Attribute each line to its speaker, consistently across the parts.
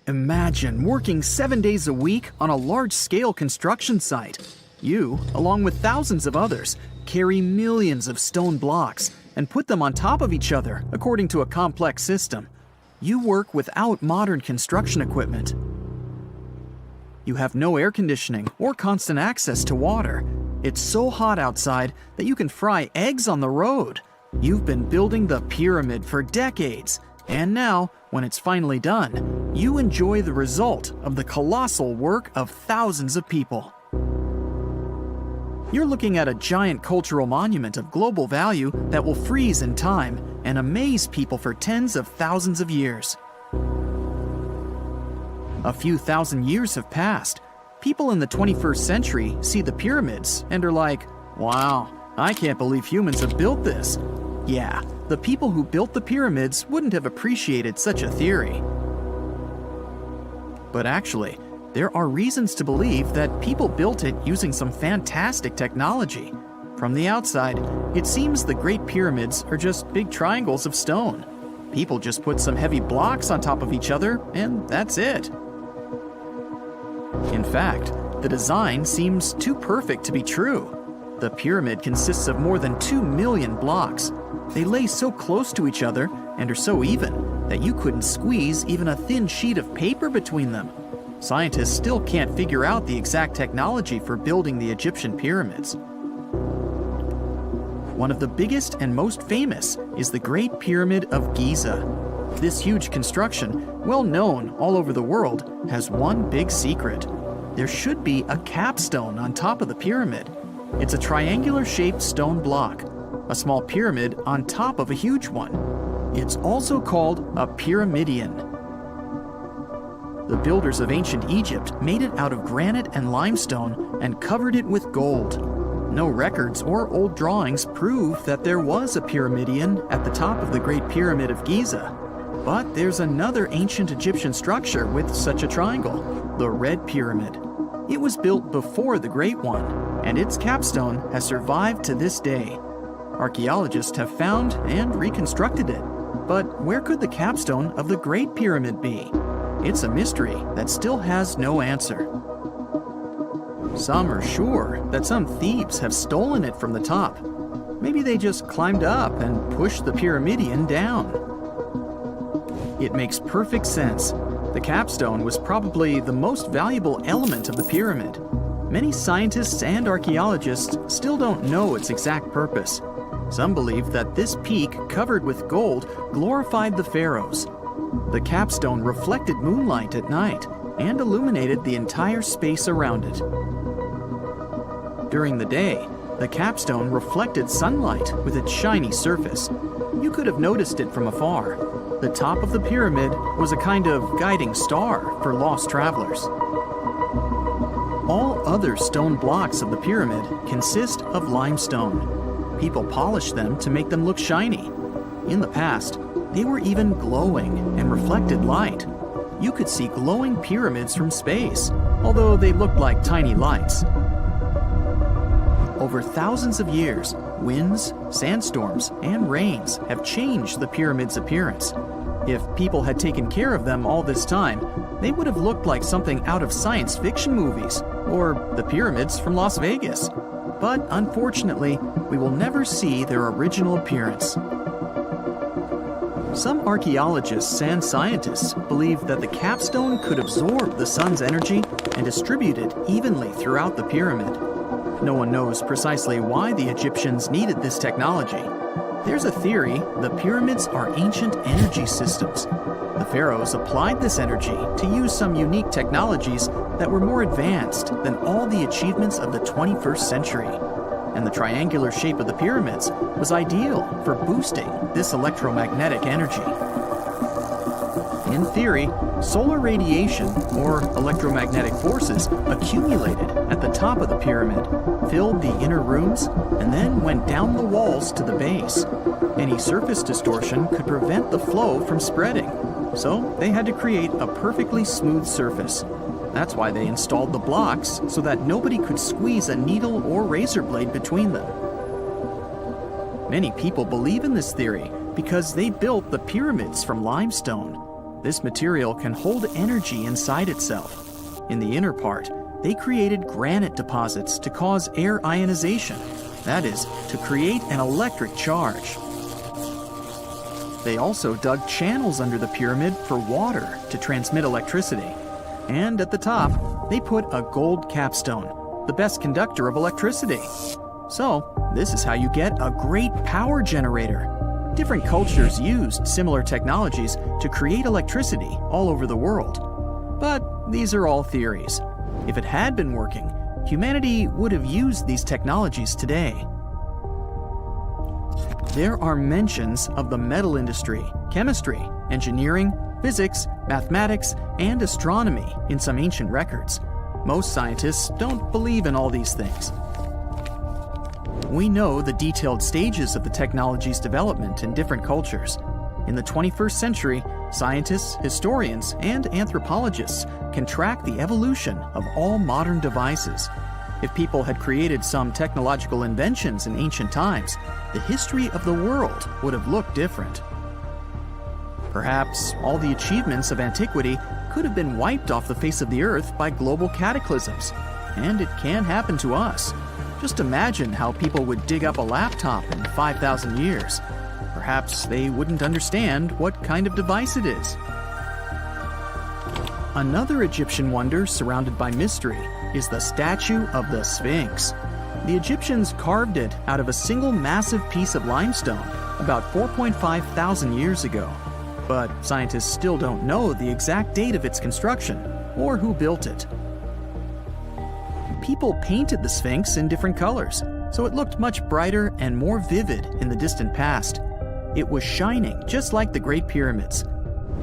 Speaker 1: Imagine working 7 days a week on a large-scale construction site. You, along with thousands of others, carry millions of stone blocks and put them on top of each other according to a complex system. You work without modern construction equipment. You have no air conditioning or constant access to water. It's so hot outside that you can fry eggs on the road. You've been building the pyramid for decades, and now, when it's finally done, you enjoy the result of the colossal work of thousands of people. You're looking at a giant cultural monument of global value that will freeze in time and amaze people for tens of thousands of years. A few thousand years have passed. People in the 21st century see the pyramids and are like, wow, I can't believe humans have built this. Yeah, the people who built the pyramids wouldn't have appreciated such a theory. But actually, there are reasons to believe that people built it using some fantastic technology. From the outside, it seems the Great Pyramids are just big triangles of stone. People just put some heavy blocks on top of each other, and that's it. In fact, the design seems too perfect to be true. The pyramid consists of more than 2 million blocks. They lay so close to each other and are so even that you couldn't squeeze even a thin sheet of paper between them. Scientists still can't figure out the exact technology for building the Egyptian pyramids. One of the biggest and most famous is the Great Pyramid of Giza. This huge construction, well known all over the world, has one big secret. There should be a capstone on top of the pyramid. It's a triangular-shaped stone block, a small pyramid on top of a huge one. It's also called a pyramidion. The builders of ancient Egypt made it out of granite and limestone and covered it with gold. No records or old drawings prove that there was a pyramidion at the top of the Great Pyramid of Giza. But there's another ancient Egyptian structure with such a triangle, the Red Pyramid. It was built before the Great One, and its capstone has survived to this day. Archaeologists have found and reconstructed it. But where could the capstone of the Great Pyramid be? It's a mystery that still has no answer. Some are sure that some thieves have stolen it from the top. Maybe they just climbed up and pushed the pyramidion down. It makes perfect sense. The capstone was probably the most valuable element of the pyramid. Many scientists and archaeologists still don't know its exact purpose. Some believe that this peak covered with gold glorified the pharaohs. The capstone reflected moonlight at night and illuminated the entire space around it. During the day, the capstone reflected sunlight with its shiny surface. You could have noticed it from afar. The top of the pyramid was a kind of guiding star for lost travelers. All other stone blocks of the pyramid consist of limestone. People polished them to make them look shiny. In the past, they were even glowing and reflected light. You could see glowing pyramids from space, although they looked like tiny lights. Over thousands of years, winds, sandstorms, and rains have changed the pyramid's appearance. If people had taken care of them all this time, they would have looked like something out of science fiction movies, or the pyramids from Las Vegas. But unfortunately, we will never see their original appearance. Some archaeologists and scientists believe that the capstone could absorb the sun's energy and distribute it evenly throughout the pyramid. No one knows precisely why the Egyptians needed this technology. There's a theory the pyramids are ancient energy systems. The pharaohs applied this energy to use some unique technologies that were more advanced than all the achievements of the 21st century. And the triangular shape of the pyramids was ideal for boosting this electromagnetic energy. In theory, solar radiation, or electromagnetic forces, accumulated at the top of the pyramid, filled the inner rooms, and then went down the walls to the base. Any surface distortion could prevent the flow from spreading, so they had to create a perfectly smooth surface. That's why they installed the blocks so that nobody could squeeze a needle or razor blade between them. Many people believe in this theory because they built the pyramids from limestone. This material can hold energy inside itself. In the inner part, they created granite deposits to cause air ionization, that is, to create an electric charge. They also dug channels under the pyramid for water to transmit electricity. And at the top, they put a gold capstone, the best conductor of electricity. So, this is how you get a great power generator. Different cultures used similar technologies to create electricity all over the world. But these are all theories. If it had been working, humanity would have used these technologies today. There are mentions of the metal industry, chemistry, engineering, physics, mathematics, and astronomy in some ancient records. Most scientists don't believe in all these things. We know the detailed stages of the technology's development in different cultures. In the 21st century, scientists, historians, and anthropologists can track the evolution of all modern devices. If people had created some technological inventions in ancient times, the history of the world would have looked different. Perhaps all the achievements of antiquity could have been wiped off the face of the earth by global cataclysms. And it can happen to us. Just imagine how people would dig up a laptop in 5,000 years. Perhaps they wouldn't understand what kind of device it is. Another Egyptian wonder surrounded by mystery is the statue of the Sphinx. The Egyptians carved it out of a single massive piece of limestone about 4.5 thousand years ago. But scientists still don't know the exact date of its construction or who built it. People painted the Sphinx in different colors, so it looked much brighter and more vivid in the distant past. It was shining just like the Great Pyramids.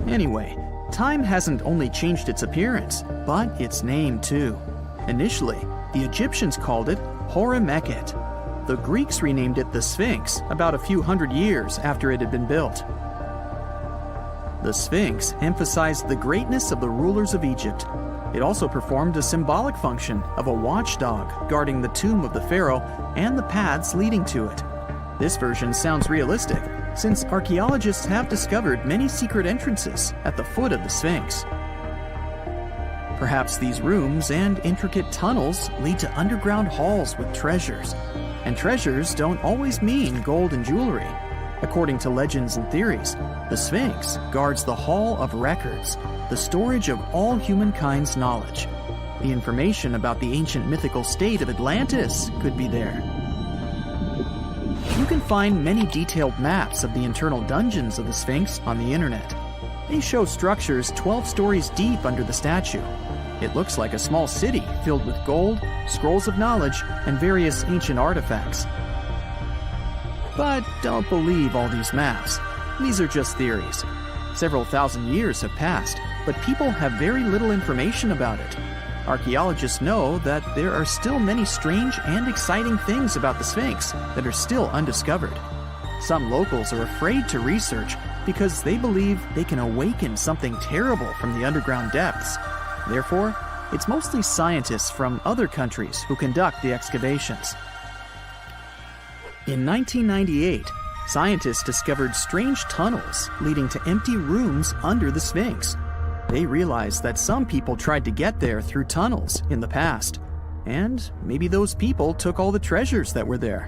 Speaker 1: Anyway, time hasn't only changed its appearance, but its name too. Initially, the Egyptians called it Horemheb. The Greeks renamed it the Sphinx about a few hundred years after it had been built. The Sphinx emphasized the greatness of the rulers of Egypt. It also performed a symbolic function of a watchdog guarding the tomb of the pharaoh and the paths leading to it. This version sounds realistic, since archaeologists have discovered many secret entrances at the foot of the Sphinx. Perhaps these rooms and intricate tunnels lead to underground halls with treasures. And treasures don't always mean gold and jewelry. According to legends and theories, the Sphinx guards the Hall of Records, the storage of all humankind's knowledge. The information about the ancient mythical state of Atlantis could be there. You can find many detailed maps of the internal dungeons of the Sphinx on the internet. They show structures 12 stories deep under the statue. It looks like a small city filled with gold, scrolls of knowledge, and various ancient artifacts. But don't believe all these maps. These are just theories. Several thousand years have passed, but people have very little information about it. Archaeologists know that there are still many strange and exciting things about the Sphinx that are still undiscovered. Some locals are afraid to research because they believe they can awaken something terrible from the underground depths. Therefore, it's mostly scientists from other countries who conduct the excavations. In 1998, scientists discovered strange tunnels leading to empty rooms under the Sphinx. They realized that some people tried to get there through tunnels in the past, and maybe those people took all the treasures that were there.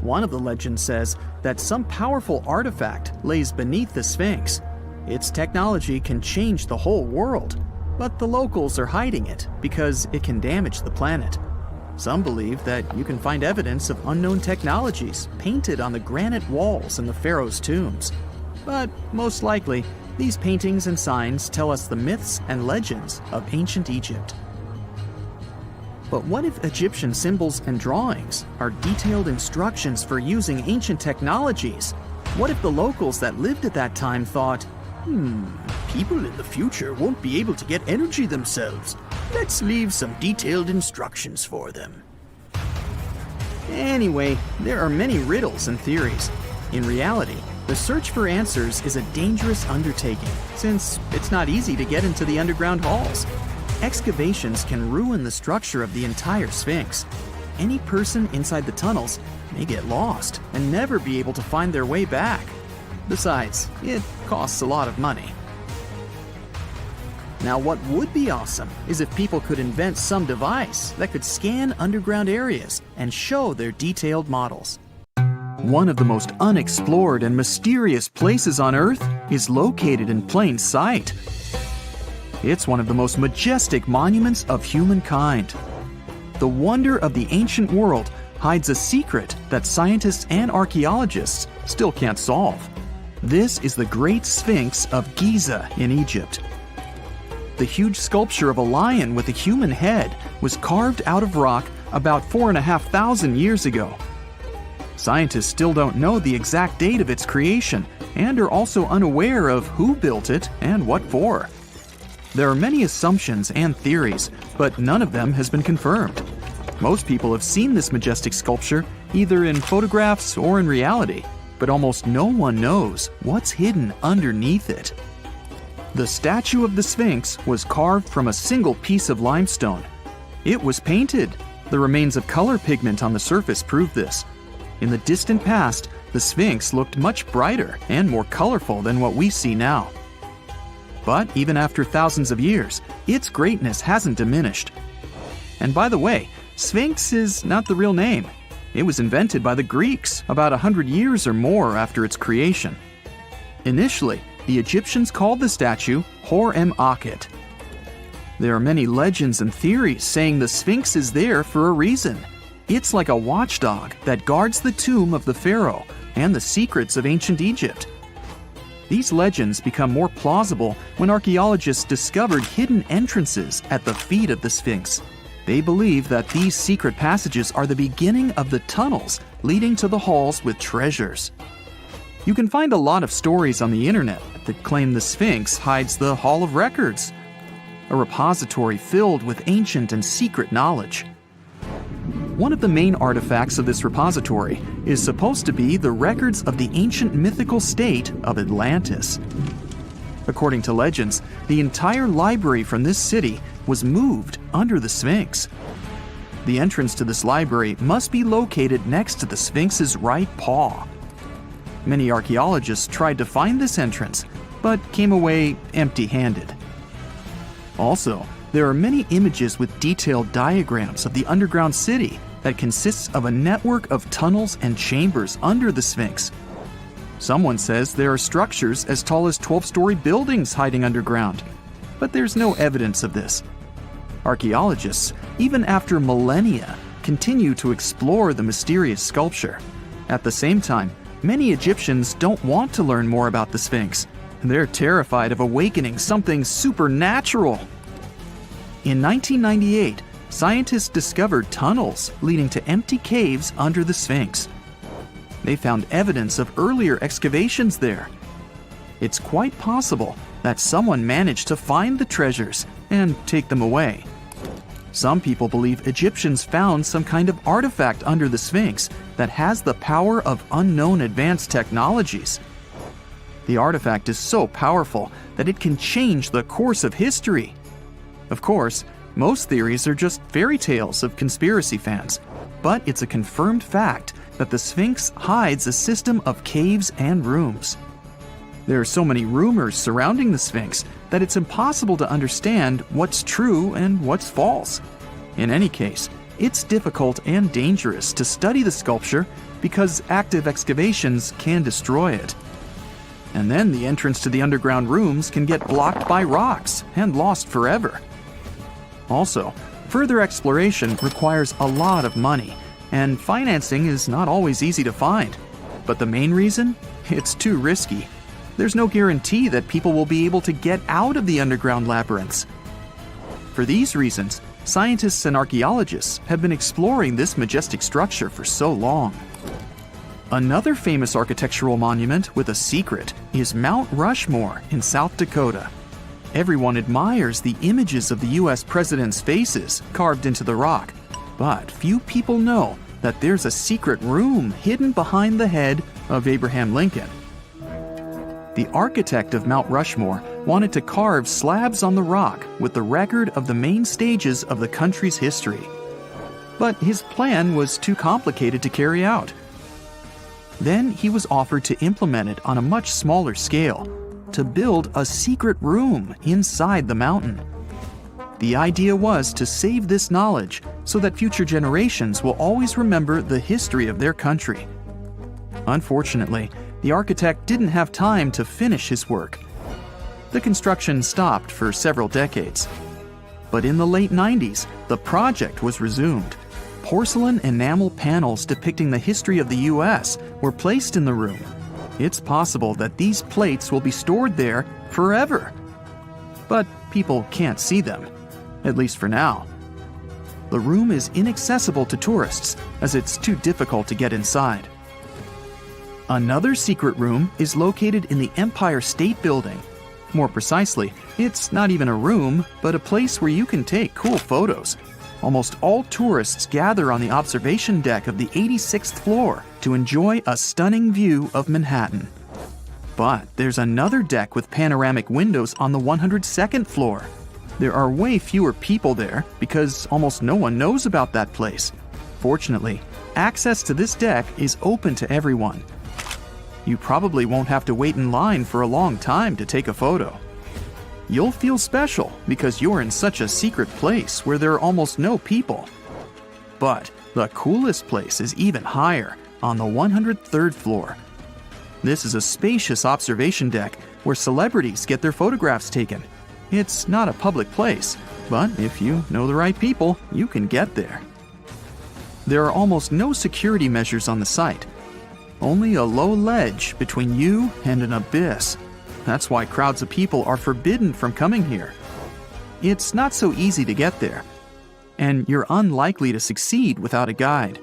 Speaker 1: One of the legends says that some powerful artifact lays beneath the Sphinx. Its technology can change the whole world, but the locals are hiding it because it can damage the planet. Some believe that you can find evidence of unknown technologies painted on the granite walls in the pharaohs' tombs. But most likely, these paintings and signs tell us the myths and legends of ancient Egypt. But what if Egyptian symbols and drawings are detailed instructions for using ancient technologies? What if the locals that lived at that time thought, people in the future won't be able to get energy themselves. Let's leave some detailed instructions for them. Anyway, there are many riddles and theories. In reality, the search for answers is a dangerous undertaking, since it's not easy to get into the underground halls. Excavations can ruin the structure of the entire Sphinx. Any person inside the tunnels may get lost and never be able to find their way back. Besides, it costs a lot of money. Now, what would be awesome is if people could invent some device that could scan underground areas and show their detailed models. One of the most unexplored and mysterious places on Earth is located in plain sight. It's one of the most majestic monuments of humankind. The wonder of the ancient world hides a secret that scientists and archaeologists still can't solve. This is the Great Sphinx of Giza in Egypt. The huge sculpture of a lion with a human head was carved out of rock about 4,500 years ago. Scientists still don't know the exact date of its creation and are also unaware of who built it and what for. There are many assumptions and theories, but none of them has been confirmed. Most people have seen this majestic sculpture either in photographs or in reality, but almost no one knows what's hidden underneath it. The statue of the Sphinx was carved from a single piece of limestone. It was painted. The remains of color pigment on the surface prove this. In the distant past, the Sphinx looked much brighter and more colorful than what we see now. But even after thousands of years, its greatness hasn't diminished. And by the way, Sphinx is not the real name. It was invented by the Greeks about 100 years or more after its creation. Initially, the Egyptians called the statue Hor-em-Akhet. There are many legends and theories saying the Sphinx is there for a reason. It's like a watchdog that guards the tomb of the pharaoh and the secrets of ancient Egypt. These legends become more plausible when archaeologists discovered hidden entrances at the feet of the Sphinx. They believe that these secret passages are the beginning of the tunnels leading to the halls with treasures. You can find a lot of stories on the internet that claim the Sphinx hides the Hall of Records, a repository filled with ancient and secret knowledge. One of the main artifacts of this repository is supposed to be the records of the ancient mythical state of Atlantis. According to legends, the entire library from this city was moved under the Sphinx. The entrance to this library must be located next to the Sphinx's right paw. Many archaeologists tried to find this entrance, but came away empty-handed. Also, there are many images with detailed diagrams of the underground city that consists of a network of tunnels and chambers under the Sphinx. Someone says there are structures as tall as 12-story buildings hiding underground, but there's no evidence of this. Archaeologists, even after millennia, continue to explore the mysterious sculpture. At the same time, many Egyptians don't want to learn more about the Sphinx. They're terrified of awakening something supernatural. In 1998, scientists discovered tunnels leading to empty caves under the Sphinx. They found evidence of earlier excavations there. It's quite possible that someone managed to find the treasures and take them away. Some people believe Egyptians found some kind of artifact under the Sphinx that has the power of unknown advanced technologies. The artifact is so powerful that it can change the course of history. Of course, most theories are just fairy tales of conspiracy fans, but it's a confirmed fact that the Sphinx hides a system of caves and rooms. There are so many rumors surrounding the Sphinx that it's impossible to understand what's true and what's false. In any case, it's difficult and dangerous to study the sculpture because active excavations can destroy it. And then the entrance to the underground rooms can get blocked by rocks and lost forever. Also, further exploration requires a lot of money, and financing is not always easy to find. But the main reason? It's too risky. There's no guarantee that people will be able to get out of the underground labyrinths. For these reasons, scientists and archaeologists have been exploring this majestic structure for so long. Another famous architectural monument with a secret is Mount Rushmore in South Dakota. Everyone admires the images of the US presidents' faces carved into the rock, but few people know that there's a secret room hidden behind the head of Abraham Lincoln. The architect of Mount Rushmore wanted to carve slabs on the rock with the record of the main stages of the country's history. But his plan was too complicated to carry out. Then he was offered to implement it on a much smaller scale, to build a secret room inside the mountain. The idea was to save this knowledge so that future generations will always remember the history of their country. Unfortunately, the architect didn't have time to finish his work. The construction stopped for several decades. But in the late 90s, the project was resumed. Porcelain enamel panels depicting the history of the US were placed in the room. It's possible that these plates will be stored there forever. But people can't see them, at least for now. The room is inaccessible to tourists as it's too difficult to get inside. Another secret room is located in the Empire State Building. More precisely, it's not even a room, but a place where you can take cool photos. Almost all tourists gather on the observation deck of the 86th floor to enjoy a stunning view of Manhattan. But there's another deck with panoramic windows on the 102nd floor. There are way fewer people there because almost no one knows about that place. Fortunately, access to this deck is open to everyone. You probably won't have to wait in line for a long time to take a photo. You'll feel special because you're in such a secret place where there are almost no people. But the coolest place is even higher, on the 103rd floor. This is a spacious observation deck where celebrities get their photographs taken. It's not a public place, but if you know the right people, you can get there. There are almost no security measures on the site. Only a low ledge between you and an abyss. That's why crowds of people are forbidden from coming here. It's not so easy to get there, and you're unlikely to succeed without a guide.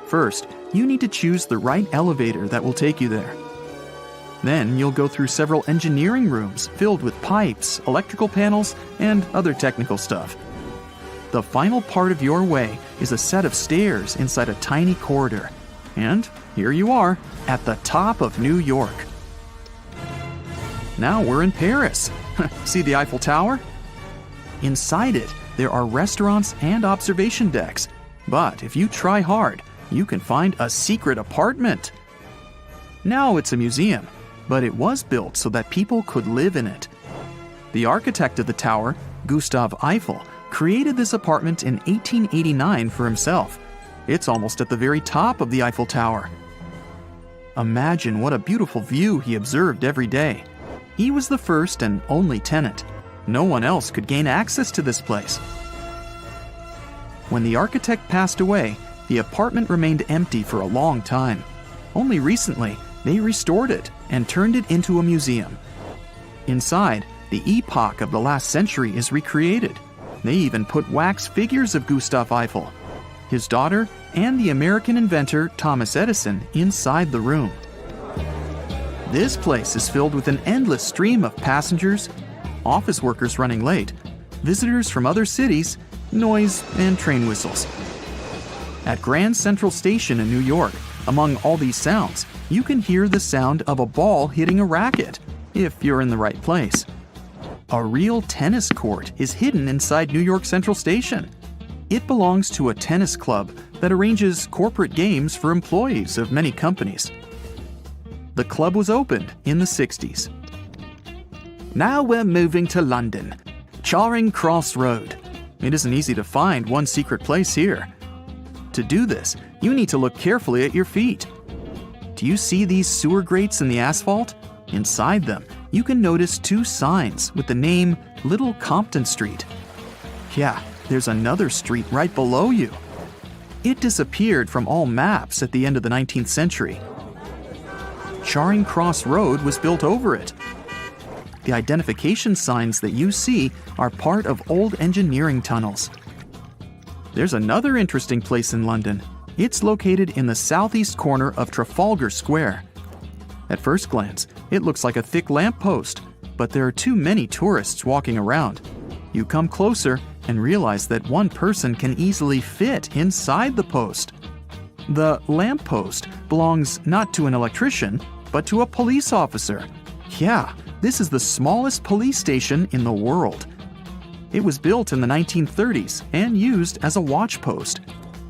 Speaker 1: First, you need to choose the right elevator that will take you there. Then you'll go through several engineering rooms filled with pipes, electrical panels, and other technical stuff. The final part of your way is a set of stairs inside a tiny corridor. And here you are, at the top of New York. Now we're in Paris. See the Eiffel Tower? Inside it, there are restaurants and observation decks. But if you try hard, you can find a secret apartment. Now it's a museum, but it was built so that people could live in it. The architect of the tower, Gustav Eiffel, created this apartment in 1889 for himself. It's almost at the very top of the Eiffel Tower. Imagine what a beautiful view he observed every day. He was the first and only tenant. No one else could gain access to this place. When the architect passed away, the apartment remained empty for a long time. Only recently, they restored it and turned it into a museum. Inside, the epoch of the last century is recreated. They even put wax figures of Gustav Eiffel, his daughter, and the American inventor Thomas Edison inside the room. This place is filled with an endless stream of passengers, office workers running late, visitors from other cities, noise, and train whistles. At Grand Central Station in New York, among all these sounds, you can hear the sound of a ball hitting a racket, if you're in the right place. A real tennis court is hidden inside New York Central Station. It belongs to a tennis club that arranges corporate games for employees of many companies. The club was opened in the 60s. Now we're moving to London, Charing Cross Road. It isn't easy to find one secret place here. To do this, you need to look carefully at your feet. Do you see these sewer grates in the asphalt? Inside them, you can notice two signs with the name Little Compton Street. Yeah, there's another street right below you. It disappeared from all maps at the end of the 19th century. Charing Cross Road was built over it. The identification signs that you see are part of old engineering tunnels. There's another interesting place in London. It's located in the southeast corner of Trafalgar Square. At first glance, it looks like a thick lamppost, but there are too many tourists walking around. You come closer and realize that one person can easily fit inside the post. The lamppost belongs not to an electrician, but to a police officer. Yeah, this is the smallest police station in the world. It was built in the 1930s and used as a watch post.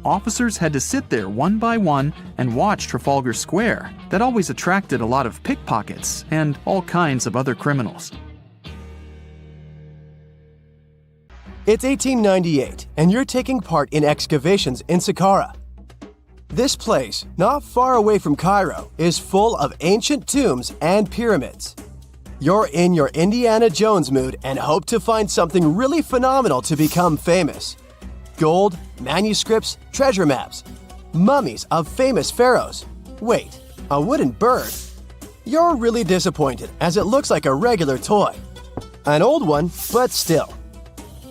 Speaker 1: officers had to sit there one by one and watch Trafalgar Square. That always attracted a lot of pickpockets and all kinds of other criminals.
Speaker 2: It's 1898, and you're taking part in excavations in Saqqara. This place, not far away from Cairo, is full of ancient tombs and pyramids. You're in your Indiana Jones mood and hope to find something really phenomenal to become famous. Gold, manuscripts, treasure maps, mummies of famous pharaohs. Wait, a wooden bird? You're really disappointed as it looks like a regular toy. An old one, but still.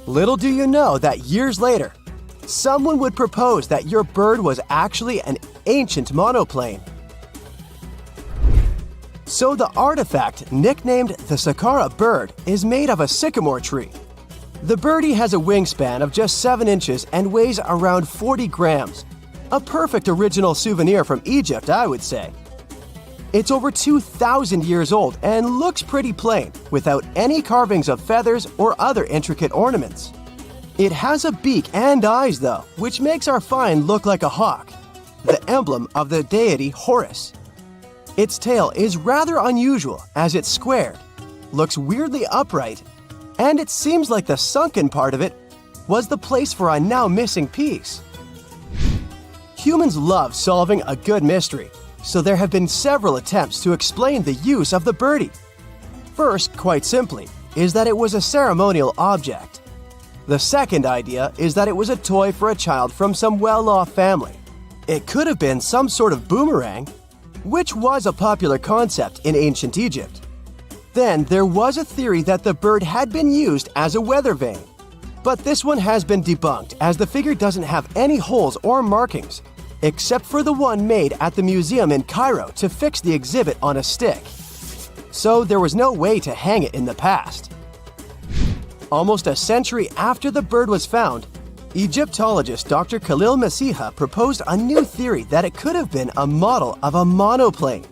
Speaker 2: Little do you know that years later, someone would propose that your bird was actually an ancient monoplane. So the artifact, nicknamed the Saqqara bird, is made of a sycamore tree. The birdie has a wingspan of just 7 inches and weighs around 40 grams. A perfect original souvenir from Egypt, I would say. It's over 2,000 years old and looks pretty plain, without any carvings of feathers or other intricate ornaments. It has a beak and eyes though, which makes our find look like a hawk, the emblem of the deity Horus. Its tail is rather unusual as it's squared, looks weirdly upright, and it seems like the sunken part of it was the place for a now missing piece. Humans love solving a good mystery, so there have been several attempts to explain the use of the birdie. First, quite simply, is that it was a ceremonial object. The second idea is that it was a toy for a child from some well-off family. It could have been some sort of boomerang, which was a popular concept in ancient Egypt. Then there was a theory that the bird had been used as a weather vane. But this one has been debunked as the figure doesn't have any holes or markings, except for the one made at the museum in Cairo to fix the exhibit on a stick. So there was no way to hang it in the past. Almost a century after the bird was found, Egyptologist Dr. Khalil Masiha proposed a new theory that it could have been a model of a monoplane.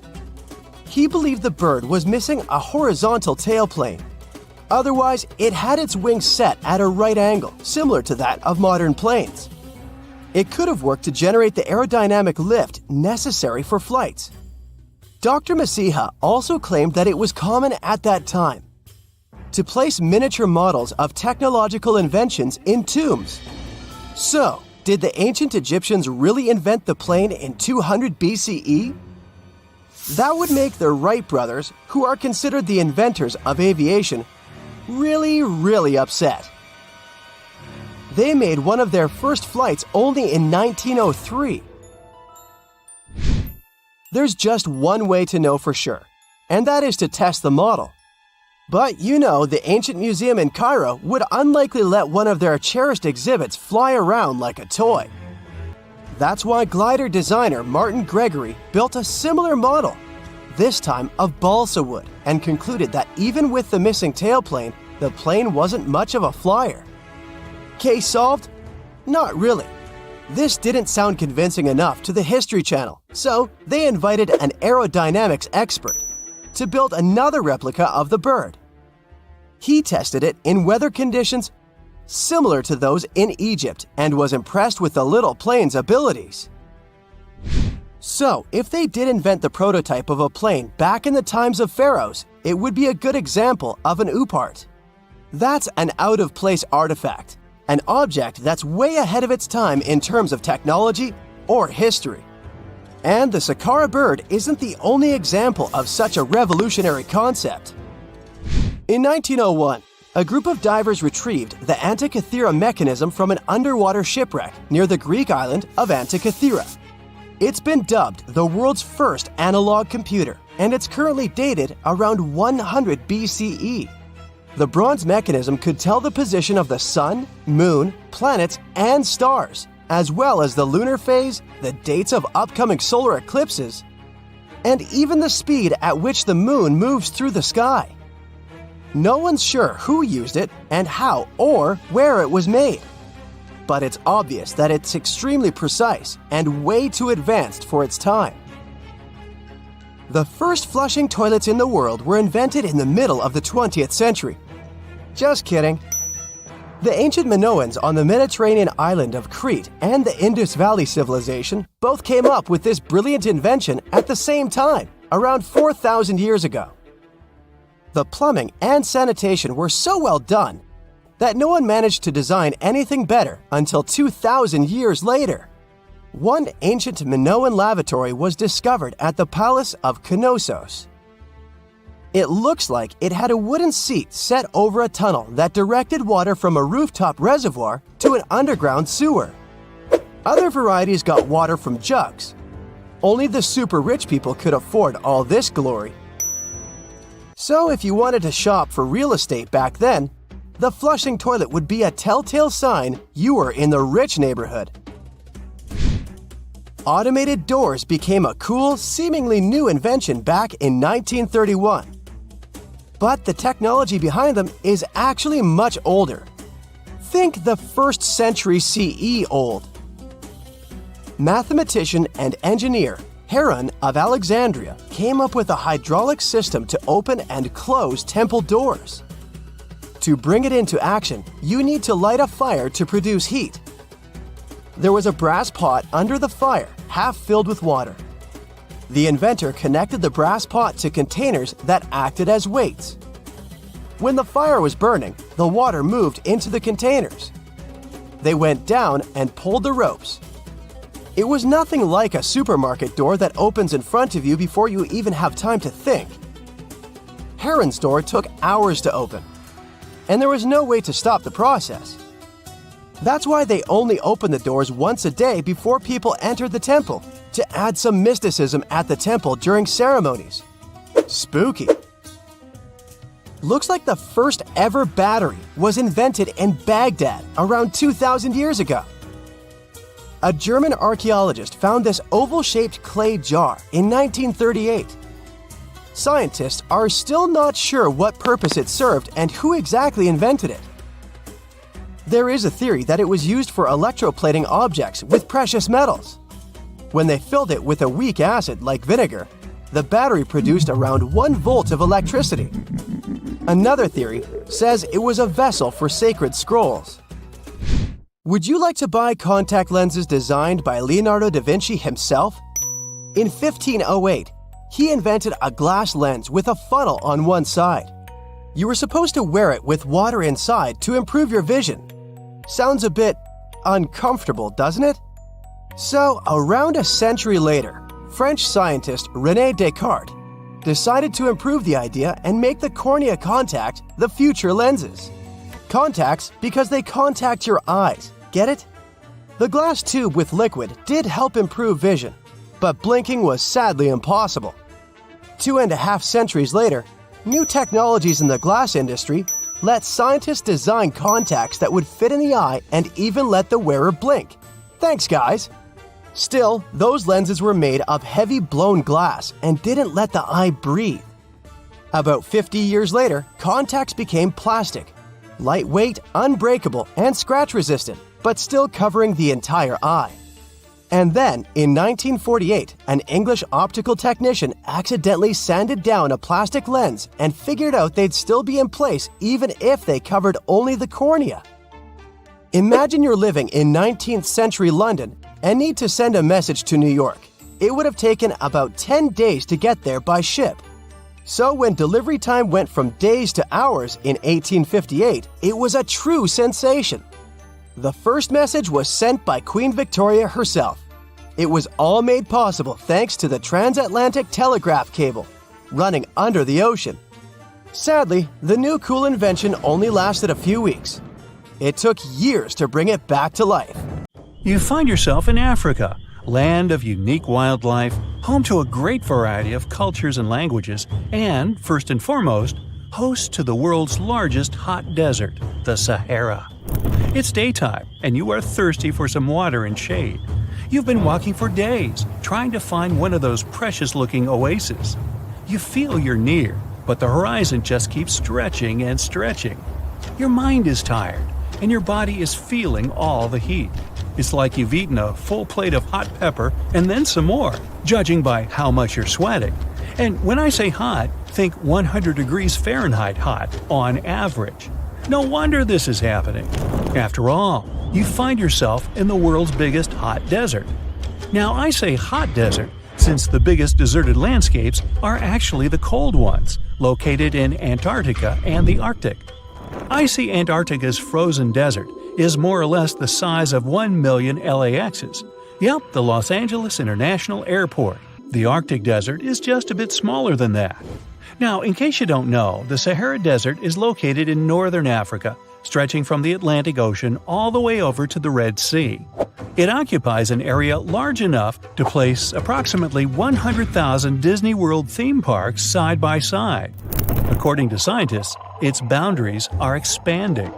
Speaker 2: He believed the bird was missing a horizontal tailplane. Otherwise, it had its wings set at a right angle, similar to that of modern planes. It could have worked to generate the aerodynamic lift necessary for flights. Dr. Masiha also claimed that it was common at that time to place miniature models of technological inventions in tombs. So, did the ancient Egyptians really invent the plane in 200 BCE? That would make the Wright brothers, who are considered the inventors of aviation, really upset. They made one of their first flights only in 1903. There's just one way to know for sure, and that is to test the model. But you know, the ancient museum in Cairo would unlikely let one of their cherished exhibits fly around like a toy. That's why glider designer Martin Gregory built a similar model, this time of balsa wood, and concluded that even with the missing tailplane, the plane wasn't much of a flyer. Case solved? Not really. This didn't sound convincing enough to the History Channel, so they invited an aerodynamics expert to build another replica of the bird. He tested it in weather conditions similar to those in Egypt and was impressed with the little plane's abilities. So, if they did invent the prototype of a plane back in the times of pharaohs, it would be a good example of an oupart. That's an out-of-place artifact, an object that's way ahead of its time in terms of technology or history. And the Saqqara bird isn't the only example of such a revolutionary concept. In 1901, a group of divers retrieved the Antikythera mechanism from an underwater shipwreck near the Greek island of Antikythera. It's been dubbed the world's first analog computer, and it's currently dated around 100 BCE. The bronze mechanism could tell the position of the sun, moon, planets, and stars, as well as the lunar phase, the dates of upcoming solar eclipses, and even the speed at which the moon moves through the sky. No one's sure who used it and how or where it was made, but it's obvious that it's extremely precise and way too advanced for its time. The first flushing toilets in the world were invented in the middle of the 20th century. Just kidding. The ancient Minoans on the Mediterranean island of Crete and the Indus Valley civilization both came up with this brilliant invention at the same time, around 4,000 years ago. The plumbing and sanitation were so well done that no one managed to design anything better until 2,000 years later. One ancient Minoan lavatory was discovered at the Palace of Knossos. It looks like it had a wooden seat set over a tunnel that directed water from a rooftop reservoir to an underground sewer. Other varieties got water from jugs. Only the super rich people could afford all this glory. So if you wanted to shop for real estate back then, the flushing toilet would be a telltale sign you were in the rich neighborhood. Automated doors became a cool, seemingly new invention back in 1931. But the technology behind them is actually much older. Think the 1st century CE old. Mathematician and engineer Heron of Alexandria came up with a hydraulic system to open and close temple doors. To bring it into action, you need to light a fire to produce heat. There was a brass pot under the fire, half filled with water. The inventor connected the brass pot to containers that acted as weights. When the fire was burning, the water moved into the containers. They went down and pulled the ropes. It was nothing like a supermarket door that opens in front of you before you even have time to think. Heron's door took hours to open, and there was no way to stop the process. That's why they only opened the doors once a day before people entered the temple, to add some mysticism at the temple during ceremonies. Spooky. Looks like the first ever battery was invented in Baghdad around 2,000 years ago. A German archaeologist found this oval-shaped clay jar in 1938. Scientists are still not sure what purpose it served and who exactly invented it. There is a theory that it was used for electroplating objects with precious metals. When they filled it with a weak acid like vinegar, the battery produced around 1 volt of electricity. Another theory says it was a vessel for sacred scrolls. Would you like to buy contact lenses designed by Leonardo da Vinci himself? In 1508, he invented a glass lens with a funnel on one side. You were supposed to wear it with water inside to improve your vision. Sounds a bit uncomfortable, doesn't it? So, around a century later, French scientist René Descartes decided to improve the idea and make the cornea contact the future lenses. Contacts because they contact your eyes, get it? The glass tube with liquid did help improve vision, but blinking was sadly impossible. 2.5 centuries later, new technologies in the glass industry let scientists design contacts that would fit in the eye and even let the wearer blink. Thanks, guys! Still, those lenses were made of heavy blown glass and didn't let the eye breathe. About 50 years later, contacts became plastic, lightweight, unbreakable, and scratch-resistant, but still covering the entire eye. And then, in 1948, an English optical technician accidentally sanded down a plastic lens and figured out they'd still be in place even if they covered only the cornea. Imagine you're living in 19th century London and need to send a message to New York. It would have taken about 10 days to get there by ship. So when delivery time went from days to hours in 1858, it was a true sensation. The first message was sent by Queen Victoria herself. It was all made possible thanks to the transatlantic telegraph cable, running under the ocean. Sadly, the new cool invention only lasted a few weeks. It took years to bring it back to life.
Speaker 3: You find yourself in Africa, land of unique wildlife, home to a great variety of cultures and languages, and, first and foremost, host to the world's largest hot desert, the Sahara. It's daytime, and you are thirsty for some water and shade. You've been walking for days, trying to find one of those precious-looking oases. You feel you're near, but the horizon just keeps stretching and stretching. Your mind is tired, and your body is feeling all the heat. It's like you've eaten a full plate of hot pepper and then some more, judging by how much you're sweating. And when I say hot, think 100 degrees Fahrenheit hot on average. No wonder this is happening. After all, you find yourself in the world's biggest hot desert. Now, I say hot desert since the biggest deserted landscapes are actually the cold ones, located in Antarctica and the Arctic. I see Antarctica's frozen desert is more or less the size of 1 million LAXs. Yep, the Los Angeles International Airport. The Arctic desert is just a bit smaller than that. Now, in case you don't know, the Sahara Desert is located in northern Africa, stretching from the Atlantic Ocean all the way over to the Red Sea. It occupies an area large enough to place approximately 100,000 Disney World theme parks side by side. According to scientists, its boundaries are expanding.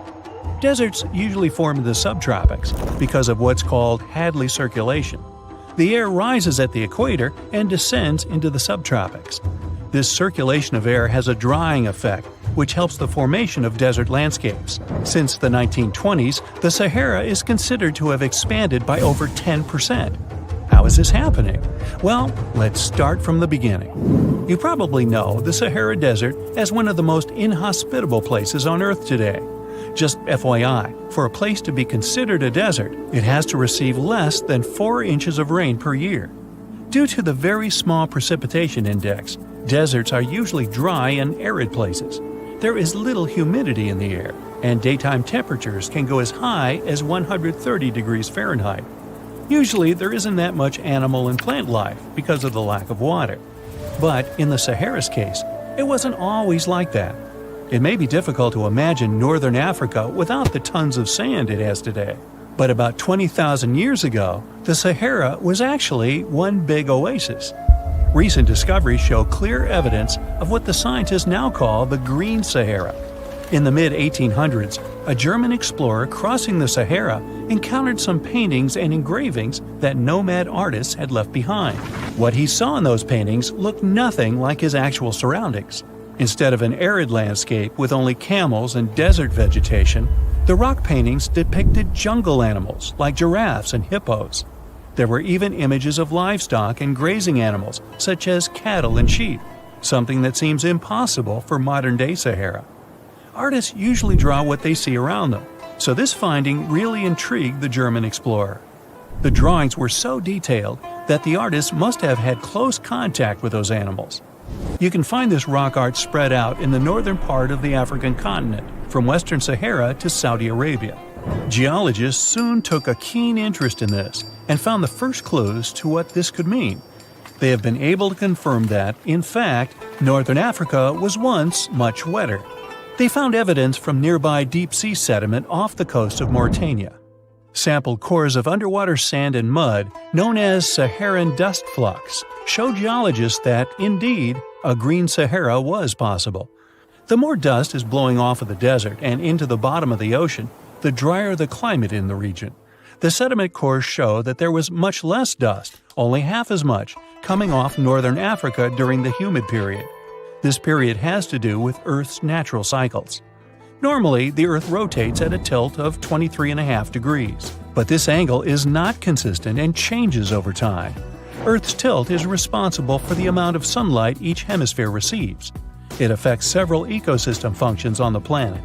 Speaker 3: Deserts usually form in the subtropics because of what's called Hadley circulation. The air rises at the equator and descends into the subtropics. This circulation of air has a drying effect, which helps the formation of desert landscapes. Since the 1920s, the Sahara is considered to have expanded by over 10%. How is this happening? Well, let's start from the beginning. You probably know the Sahara Desert as one of the most inhospitable places on Earth today. Just FYI, for a place to be considered a desert, it has to receive less than 4 inches of rain per year. Due to the very small precipitation index, deserts are usually dry and arid places. There is little humidity in the air, and daytime temperatures can go as high as 130 degrees Fahrenheit. Usually, there isn't that much animal and plant life because of the lack of water. But in the Sahara's case, it wasn't always like that. It may be difficult to imagine northern Africa without the tons of sand it has today. But about 20,000 years ago, the Sahara was actually one big oasis. Recent discoveries show clear evidence of what the scientists now call the Green Sahara. In the mid-1800s, a German explorer crossing the Sahara encountered some paintings and engravings that nomad artists had left behind. What he saw in those paintings looked nothing like his actual surroundings. Instead of an arid landscape with only camels and desert vegetation, the rock paintings depicted jungle animals like giraffes and hippos. There were even images of livestock and grazing animals such as cattle and sheep, something that seems impossible for modern-day Sahara. Artists usually draw what they see around them, so this finding really intrigued the German explorer. The drawings were so detailed that the artists must have had close contact with those animals. You can find this rock art spread out in the northern part of the African continent, from western Sahara to Saudi Arabia. Geologists soon took a keen interest in this and found the first clues to what this could mean. They have been able to confirm that, in fact, northern Africa was once much wetter. They found evidence from nearby deep-sea sediment off the coast of Mauritania. Sampled cores of underwater sand and mud, known as Saharan dust flux, show geologists that, indeed, a green Sahara was possible. The more dust is blowing off of the desert and into the bottom of the ocean, the drier the climate in the region. The sediment cores show that there was much less dust, only half as much, coming off northern Africa during the humid period. This period has to do with Earth's natural cycles. Normally, the Earth rotates at a tilt of 23.5 degrees, but this angle is not consistent and changes over time. Earth's tilt is responsible for the amount of sunlight each hemisphere receives. It affects several ecosystem functions on the planet.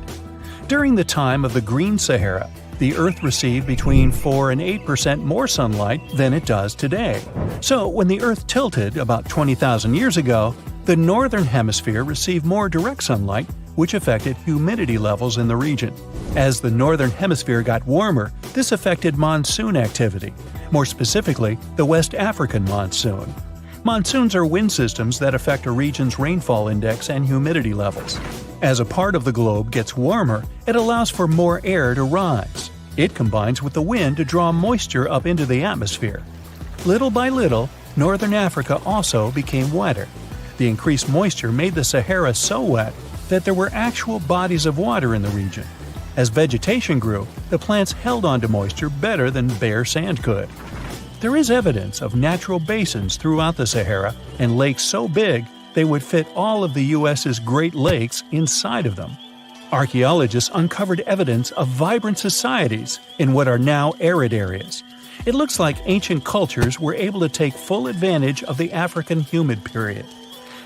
Speaker 3: During the time of the Green Sahara, the Earth received between 4 and 8% more sunlight than it does today. So, when the Earth tilted about 20,000 years ago, the northern hemisphere received more direct sunlight, which affected humidity levels in the region. As the northern hemisphere got warmer, this affected monsoon activity, more specifically, the West African monsoon. Monsoons are wind systems that affect a region's rainfall index and humidity levels. As a part of the globe gets warmer, it allows for more air to rise. It combines with the wind to draw moisture up into the atmosphere. Little by little, northern Africa also became wetter. The increased moisture made the Sahara so wet that there were actual bodies of water in the region. As vegetation grew, the plants held onto moisture better than bare sand could. There is evidence of natural basins throughout the Sahara and lakes so big they would fit all of the U.S.'s Great Lakes inside of them. Archaeologists uncovered evidence of vibrant societies in what are now arid areas. It looks like ancient cultures were able to take full advantage of the African humid period.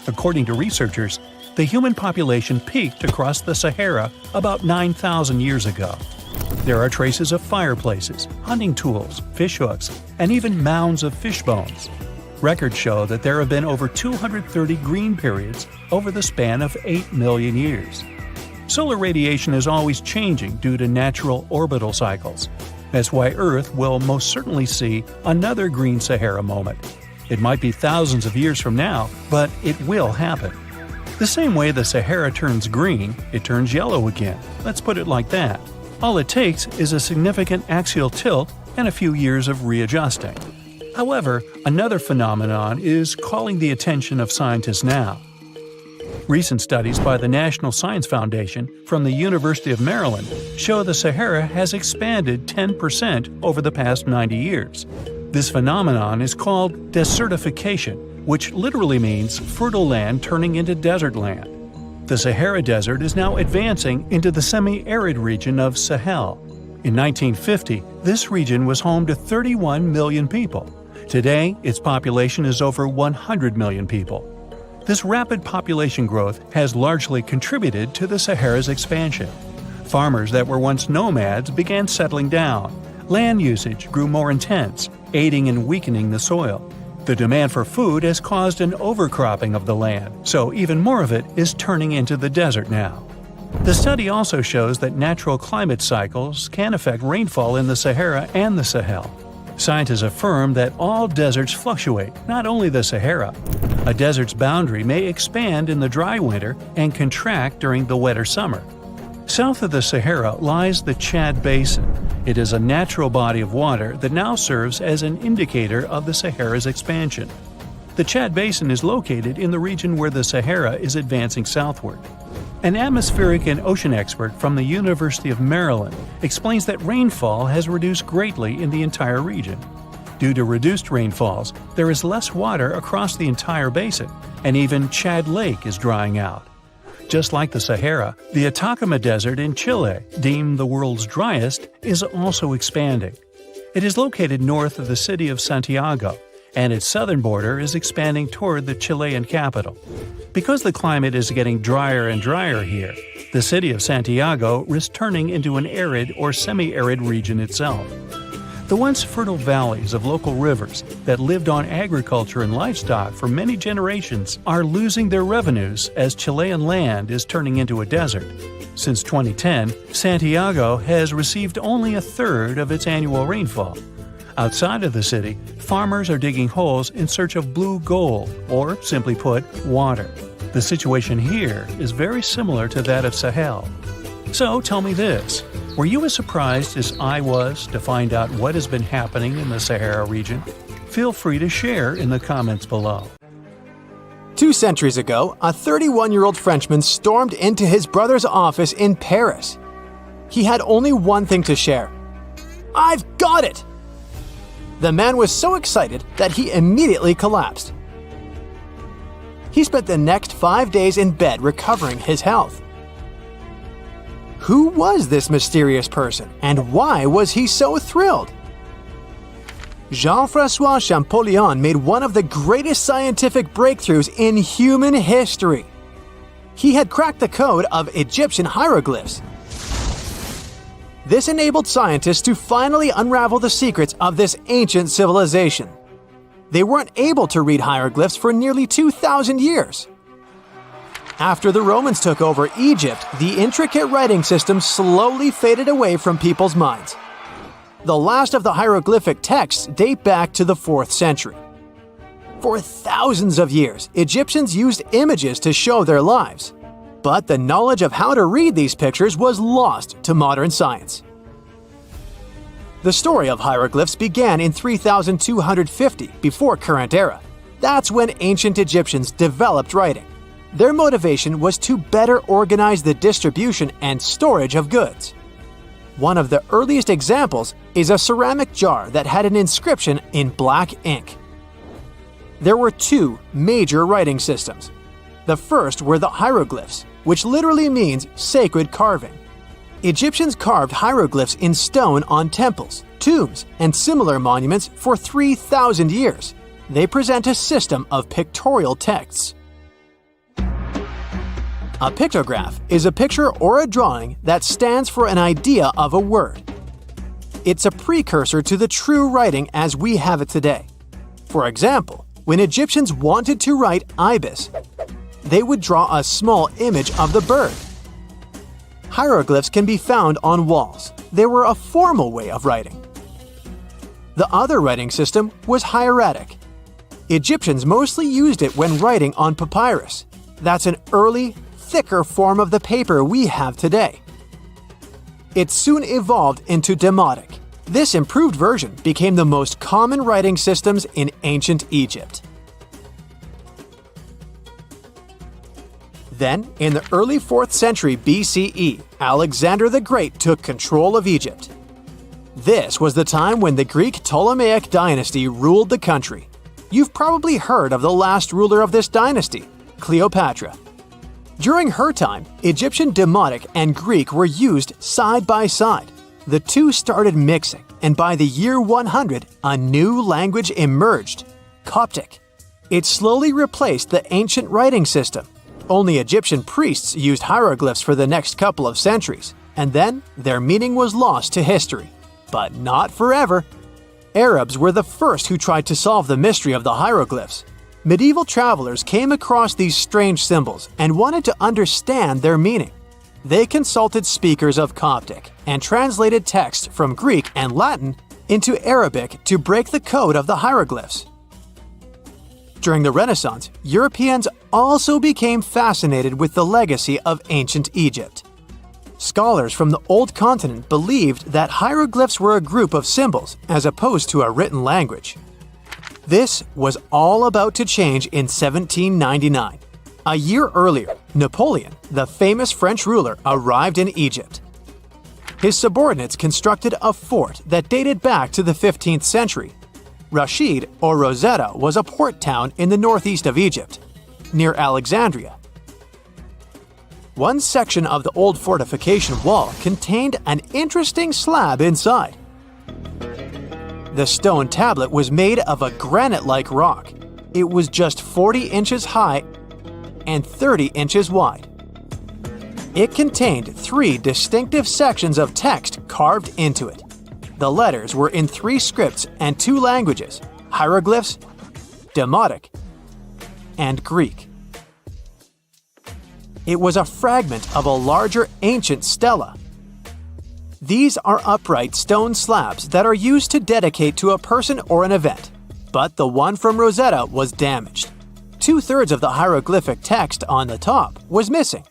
Speaker 3: According to researchers, the human population peaked across the Sahara about 9,000 years ago. There are traces of fireplaces, hunting tools, fish hooks, and even mounds of fish bones. Records show that there have been over 230 green periods over the span of 8 million years. Solar radiation is always changing due to natural orbital cycles. That's why Earth will most certainly see another green Sahara moment. It might be thousands of years from now, but it will happen. The same way the Sahara turns green, it turns yellow again. Let's put it like that. All it takes is a significant axial tilt and a few years of readjusting. However, another phenomenon is calling the attention of scientists now. Recent studies by the National Science Foundation from the University of Maryland show the Sahara has expanded 10% over the past 90 years. This phenomenon is called desertification, which literally means fertile land turning into desert land. The Sahara Desert is now advancing into the semi-arid region of Sahel. In 1950, this region was home to 31 million people. Today, its population is over 100 million people. This rapid population growth has largely contributed to the Sahara's expansion. Farmers that were once nomads began settling down. Land usage grew more intense, aiding in weakening the soil. The demand for food has caused an overcropping of the land, so even more of it is turning into the desert now. The study also shows that natural climate cycles can affect rainfall in the Sahara and the Sahel. Scientists affirm that all deserts fluctuate, not only the Sahara. A desert's boundary may expand in the dry winter and contract during the wetter summer. South of the Sahara lies the Chad Basin. It is a natural body of water that now serves as an indicator of the Sahara's expansion. The Chad Basin is located in the region where the Sahara is advancing southward. An atmospheric and ocean expert from the University of Maryland explains that rainfall has reduced greatly in the entire region. Due to reduced rainfalls, there is less water across the entire basin, and even Chad Lake is drying out. Just like the Sahara, the Atacama Desert in Chile, deemed the world's driest, is also expanding. It is located north of the city of Santiago, and its southern border is expanding toward the Chilean capital. Because the climate is getting drier and drier here, the city of Santiago risks turning into an arid or semi-arid region itself. The once fertile valleys of local rivers that lived on agriculture and livestock for many generations are losing their revenues as Chilean land is turning into a desert. Since 2010, Santiago has received only a third of its annual rainfall. Outside of the city, farmers are digging holes in search of blue gold, or simply put, water. The situation here is very similar to that of Sahel. So tell me this, were you as surprised as I was to find out what has been happening in the Sahara region? Feel free to share in the comments below.
Speaker 2: 2 centuries ago, a 31-year-old Frenchman stormed into his brother's office in Paris. He had only one thing to share. "I've got it!" The man was so excited that he immediately collapsed. He spent the next 5 days in bed recovering his health. Who was this mysterious person, and why was he so thrilled? Jean-François Champollion made one of the greatest scientific breakthroughs in human history. He had cracked the code of Egyptian hieroglyphs. This enabled scientists to finally unravel the secrets of this ancient civilization. They weren't able to read hieroglyphs for nearly 2,000 years. After the Romans took over Egypt, the intricate writing system slowly faded away from people's minds. The last of the hieroglyphic texts date back to the 4th century. For thousands of years, Egyptians used images to show their lives. But the knowledge of how to read these pictures was lost to modern science. The story of hieroglyphs began in 3250 before current era. That's when ancient Egyptians developed writing. Their motivation was to better organize the distribution and storage of goods. One of the earliest examples is a ceramic jar that had an inscription in black ink. There were 2 major writing systems. The first were the hieroglyphs, which literally means sacred carving. Egyptians carved hieroglyphs in stone on temples, tombs, and similar monuments for 3,000 years. They present a system of pictorial texts. A pictograph is a picture or a drawing that stands for an idea of a word. It's a precursor to the true writing as we have it today. For example, when Egyptians wanted to write ibis, they would draw a small image of the bird. Hieroglyphs can be found on walls. They were a formal way of writing. The other writing system was hieratic. Egyptians mostly used it when writing on papyrus. That's an early, thicker form of the paper we have today. It soon evolved into demotic. This improved version became the most common writing systems in ancient Egypt. Then, in the early 4th century BCE, Alexander the Great took control of Egypt. This was the time when the Greek Ptolemaic dynasty ruled the country. You've probably heard of the last ruler of this dynasty, Cleopatra. During her time, Egyptian Demotic and Greek were used side by side. The two started mixing, and by the year 100, a new language emerged, Coptic. It slowly replaced the ancient writing system. Only Egyptian priests used hieroglyphs for the next couple of centuries, and then their meaning was lost to history. But not forever. Arabs were the first who tried to solve the mystery of the hieroglyphs. Medieval travelers came across these strange symbols and wanted to understand their meaning. They consulted speakers of Coptic and translated text from Greek and Latin into Arabic to break the code of the hieroglyphs. During the Renaissance, Europeans also became fascinated with the legacy of ancient Egypt. Scholars from the Old Continent believed that hieroglyphs were a group of symbols as opposed to a written language. This was all about to change in 1799. A year earlier, Napoleon, the famous French ruler, arrived in Egypt. His subordinates constructed a fort that dated back to the 15th century. Rashid, or Rosetta, was a port town in the northeast of Egypt, near Alexandria. One section of the old fortification wall contained an interesting slab inside. The stone tablet was made of a granite-like rock. It was just 40 inches high and 30 inches wide. It contained 3 distinctive sections of text carved into it. The letters were in 3 scripts and 2 languages: hieroglyphs, Demotic, and Greek. It was a fragment of a larger ancient stela. These are upright stone slabs that are used to dedicate to a person or an event, but the one from Rosetta was damaged. 2/3 of the hieroglyphic text on the top was missing.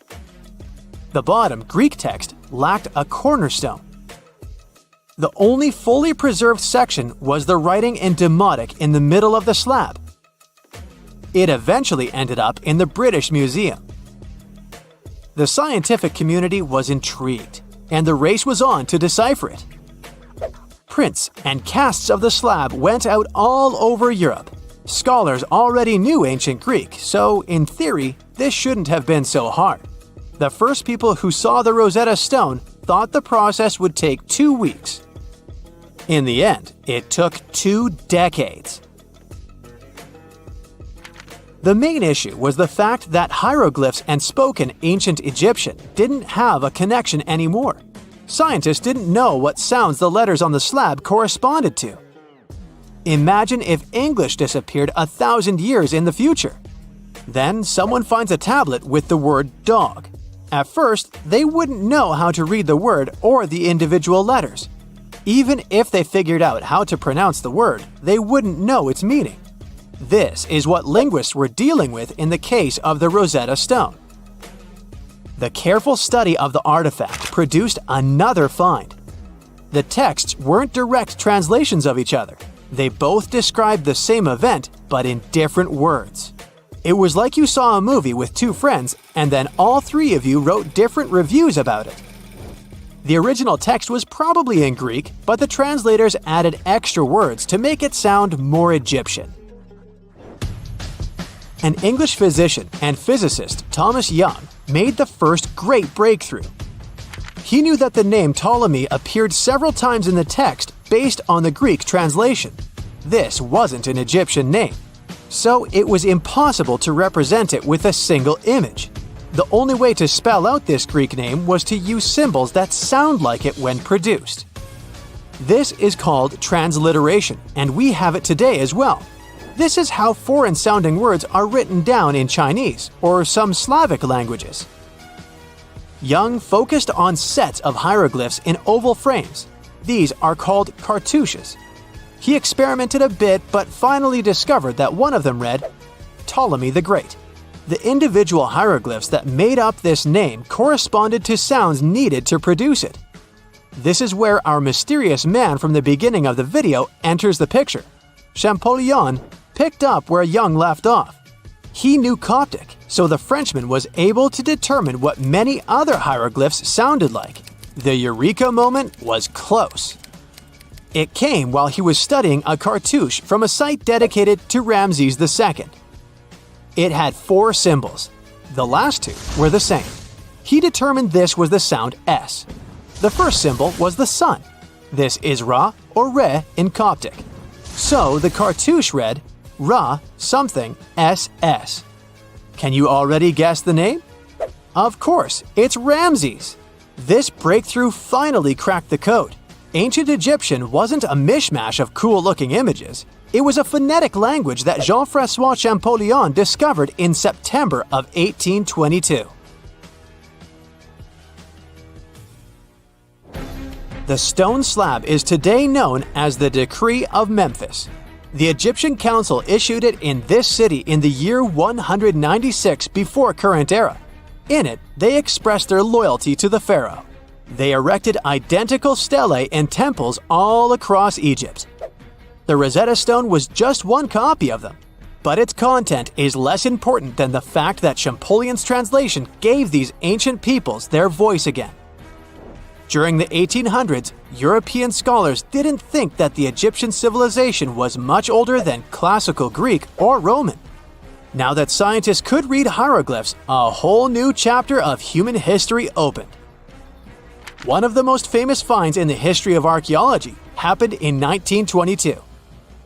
Speaker 2: The bottom Greek text lacked a cornerstone. The only fully preserved section was the writing in Demotic in the middle of the slab. It eventually ended up in the British Museum. The scientific community was intrigued, and the race was on to decipher it. Prints and casts of the slab went out all over Europe. Scholars already knew ancient Greek, so in theory, this shouldn't have been so hard. The first people who saw the Rosetta Stone thought the process would take 2 weeks. In the end, it took 2 decades. The main issue was the fact that hieroglyphs and spoken ancient Egyptian didn't have a connection anymore. Scientists didn't know what sounds the letters on the slab corresponded to. Imagine if English disappeared 1,000 years in the future. Then someone finds a tablet with the word dog. At first, they wouldn't know how to read the word or the individual letters. Even if they figured out how to pronounce the word, they wouldn't know its meaning. This is what linguists were dealing with in the case of the Rosetta Stone. The careful study of the artifact produced another find. The texts weren't direct translations of each other. They both described the same event, but in different words. It was like you saw a movie with 2 friends, and then all 3 of you wrote different reviews about it. The original text was probably in Greek, but the translators added extra words to make it sound more Egyptian. An English physician and physicist, Thomas Young, made the first great breakthrough. He knew that the name Ptolemy appeared several times in the text based on the Greek translation. This wasn't an Egyptian name, so it was impossible to represent it with a single image. The only way to spell out this Greek name was to use symbols that sound like it when produced. This is called transliteration, and we have it today as well. This is how foreign-sounding words are written down in Chinese or some Slavic languages. Young focused on sets of hieroglyphs in oval frames. These are called cartouches. He experimented a bit but finally discovered that one of them read, Ptolemy the Great. The individual hieroglyphs that made up this name corresponded to sounds needed to produce it. This is where our mysterious man from the beginning of the video enters the picture. Champollion picked up where Young left off. He knew Coptic, so the Frenchman was able to determine what many other hieroglyphs sounded like. The eureka moment was close. It came while he was studying a cartouche from a site dedicated to Ramses II. It had 4 symbols. The last 2 were the same. He determined this was the sound S. The first symbol was the sun. This is Ra or Re in Coptic. So the cartouche read Ra something SS. Can you already guess the name? Of course, it's Ramses. This breakthrough finally cracked the code. Ancient Egyptian wasn't a mishmash of cool-looking images. It was a phonetic language that Jean-François Champollion discovered in September of 1822. The stone slab is today known as the Decree of Memphis. The Egyptian Council issued it in this city in the year 196 before current era. In it, they expressed their loyalty to the pharaoh. They erected identical stelae and temples all across Egypt. The Rosetta Stone was just one copy of them, but its content is less important than the fact that Champollion's translation gave these ancient peoples their voice again. During the 1800s, European scholars didn't think that the Egyptian civilization was much older than classical Greek or Roman. Now that scientists could read hieroglyphs, a whole new chapter of human history opened. One of the most famous finds in the history of archaeology happened in 1922.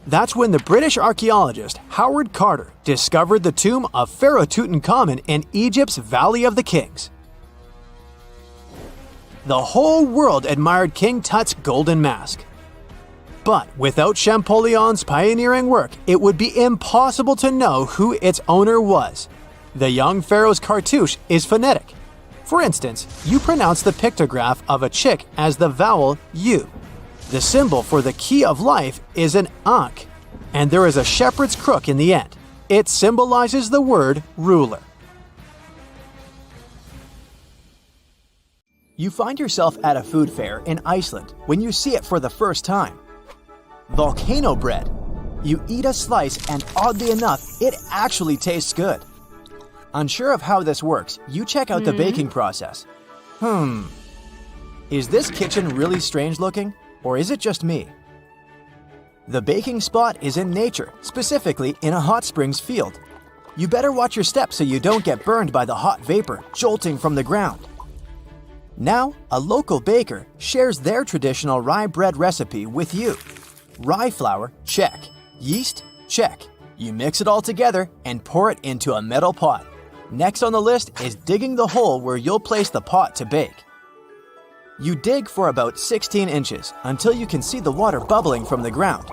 Speaker 2: That's when the British archaeologist Howard Carter discovered the tomb of Pharaoh Tutankhamun in Egypt's Valley of the Kings. The whole world admired King Tut's golden mask. But without Champollion's pioneering work, it would be impossible to know who its owner was. The young pharaoh's cartouche is phonetic. For instance, you pronounce the pictograph of a chick as the vowel U. The symbol for the key of life is an ankh, and there is a shepherd's crook in the end. It symbolizes the word ruler. You find yourself at a food fair in Iceland when you see it for the first time. Volcano bread. You eat a slice and oddly enough, it actually tastes good. Unsure of how this works, you check out the baking process. Is this kitchen really strange looking, or is it just me? The baking spot is in nature, specifically in a hot springs field. You better watch your steps so you don't get burned by the hot vapor jolting from the ground. Now, a local baker shares their traditional rye bread recipe with you. Rye flour, check. Yeast, check. You mix it all together and pour it into a metal pot. Next on the list is digging the hole where you'll place the pot to bake. You dig for about 16 inches until you can see the water bubbling from the ground.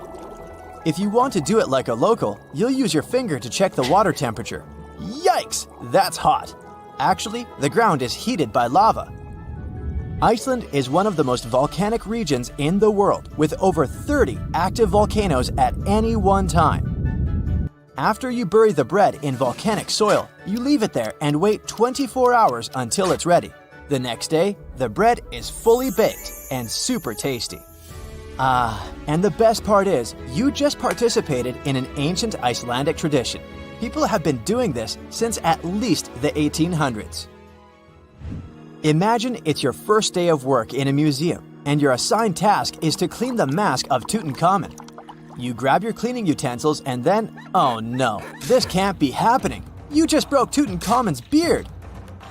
Speaker 2: If you want to do it like a local, you'll use your finger to check the water temperature. Yikes, that's hot. Actually, the ground is heated by lava. Iceland is one of the most volcanic regions in the world, with over 30 active volcanoes at any one time. After you bury the bread in volcanic soil, you leave it there and wait 24 hours until it's ready. The next day, the bread is fully baked and super tasty. And the best part is, you just participated in an ancient Icelandic tradition. People have been doing this since at least the 1800s. Imagine it's your first day of work in a museum, and your assigned task is to clean the mask of Tutankhamun. You grab your cleaning utensils and then, oh no, this can't be happening. You just broke Tutankhamun's beard.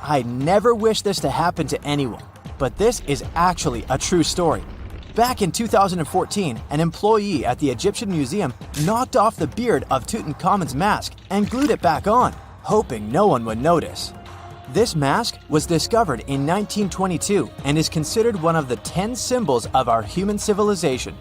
Speaker 2: I never wish this to happen to anyone, but this is actually a true story. Back in 2014, an employee at the Egyptian Museum knocked off the beard of Tutankhamun's mask and glued it back on, hoping no one would notice. This mask was discovered in 1922 and is considered one of the 10 symbols of our human civilization.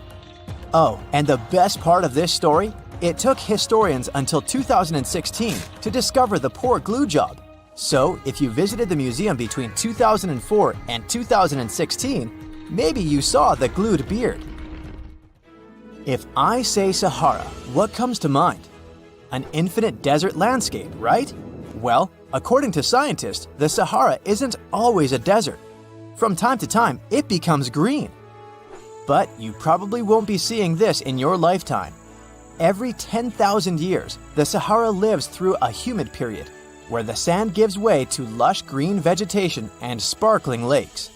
Speaker 2: Oh, and the best part of this story? It took historians until 2016 to discover the poor glue job. So, if you visited the museum between 2004 and 2016, maybe you saw the glued beard. If I say Sahara, what comes to mind? An infinite desert landscape, right? Well, according to scientists, the Sahara isn't always a desert. From time to time, it becomes green. But you probably won't be seeing this in your lifetime. Every 10,000 years, the Sahara lives through a humid period, where the sand gives way to lush green vegetation and sparkling lakes.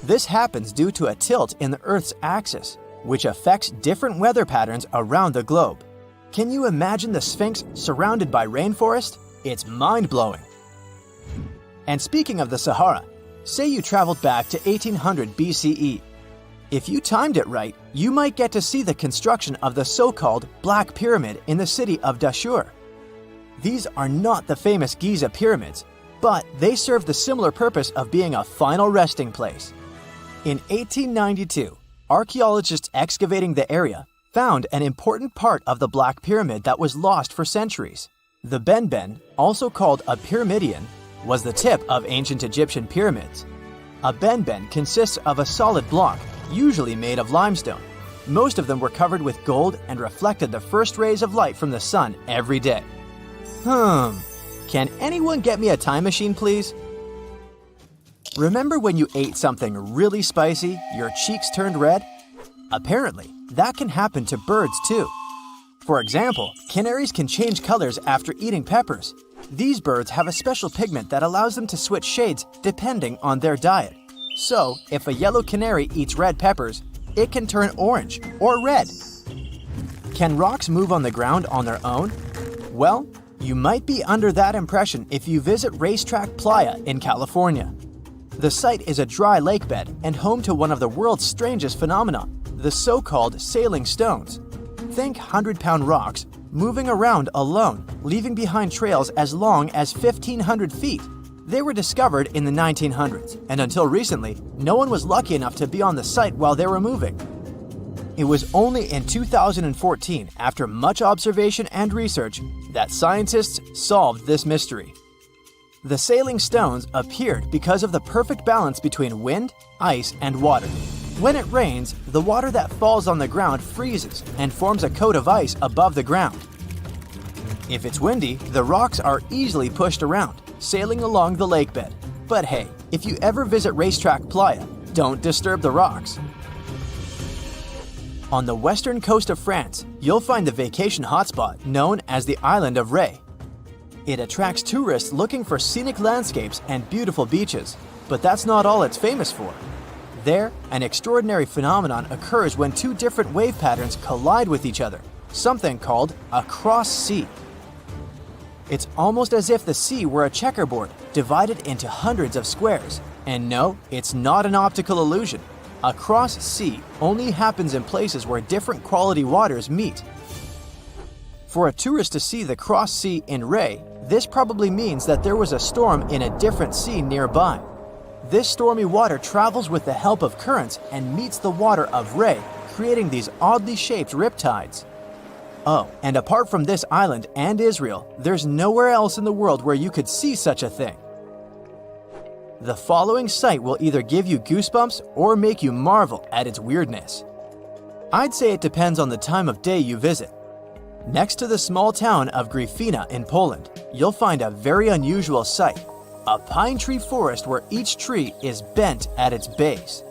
Speaker 2: This happens due to a tilt in the Earth's axis, which affects different weather patterns around the globe. Can you imagine the Sphinx surrounded by rainforest? It's mind-blowing. And speaking of the Sahara, say you traveled back to 1800 BCE. If you timed it right, you might get to see the construction of the so-called Black Pyramid in the city of Dashur. These are not the famous Giza pyramids, but they serve the similar purpose of being a final resting place. In 1892, archaeologists excavating the area found an important part of the Black Pyramid that was lost for centuries. The benben, also called a pyramidion, was the tip of ancient Egyptian pyramids. A benben consists of a solid block, usually made of limestone. Most of them were covered with gold and reflected the first rays of light from the sun every day. Can anyone get me a time machine, please? Remember when you ate something really spicy, your cheeks turned red? Apparently, that can happen to birds too. For example, canaries can change colors after eating peppers. These birds have a special pigment that allows them to switch shades depending on their diet. So, if a yellow canary eats red peppers, it can turn orange or red. Can rocks move on the ground on their own? Well, you might be under that impression if you visit Racetrack Playa in California. The site is a dry lake bed and home to one of the world's strangest phenomena, the so-called sailing stones. Think 100-pound rocks moving around alone, leaving behind trails as long as 1,500 feet. They were discovered in the 1900s, and until recently, no one was lucky enough to be on the site while they were moving. It was only in 2014, after much observation and research, that scientists solved this mystery. The sailing stones appeared because of the perfect balance between wind, ice, and water. When it rains, the water that falls on the ground freezes and forms a coat of ice above the ground. If it's windy, the rocks are easily pushed around, sailing along the lake bed. But hey, if you ever visit Racetrack Playa, don't disturb the rocks. On the western coast of France, you'll find the vacation hotspot known as the island of Ré. It attracts tourists looking for scenic landscapes and beautiful beaches, but that's not all it's famous for. There, an extraordinary phenomenon occurs when two different wave patterns collide with each other, something called a cross sea. It's almost as if the sea were a checkerboard divided into hundreds of squares. And no, it's not an optical illusion. A cross sea only happens in places where different quality waters meet. For a tourist to see the cross sea in Ré, this probably means that there was a storm in a different sea nearby. This stormy water travels with the help of currents and meets the water of Ré, creating these oddly shaped riptides. Oh, and apart from this island and Israel, there's nowhere else in the world where you could see such a thing. The following sight will either give you goosebumps or make you marvel at its weirdness. I'd say it depends on the time of day you visit. Next to the small town of Gryfina in Poland, you'll find a very unusual sight, a pine tree forest where each tree is bent at its base.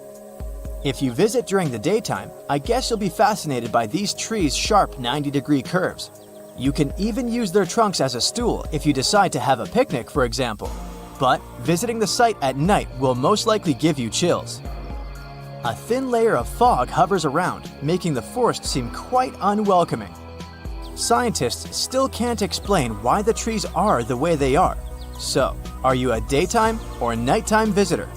Speaker 2: If you visit during the daytime, I guess you'll be fascinated by these trees' sharp 90-degree curves. You can even use their trunks as a stool if you decide to have a picnic, for example. But visiting the site at night will most likely give you chills. A thin layer of fog hovers around, making the forest seem quite unwelcoming. Scientists still can't explain why the trees are the way they are. So, are you a daytime or nighttime visitor?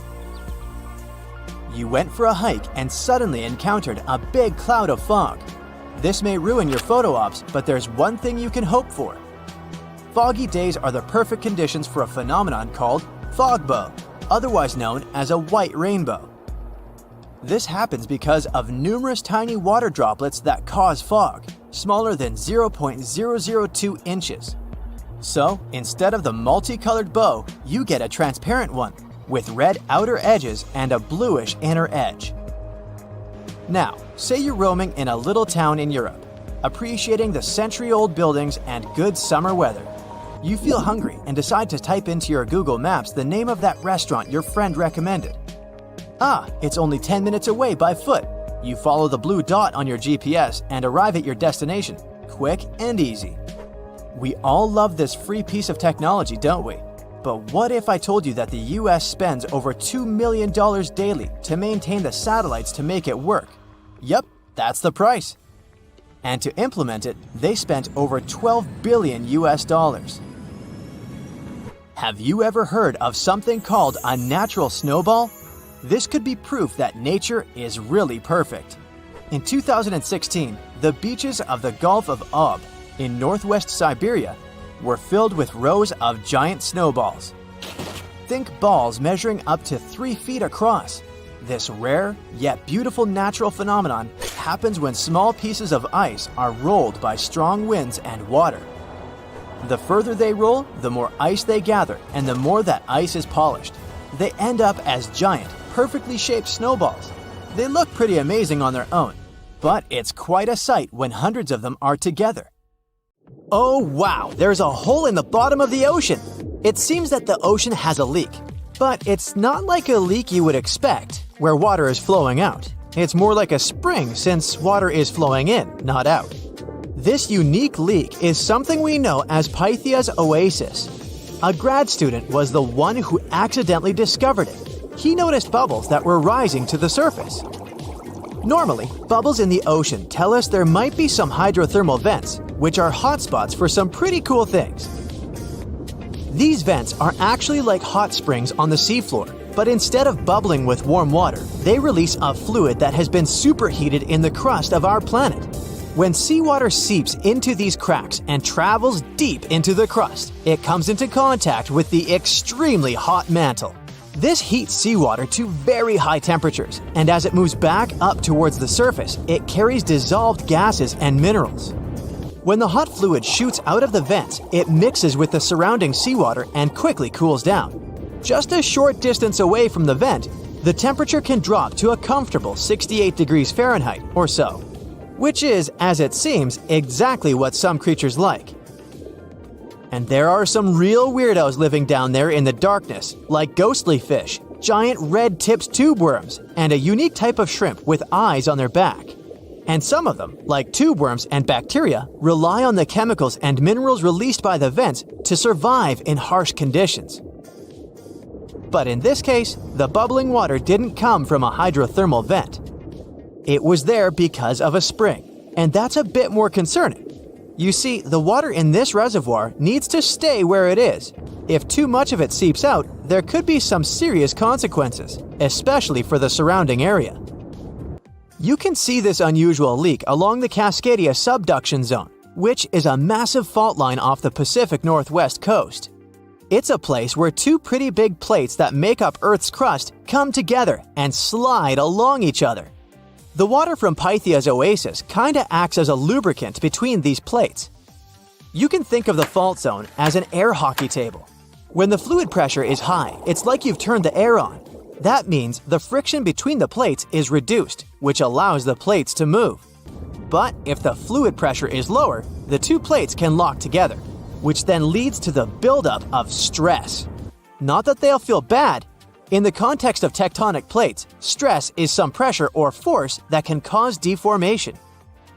Speaker 2: You went for a hike and suddenly encountered a big cloud of fog. This may ruin your photo ops, but there's one thing you can hope for. Foggy days are the perfect conditions for a phenomenon called fog bow, otherwise known as a white rainbow. This happens because of numerous tiny water droplets that cause fog, smaller than 0.002 inches. So, instead of the multicolored bow, you get a transparent one, with red outer edges and a bluish inner edge. Now, say you're roaming in a little town in Europe, appreciating the century-old buildings and good summer weather. You feel hungry and decide to type into your Google Maps the name of that restaurant your friend recommended. It's only 10 minutes away by foot. You follow the blue dot on your GPS and arrive at your destination, quick and easy. We all love this free piece of technology, don't we? But what if I told you that the US spends over $2 million daily to maintain the satellites to make it work? Yep, that's the price. And to implement it, they spent over $12 billion US. Have you ever heard of something called a natural snowball? This could be proof that nature is really perfect. In 2016, the beaches of the Gulf of Ob in northwest Siberia were filled with rows of giant snowballs. Think balls measuring up to 3 feet across. This rare yet beautiful natural phenomenon happens when small pieces of ice are rolled by strong winds and water. The further they roll, the more ice they gather, and the more that ice is polished. They end up as giant, perfectly shaped snowballs. They look pretty amazing on their own, but it's quite a sight when hundreds of them are together. Oh wow, there's a hole in the bottom of the ocean! It seems that the ocean has a leak, but it's not like a leak you would expect, where water is flowing out. It's more like a spring since water is flowing in, not out. This unique leak is something we know as Pythia's oasis. A grad student was the one who accidentally discovered it. He noticed bubbles that were rising to the surface. Normally, bubbles in the ocean tell us there might be some hydrothermal vents, which are hotspots for some pretty cool things. These vents are actually like hot springs on the seafloor, but instead of bubbling with warm water, they release a fluid that has been superheated in the crust of our planet. When seawater seeps into these cracks and travels deep into the crust, it comes into contact with the extremely hot mantle. This heats seawater to very high temperatures, and as it moves back up towards the surface, it carries dissolved gases and minerals. When the hot fluid shoots out of the vents, it mixes with the surrounding seawater and quickly cools down. Just a short distance away from the vent, the temperature can drop to a comfortable 68 degrees Fahrenheit or so, which is, as it seems, exactly what some creatures like. And there are some real weirdos living down there in the darkness, like ghostly fish, giant red-tipped tube worms, and a unique type of shrimp with eyes on their back. And some of them, like tube worms and bacteria, rely on the chemicals and minerals released by the vents to survive in harsh conditions. But in this case, the bubbling water didn't come from a hydrothermal vent. It was there because of a spring, and that's a bit more concerning. You see, the water in this reservoir needs to stay where it is. If too much of it seeps out, there could be some serious consequences, especially for the surrounding area. You can see this unusual leak along the Cascadia subduction zone, which is a massive fault line off the Pacific Northwest coast. It's a place where two pretty big plates that make up Earth's crust come together and slide along each other. The water from Pythia's oasis kinda acts as a lubricant between these plates. You can think of the fault zone as an air hockey table. When the fluid pressure is high, it's like you've turned the air on. That means the friction between the plates is reduced, which allows the plates to move. But if the fluid pressure is lower, the two plates can lock together, which then leads to the buildup of stress. Not that they'll feel bad. In the context of tectonic plates, stress is some pressure or force that can cause deformation.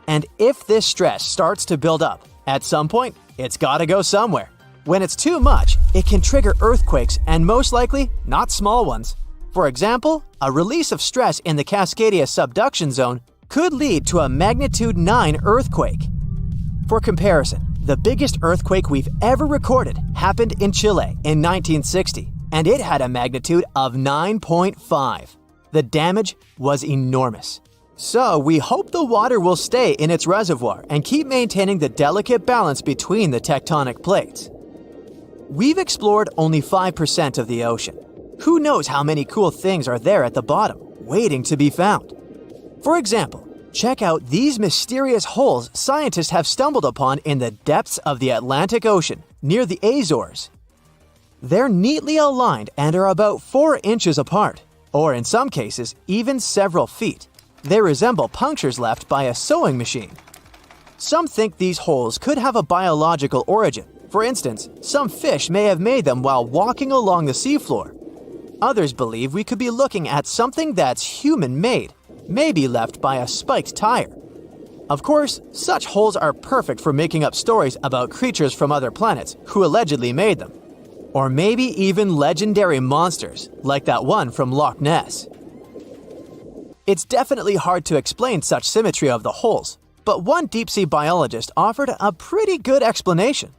Speaker 2: And if this stress starts to build up, at some point, it's gotta go somewhere. When it's too much, it can trigger earthquakes and most likely, not small ones. For example, a release of stress in the Cascadia subduction zone could lead to a magnitude 9 earthquake. For comparison, the biggest earthquake we've ever recorded happened in Chile in 1960, and it had a magnitude of 9.5. The damage was enormous. So we hope the water will stay in its reservoir and keep maintaining the delicate balance between the tectonic plates. We've explored only 5% of the ocean. Who knows how many cool things are there at the bottom, waiting to be found? For example, check out these mysterious holes scientists have stumbled upon in the depths of the Atlantic Ocean, near the Azores. They're neatly aligned and are about 4 inches apart, or in some cases, even several feet. They resemble punctures left by a sewing machine. Some think these holes could have a biological origin. For instance, some fish may have made them while walking along the seafloor. Others believe we could be looking at something that's human-made, maybe left by a spiked tire. Of course, such holes are perfect for making up stories about creatures from other planets who allegedly made them. Or maybe even legendary monsters, like that one from Loch Ness. It's definitely hard to explain such symmetry of the holes, but one deep-sea biologist offered a pretty good explanation.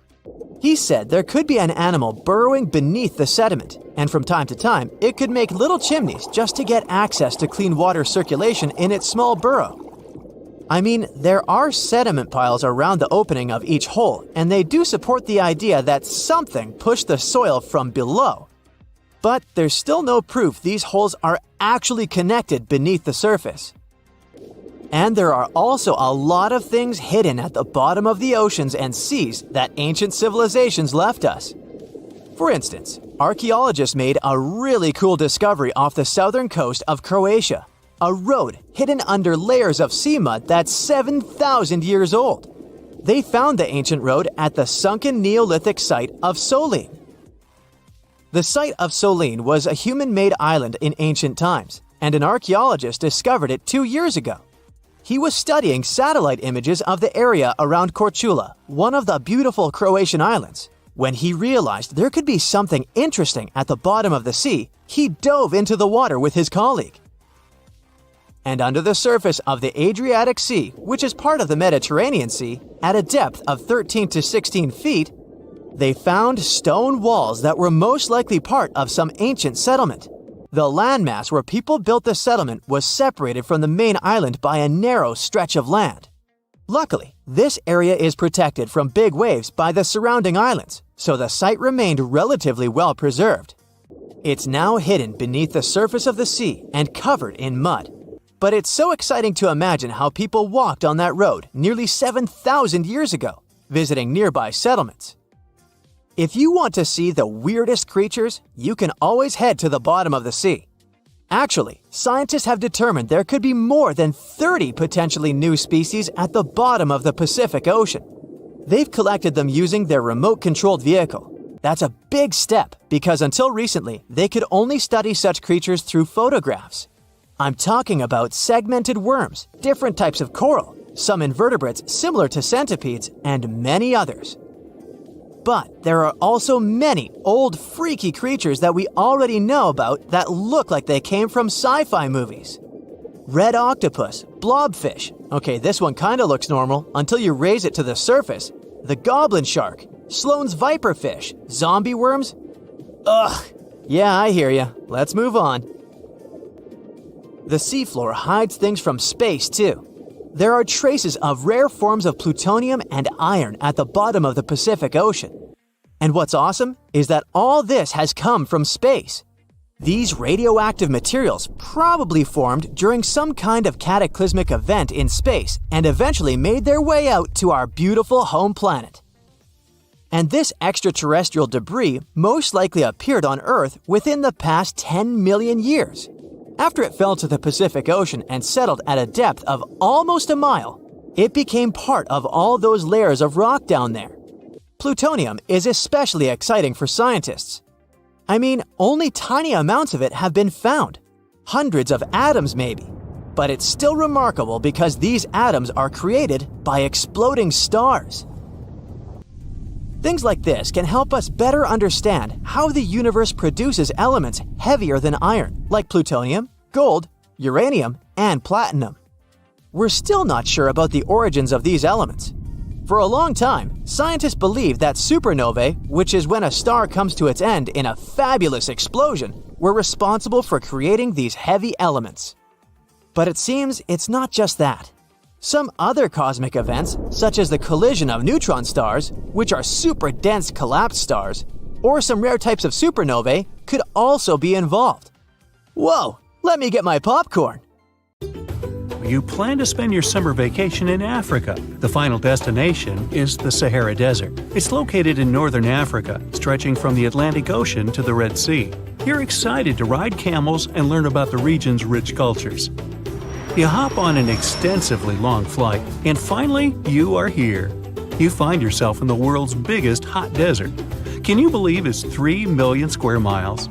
Speaker 2: He said there could be an animal burrowing beneath the sediment, and from time to time, it could make little chimneys just to get access to clean water circulation in its small burrow. I mean, there are sediment piles around the opening of each hole, and they do support the idea that something pushed the soil from below. But there's still no proof these holes are actually connected beneath the surface. And there are also a lot of things hidden at the bottom of the oceans and seas that ancient civilizations left us. For instance, archaeologists made a really cool discovery off the southern coast of Croatia, a road hidden under layers of sea mud that's 7,000 years old. They found the ancient road at the sunken Neolithic site of Solin. The site of Solin was a human-made island in ancient times, and an archaeologist discovered it 2 years ago. He was studying satellite images of the area around Korčula, one of the beautiful Croatian islands. When he realized there could be something interesting at the bottom of the sea, he dove into the water with his colleague. And under the surface of the Adriatic Sea, which is part of the Mediterranean Sea, at a depth of 13 to 16 feet, they found stone walls that were most likely part of some ancient settlement. The landmass where people built the settlement was separated from the main island by a narrow stretch of land. Luckily, this area is protected from big waves by the surrounding islands, so the site remained relatively well preserved. It's now hidden beneath the surface of the sea and covered in mud. But it's so exciting to imagine how people walked on that road nearly 7,000 years ago, visiting nearby settlements. If you want to see the weirdest creatures, you can always head to the bottom of the sea. Actually, scientists have determined there could be more than 30 potentially new species at the bottom of the Pacific Ocean. They've collected them using their remote-controlled vehicle. That's a big step because until recently, they could only study such creatures through photographs. I'm talking about segmented worms, different types of coral, some invertebrates similar to centipedes, and many others. But there are also many old freaky creatures that we already know about that look like they came from sci-fi movies. Red octopus, blobfish. Okay, this one kinda looks normal until you raise it to the surface. The goblin shark, Sloane's viperfish, zombie worms. Ugh. Yeah, I hear ya. Let's move on. The seafloor hides things from space too. There are traces of rare forms of plutonium and iron at the bottom of the Pacific Ocean. And what's awesome is that all this has come from space. These radioactive materials probably formed during some kind of cataclysmic event in space and eventually made their way out to our beautiful home planet. And this extraterrestrial debris most likely appeared on Earth within the past 10 million years. After it fell to the Pacific Ocean and settled at a depth of almost a mile, it became part of all those layers of rock down there. Plutonium is especially exciting for scientists. I mean, only tiny amounts of it have been found. Hundreds of atoms maybe. But it's still remarkable because these atoms are created by exploding stars. Things like this can help us better understand how the universe produces elements heavier than iron, like plutonium, gold, uranium, and platinum. We're still not sure about the origins of these elements. For a long time, scientists believed that supernovae, which is when a star comes to its end in a fabulous explosion, were responsible for creating these heavy elements. But it seems it's not just that. Some other cosmic events, such as the collision of neutron stars, which are super dense collapsed stars, or some rare types of supernovae could also be involved. Whoa, let me get my popcorn.
Speaker 3: You plan to spend your summer vacation in Africa. The final destination is the Sahara Desert. It's located in northern Africa, stretching from the Atlantic Ocean to the Red Sea. You're excited to ride camels and learn about the region's rich cultures. You hop on an extensively long flight, and finally, you are here. You find yourself in the world's biggest hot desert. Can you believe it's 3 million square miles?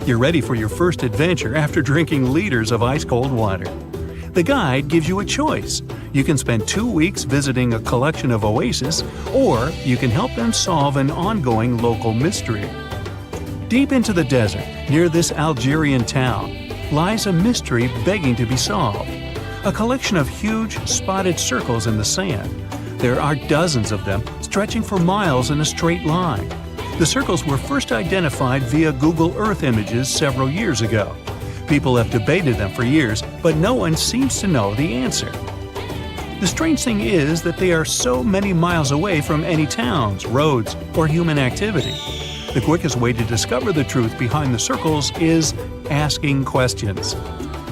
Speaker 3: You're ready for your first adventure after drinking liters of ice-cold water. The guide gives you a choice. You can spend 2 weeks visiting a collection of oases, or you can help them solve an ongoing local mystery. Deep into the desert, near this Algerian town, lies a mystery begging to be solved. A collection of huge, spotted circles in the sand. There are dozens of them, stretching for miles in a straight line. The circles were first identified via Google Earth images several years ago. People have debated them for years, but no one seems to know the answer. The strange thing is that they are so many miles away from any towns, roads, or human activity. The quickest way to discover the truth behind the circles is asking questions.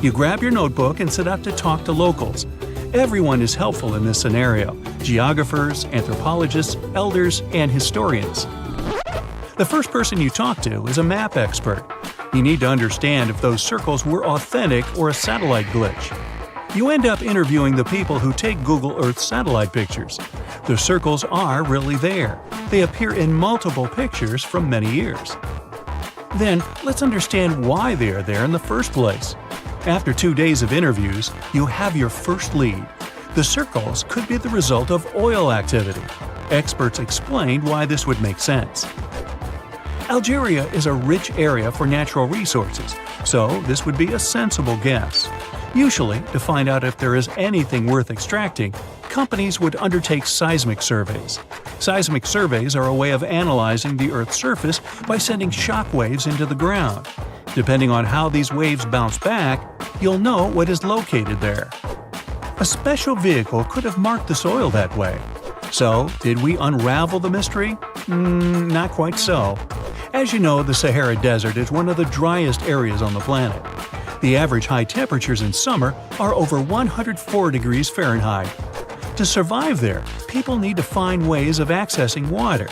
Speaker 3: You grab your notebook and set out to talk to locals. Everyone is helpful in this scenario: geographers, anthropologists, elders, and historians. The first person you talk to is a map expert. You need to understand if those circles were authentic or a satellite glitch. You end up interviewing the people who take Google Earth satellite pictures. The circles are really there. They appear in multiple pictures from many years. Then, let's understand why they are there in the first place. After 2 days of interviews, you have your first lead. The circles could be the result of oil activity. Experts explained why this would make sense. Algeria is a rich area for natural resources, so this would be a sensible guess. Usually, to find out if there is anything worth extracting, companies would undertake seismic surveys. Seismic surveys are a way of analyzing the Earth's surface by sending shock waves into the ground. Depending on how these waves bounce back, you'll know what is located there. A special vehicle could have marked the soil that way. So, did we unravel the mystery? Not quite so. As you know, the Sahara Desert is one of the driest areas on the planet. The average high temperatures in summer are over 104 degrees Fahrenheit. To survive there, people need to find ways of accessing water.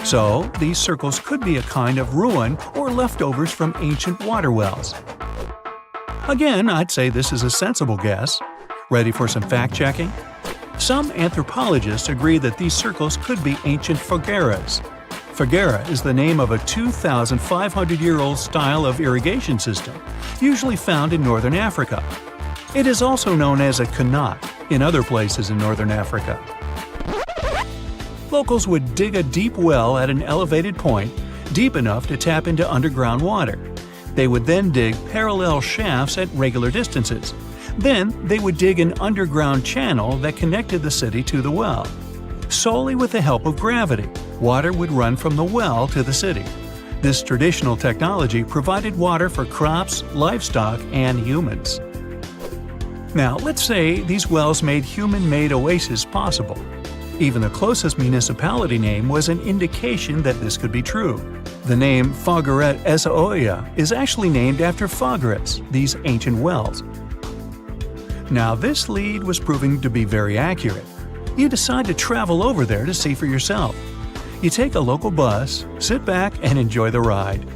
Speaker 3: So, these circles could be a kind of ruin or leftovers from ancient water wells. Again, I'd say this is a sensible guess. Ready for some fact-checking? Some anthropologists agree that these circles could be ancient pharaohs. Saqqara is the name of a 2,500-year-old style of irrigation system, usually found in northern Africa. It is also known as a qanat in other places in northern Africa. Locals would dig a deep well at an elevated point, deep enough to tap into underground water. They would then dig parallel shafts at regular distances. Then they would dig an underground channel that connected the city to the well. Solely with the help of gravity, water would run from the well to the city. This traditional technology provided water for crops, livestock, and humans. Now, let's say these wells made human-made oases possible. Even the closest municipality name was an indication that this could be true. The name Fagharet es Oya is actually named after Faghares, these ancient wells. Now, this lead was proving to be very accurate. You decide to travel over there to see for yourself. You take a local bus, sit back, and enjoy the ride.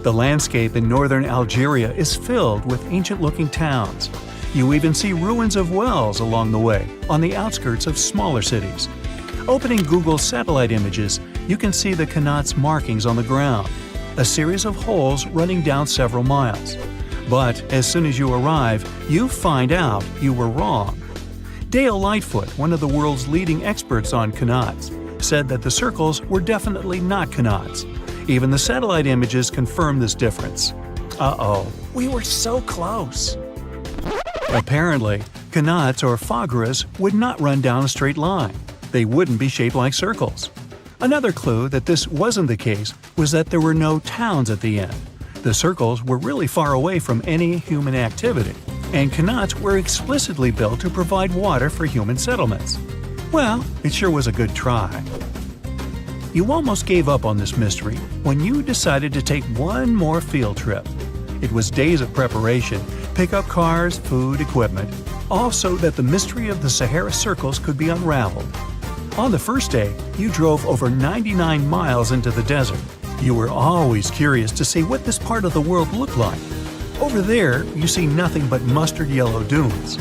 Speaker 3: The landscape in northern Algeria is filled with ancient-looking towns. You even see ruins of wells along the way, on the outskirts of smaller cities. Opening Google satellite images, you can see the qanat's markings on the ground, a series of holes running down several miles. But as soon as you arrive, you find out you were wrong. Dale Lightfoot, one of the world's leading experts on qanats, said that the circles were definitely not qanats. Even the satellite images confirm this difference. Uh-oh, we were so close. Apparently, qanats or phagharas would not run down a straight line. They wouldn't be shaped like circles. Another clue that this wasn't the case was that there were no towns at the end. The circles were really far away from any human activity, and qanats were explicitly built to provide water for human settlements. Well, it sure was a good try. You almost gave up on this mystery when you decided to take one more field trip. It was days of preparation, pick up cars, food, equipment, all so that the mystery of the Sahara circles could be unraveled. On the first day, you drove over 99 miles into the desert. You were always curious to see what this part of the world looked like. Over there, you see nothing but mustard yellow dunes.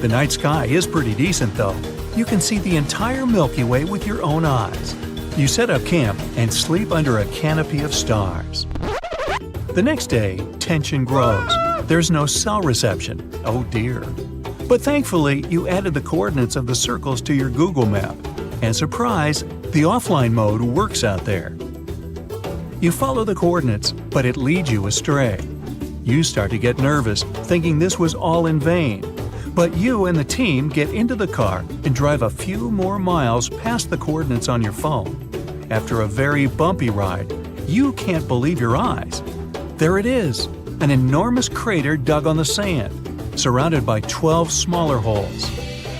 Speaker 3: The night sky is pretty decent though. You can see the entire Milky Way with your own eyes. You set up camp and sleep under a canopy of stars. The next day, tension grows. There's no cell reception. Oh dear. But thankfully, you added the coordinates of the circles to your Google map. And surprise, the offline mode works out there. You follow the coordinates, but it leads you astray. You start to get nervous, thinking this was all in vain. But you and the team get into the car and drive a few more miles past the coordinates on your phone. After a very bumpy ride, you can't believe your eyes. There it is, an enormous crater dug on the sand, surrounded by 12 smaller holes.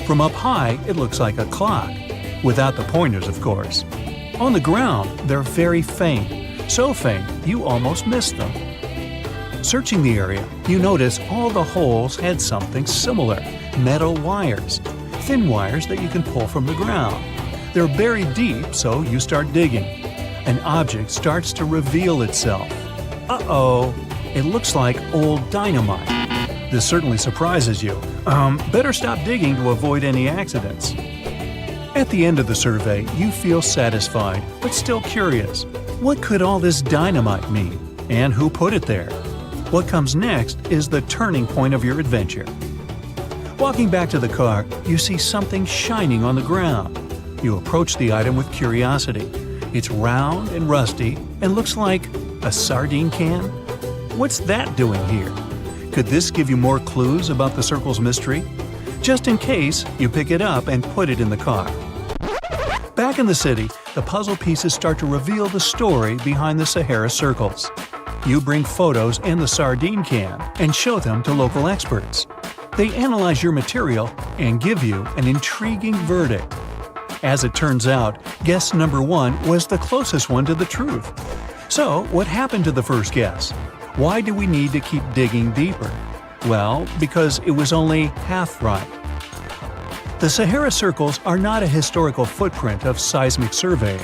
Speaker 3: From up high, it looks like a clock, without the pointers, of course. On the ground, they're very faint, so faint you almost miss them. Searching the area, you notice all the holes had something similar, metal wires, thin wires that you can pull from the ground. They're buried deep, so you start digging. An object starts to reveal itself. Uh-oh, it looks like old dynamite. This certainly surprises you. Better stop digging to avoid any accidents. At the end of the survey, you feel satisfied, but still curious. What could all this dynamite mean? And who put it there? What comes next is the turning point of your adventure. Walking back to the car, you see something shining on the ground. You approach the item with curiosity. It's round and rusty and looks like a sardine can? What's that doing here? Could this give you more clues about the circle's mystery? Just in case, you pick it up and put it in the car. Back in the city, the puzzle pieces start to reveal the story behind the Sahara circles. You bring photos and the sardine can and show them to local experts. They analyze your material and give you an intriguing verdict. As it turns out, guess number 1 was the closest one to the truth. So, what happened to the first guess? Why do we need to keep digging deeper? Well, because it was only half right. The Sahara circles are not a historical footprint of seismic surveying.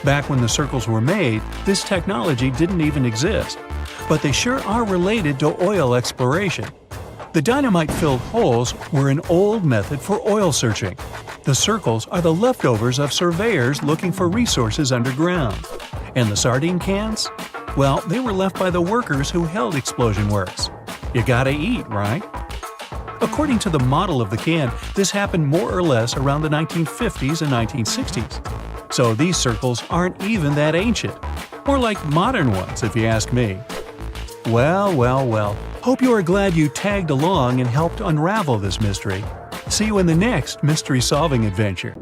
Speaker 3: Back when the circles were made, this technology didn't even exist. But they sure are related to oil exploration. The dynamite-filled holes were an old method for oil searching. The circles are the leftovers of surveyors looking for resources underground. And the sardine cans? Well, they were left by the workers who held explosion works. You gotta eat, right? According to the model of the can, this happened more or less around the 1950s and 1960s. So these circles aren't even that ancient. More like modern ones, if you ask me. Well. Hope you are glad you tagged along and helped unravel this mystery. See you in the next mystery-solving adventure.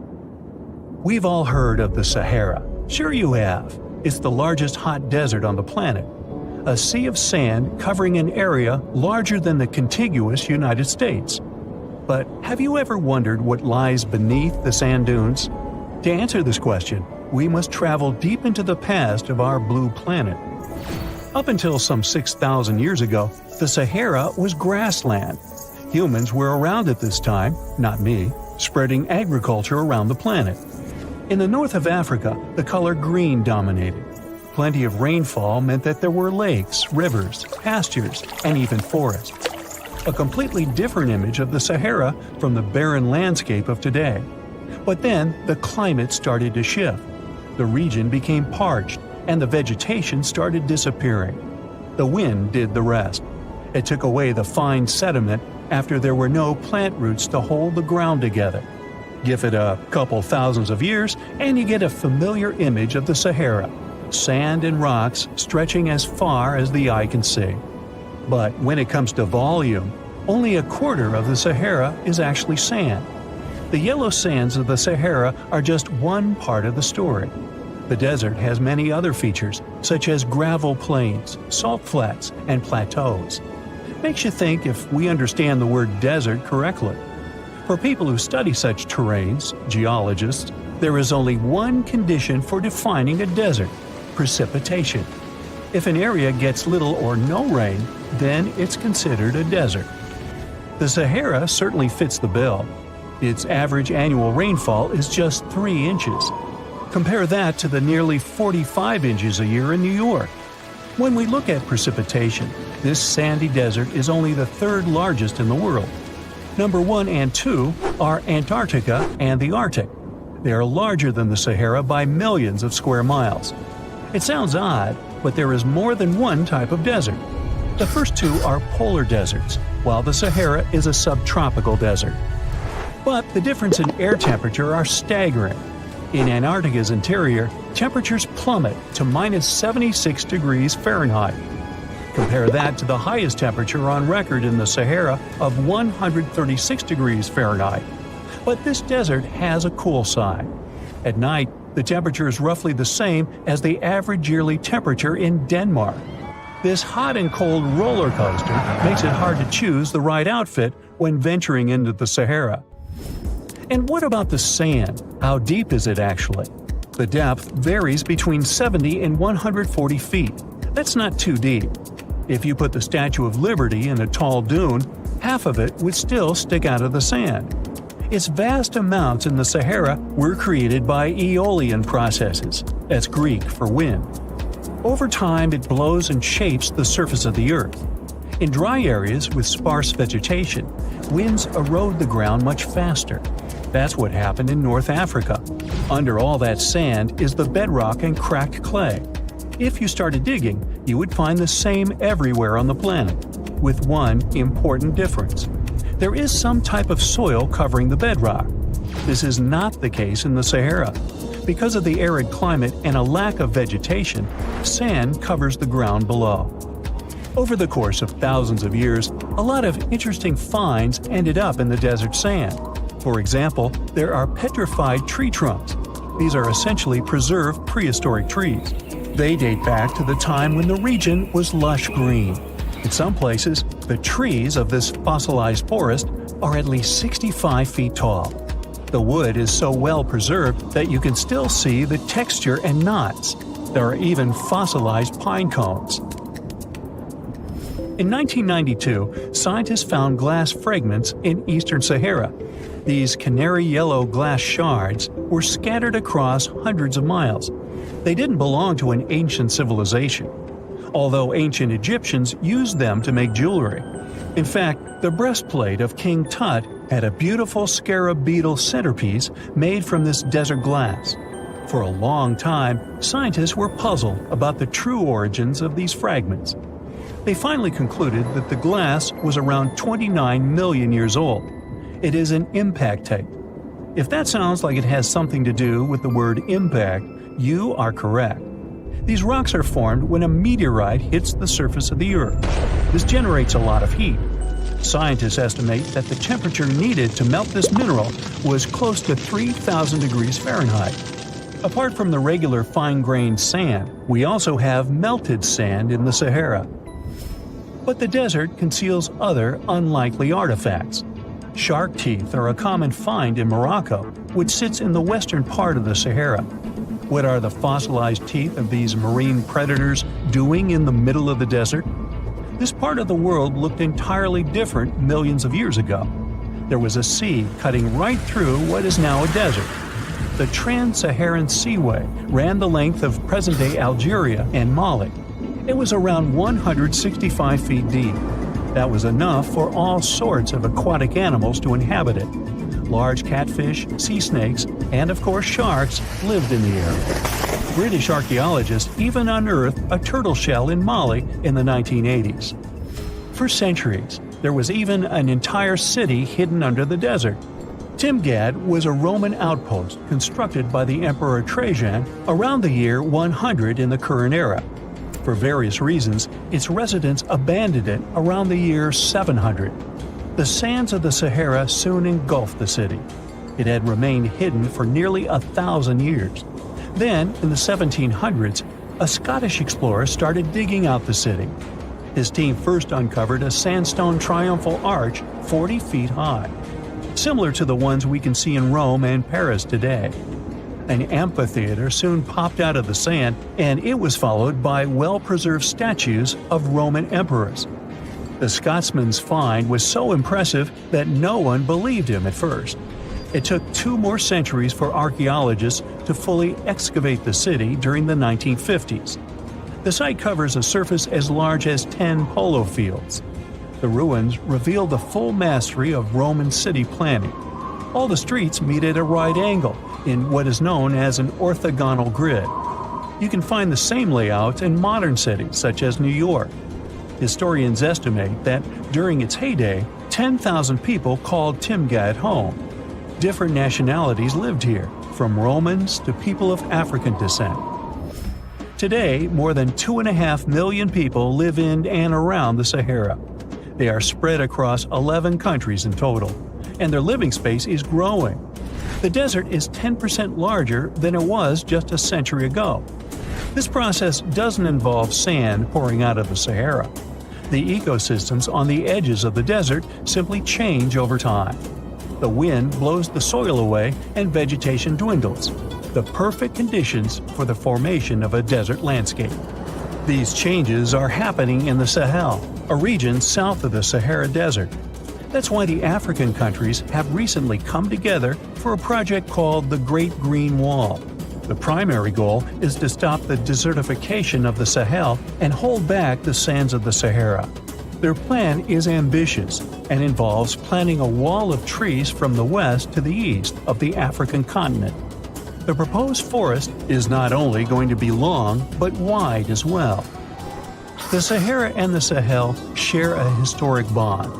Speaker 3: We've all heard of the Sahara. Sure you have. It's the largest hot desert on the planet. A sea of sand covering an area larger than the contiguous United States. But have you ever wondered what lies beneath the sand dunes? To answer this question, we must travel deep into the past of our blue planet. Up until some 6,000 years ago, the Sahara was grassland. Humans were around at this time, not me, spreading agriculture around the planet. In the north of Africa, the color green dominated. Plenty of rainfall meant that there were lakes, rivers, pastures, and even forests. A completely different image of the Sahara from the barren landscape of today. But then, the climate started to shift. The region became parched, and the vegetation started disappearing. The wind did the rest. It took away the fine sediment after there were no plant roots to hold the ground together. Give it a couple thousands of years, and you get a familiar image of the Sahara. Sand and rocks stretching as far as the eye can see. But when it comes to volume, only a quarter of the Sahara is actually sand. The yellow sands of the Sahara are just one part of the story. The desert has many other features, such as gravel plains, salt flats, and plateaus. Makes you think if we understand the word desert correctly. For people who study such terrains, geologists, There is only one condition for defining a desert: precipitation. If an area gets little or no rain, then it's considered a desert. The Sahara certainly fits the bill. Its average annual rainfall is just 3 inches. Compare that to the nearly 45 inches a year in New York. When we look at precipitation, this sandy desert is only the 3rd largest in the world. Number 1 and 2 are Antarctica and the Arctic. They are larger than the Sahara by millions of square miles. It sounds odd, but there is more than one type of desert. The first 2 are polar deserts, while the Sahara is a subtropical desert. But the difference in air temperature are staggering. In Antarctica's interior, temperatures plummet to minus 76 degrees Fahrenheit. Compare that to the highest temperature on record in the Sahara of 136 degrees Fahrenheit. But this desert has a cool side. At night, the temperature is roughly the same as the average yearly temperature in Denmark. This hot and cold roller coaster makes it hard to choose the right outfit when venturing into the Sahara. And what about the sand? How deep is it actually? The depth varies between 70 and 140 feet. That's not too deep. If you put the Statue of Liberty in a tall dune, half of it would still stick out of the sand. Its vast amounts in the Sahara were created by aeolian processes. That's Greek for wind. Over time, it blows and shapes the surface of the earth. In dry areas with sparse vegetation, winds erode the ground much faster. That's what happened in North Africa. Under all that sand is the bedrock and cracked clay. If you started digging, you would find the same everywhere on the planet, with one important difference. There is some type of soil covering the bedrock. This is not the case in the Sahara. Because of the arid climate and a lack of vegetation, sand covers the ground below. Over the course of thousands of years, a lot of interesting finds ended up in the desert sand. For example, there are petrified tree trunks. These are essentially preserved prehistoric trees. They date back to the time when the region was lush green. In some places, the trees of this fossilized forest are at least 65 feet tall. The wood is so well preserved that you can still see the texture and knots. There are even fossilized pine cones. In 1992, scientists found glass fragments in eastern Sahara. These canary yellow glass shards were scattered across hundreds of miles. They didn't belong to an ancient civilization, although ancient Egyptians used them to make jewelry. In fact, the breastplate of King Tut had a beautiful scarab beetle centerpiece made from this desert glass. For a long time, scientists were puzzled about the true origins of these fragments. They finally concluded that the glass was around 29 million years old. It is an impact tape. If that sounds like it has something to do with the word impact, you are correct. These rocks are formed when a meteorite hits the surface of the Earth. This generates a lot of heat. Scientists estimate that the temperature needed to melt this mineral was close to 3,000 degrees Fahrenheit. Apart from the regular fine-grained sand, we also have melted sand in the Sahara. But the desert conceals other unlikely artifacts. Shark teeth are a common find in Morocco, which sits in the western part of the Sahara. What are the fossilized teeth of these marine predators doing in the middle of the desert? This part of the world looked entirely different millions of years ago. There was a sea cutting right through what is now a desert. The Trans-Saharan Seaway ran the length of present-day Algeria and Mali. It was around 165 feet deep. That was enough for all sorts of aquatic animals to inhabit it. Large catfish, sea snakes, and of course sharks lived in the area. British archaeologists even unearthed a turtle shell in Mali in the 1980s. For centuries, there was even an entire city hidden under the desert. Timgad was a Roman outpost constructed by the Emperor Trajan around the year 100 in the current era. For various reasons, its residents abandoned it around the year 700. The sands of the Sahara soon engulfed the city. It had remained hidden for nearly 1,000 years. Then, in the 1700s, a Scottish explorer started digging out the city. His team first uncovered a sandstone triumphal arch 40 feet high, similar to the ones we can see in Rome and Paris today. An amphitheater soon popped out of the sand, and it was followed by well-preserved statues of Roman emperors. The Scotsman's find was so impressive that no one believed him at first. It took 2 more centuries for archaeologists to fully excavate the city during the 1950s. The site covers a surface as large as 10 polo fields. The ruins reveal the full mastery of Roman city planning. All the streets meet at a right angle in what is known as an orthogonal grid. You can find the same layout in modern cities such as New York. Historians estimate that during its heyday, 10,000 people called Timgad home. Different nationalities lived here, from Romans to people of African descent. Today, more than 2.5 million people live in and around the Sahara. They are spread across 11 countries in total, and their living space is growing. The desert is 10% larger than it was just a century ago. This process doesn't involve sand pouring out of the Sahara. The ecosystems on the edges of the desert simply change over time. The wind blows the soil away and vegetation dwindles. The perfect conditions for the formation of a desert landscape. These changes are happening in the Sahel, a region south of the Sahara Desert. That's why the African countries have recently come together for a project called the Great Green Wall. The primary goal is to stop the desertification of the Sahel and hold back the sands of the Sahara. Their plan is ambitious and involves planting a wall of trees from the west to the east of the African continent. The proposed forest is not only going to be long, but wide as well. The Sahara and the Sahel share a historic bond.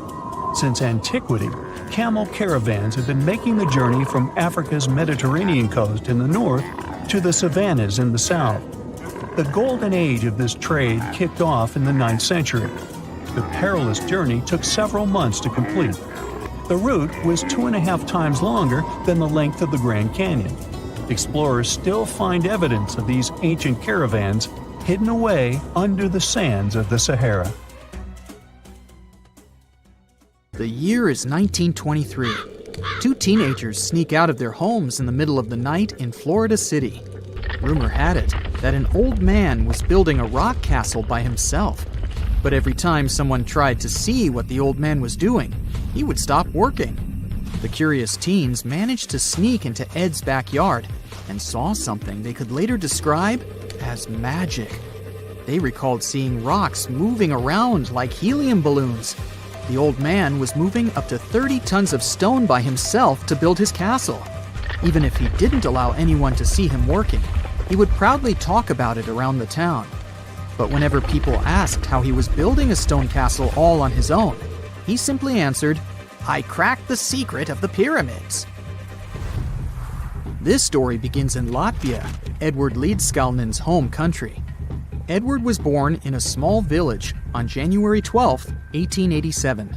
Speaker 3: Since antiquity, camel caravans have been making the journey from Africa's Mediterranean coast in the north to the savannas in the south. The golden age of this trade kicked off in the 9th century. The perilous journey took several months to complete. The route was 2.5 times longer than the length of the Grand Canyon. Explorers still find evidence of these ancient caravans hidden away under the sands of the Sahara.
Speaker 1: The year is 1923. 2 teenagers sneak out of their homes in the middle of the night in Florida City. Rumor had it that an old man was building a rock castle by himself. But every time someone tried to see what the old man was doing, he would stop working. The curious teens managed to sneak into Ed's backyard and saw something they could later describe as magic. They recalled seeing rocks moving around like helium balloons. The old man was moving up to 30 tons of stone by himself to build his castle. Even if he didn't allow anyone to see him working, he would proudly talk about it around the town. But whenever people asked how he was building a stone castle all on his own, he simply answered, "I cracked the secret of the pyramids." This story begins in Latvia, Edward Leedskalnin's home country. Edward was born in a small village on January 12, 1887.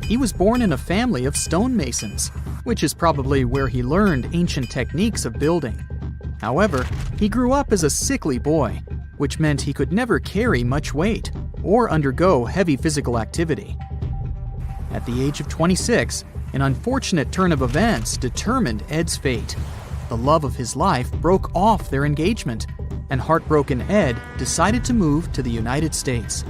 Speaker 1: He was born in a family of stonemasons, which is probably where he learned ancient techniques of building. However, he grew up as a sickly boy, which meant he could never carry much weight or undergo heavy physical activity. At the age of 26, an unfortunate turn of events determined Ed's fate. The love of his life broke off their engagement, and heartbroken Ed decided to move to the United States.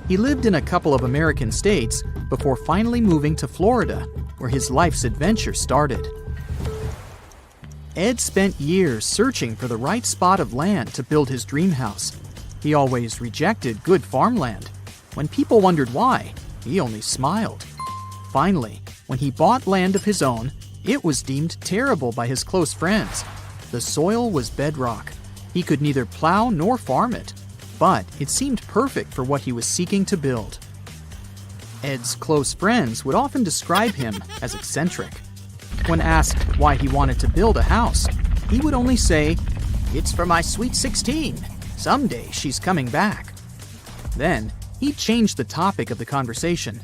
Speaker 1: He lived in a couple of American states before finally moving to Florida, where his life's adventure started. Ed spent years searching for the right spot of land to build his dream house. He always rejected good farmland. When people wondered why, he only smiled. Finally, when he bought land of his own, it was deemed terrible by his close friends. The soil was bedrock. He could neither plow nor farm it, but it seemed perfect for what he was seeking to build. Ed's close friends would often describe him as eccentric. When asked why he wanted to build a house, he would only say, "It's for my sweet 16. Someday she's coming back." Then, he changed the topic of the conversation.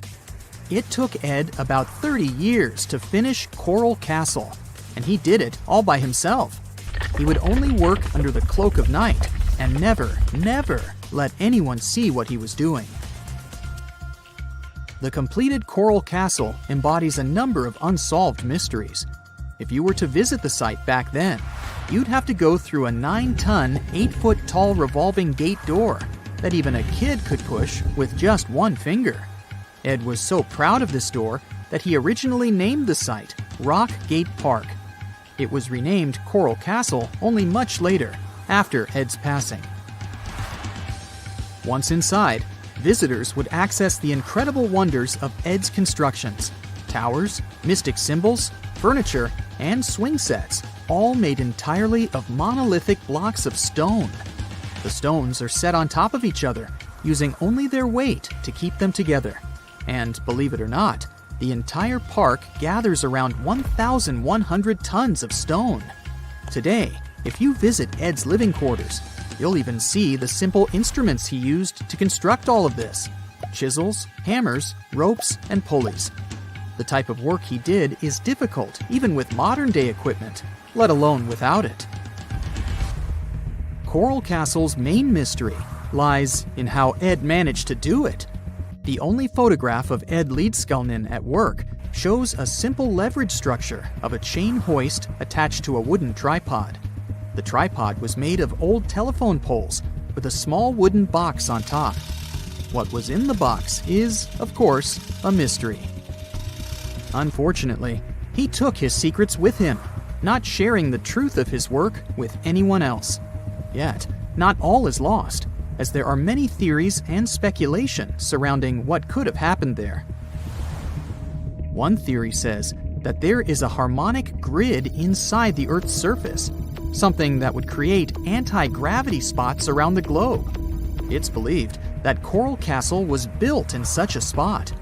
Speaker 1: It took Ed about 30 years to finish Coral Castle, and he did it all by himself. He would only work under the cloak of night and never let anyone see what he was doing. The completed Coral Castle embodies a number of unsolved mysteries. If you were to visit the site back then, you'd have to go through a 9-ton, 8-foot-tall revolving gate door that even a kid could push with just one finger. Ed was so proud of this door that he originally named the site Rock Gate Park. It was renamed Coral Castle only much later, after Ed's passing. Once inside, visitors would access the incredible wonders of Ed's constructions: towers, mystic symbols, furniture, and swing sets, all made entirely of monolithic blocks of stone. The stones are set on top of each other, using only their weight to keep them together. And believe it or not, the entire park gathers around 1,100 tons of stone. Today, if you visit Ed's living quarters, you'll even see the simple instruments he used to construct all of this: chisels, hammers, ropes, and pulleys. The type of work he did is difficult even with modern-day equipment, let alone without it. Coral Castle's main mystery lies in how Ed managed to do it. The only photograph of Ed Leedskalnin at work shows a simple leverage structure of a chain hoist attached to a wooden tripod. The tripod was made of old telephone poles with a small wooden box on top. What was in the box is, of course, a mystery. Unfortunately, he took his secrets with him, not sharing the truth of his work with anyone else. Yet, not all is lost, as there are many theories and speculation surrounding what could have happened there. One theory says that there is a harmonic grid inside the Earth's surface, something that would create anti-gravity spots around the globe. It's believed that Coral Castle was built in such a spot.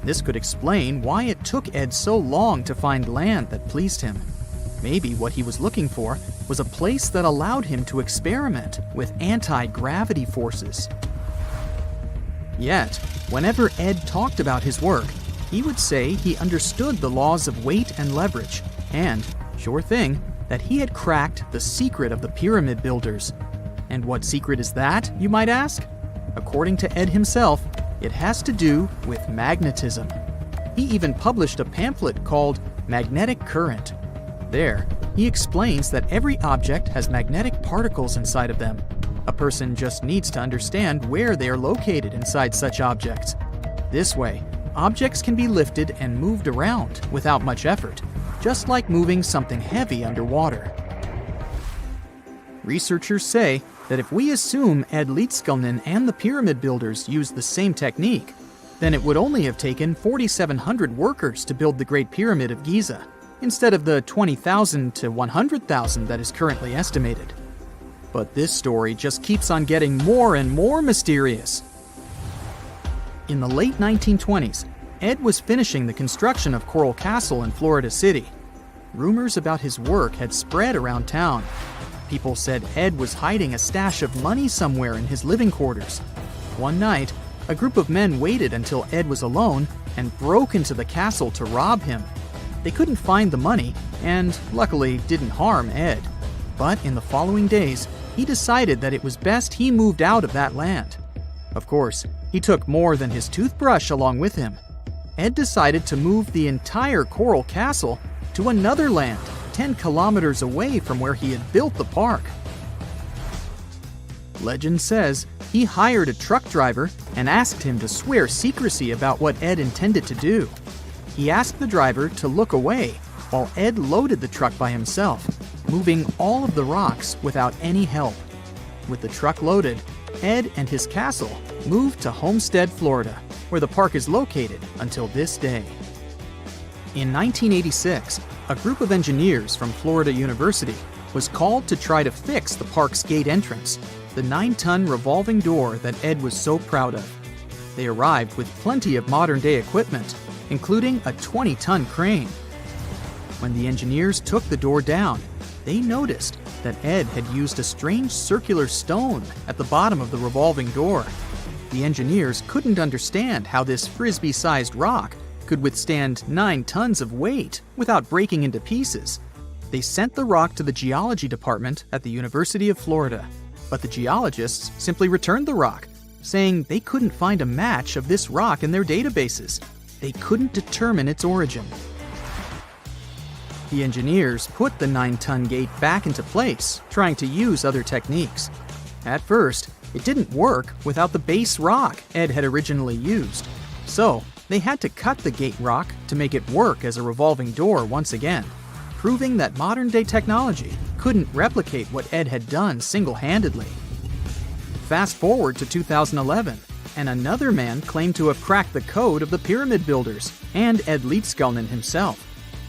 Speaker 1: This could explain why it took Ed so long to find land that pleased him. Maybe what he was looking for was a place that allowed him to experiment with anti-gravity forces. Yet, whenever Ed talked about his work, he would say he understood the laws of weight and leverage, and, sure thing, that he had cracked the secret of the pyramid builders. And what secret is that, you might ask? According to Ed himself, it has to do with magnetism. He even published a pamphlet called Magnetic Current. There, he explains that every object has magnetic particles inside of them. A person just needs to understand where they are located inside such objects. This way, objects can be lifted and moved around without much effort, just like moving something heavy underwater. Researchers say that if we assume Ed Leedskalnin and the pyramid builders used the same technique, then it would only have taken 4,700 workers to build the Great Pyramid of Giza, instead of the 20,000 to 100,000 that is currently estimated. But this story just keeps on getting more and more mysterious. In the late 1920s, Ed was finishing the construction of Coral Castle in Florida City. Rumors about his work had spread around town. People said Ed was hiding a stash of money somewhere in his living quarters. One night, a group of men waited until Ed was alone and broke into the castle to rob him. They couldn't find the money and, luckily, didn't harm Ed. But in the following days, he decided that it was best he moved out of that land. Of course, he took more than his toothbrush along with him. Ed decided to move the entire Coral Castle to another land 10 kilometers away from where he had built the park. Legend says he hired a truck driver and asked him to swear secrecy about what Ed intended to do. He asked the driver to look away while Ed loaded the truck by himself, moving all of the rocks without any help. With the truck loaded, Ed and his castle moved to Homestead, Florida, where the park is located until this day. In 1986, a group of engineers from Florida University was called to try to fix the park's gate entrance, the 9-ton revolving door that Ed was so proud of. They arrived with plenty of modern-day equipment, including a 20-ton crane. When the engineers took the door down, they noticed that Ed had used a strange circular stone at the bottom of the revolving door. The engineers couldn't understand how this frisbee-sized rock could withstand 9 tons of weight without breaking into pieces. They sent the rock to the geology department at the University of Florida, but the geologists simply returned the rock, saying they couldn't find a match of this rock in their databases. They couldn't determine its origin. The engineers put the 9-ton gate back into place, trying to use other techniques. At first, it didn't work without the base rock Ed had originally used. So, they had to cut the gate rock to make it work as a revolving door once again, proving that modern-day technology couldn't replicate what Ed had done single-handedly. Fast forward to 2011, and another man claimed to have cracked the code of the pyramid builders and Ed Leedskalnin himself.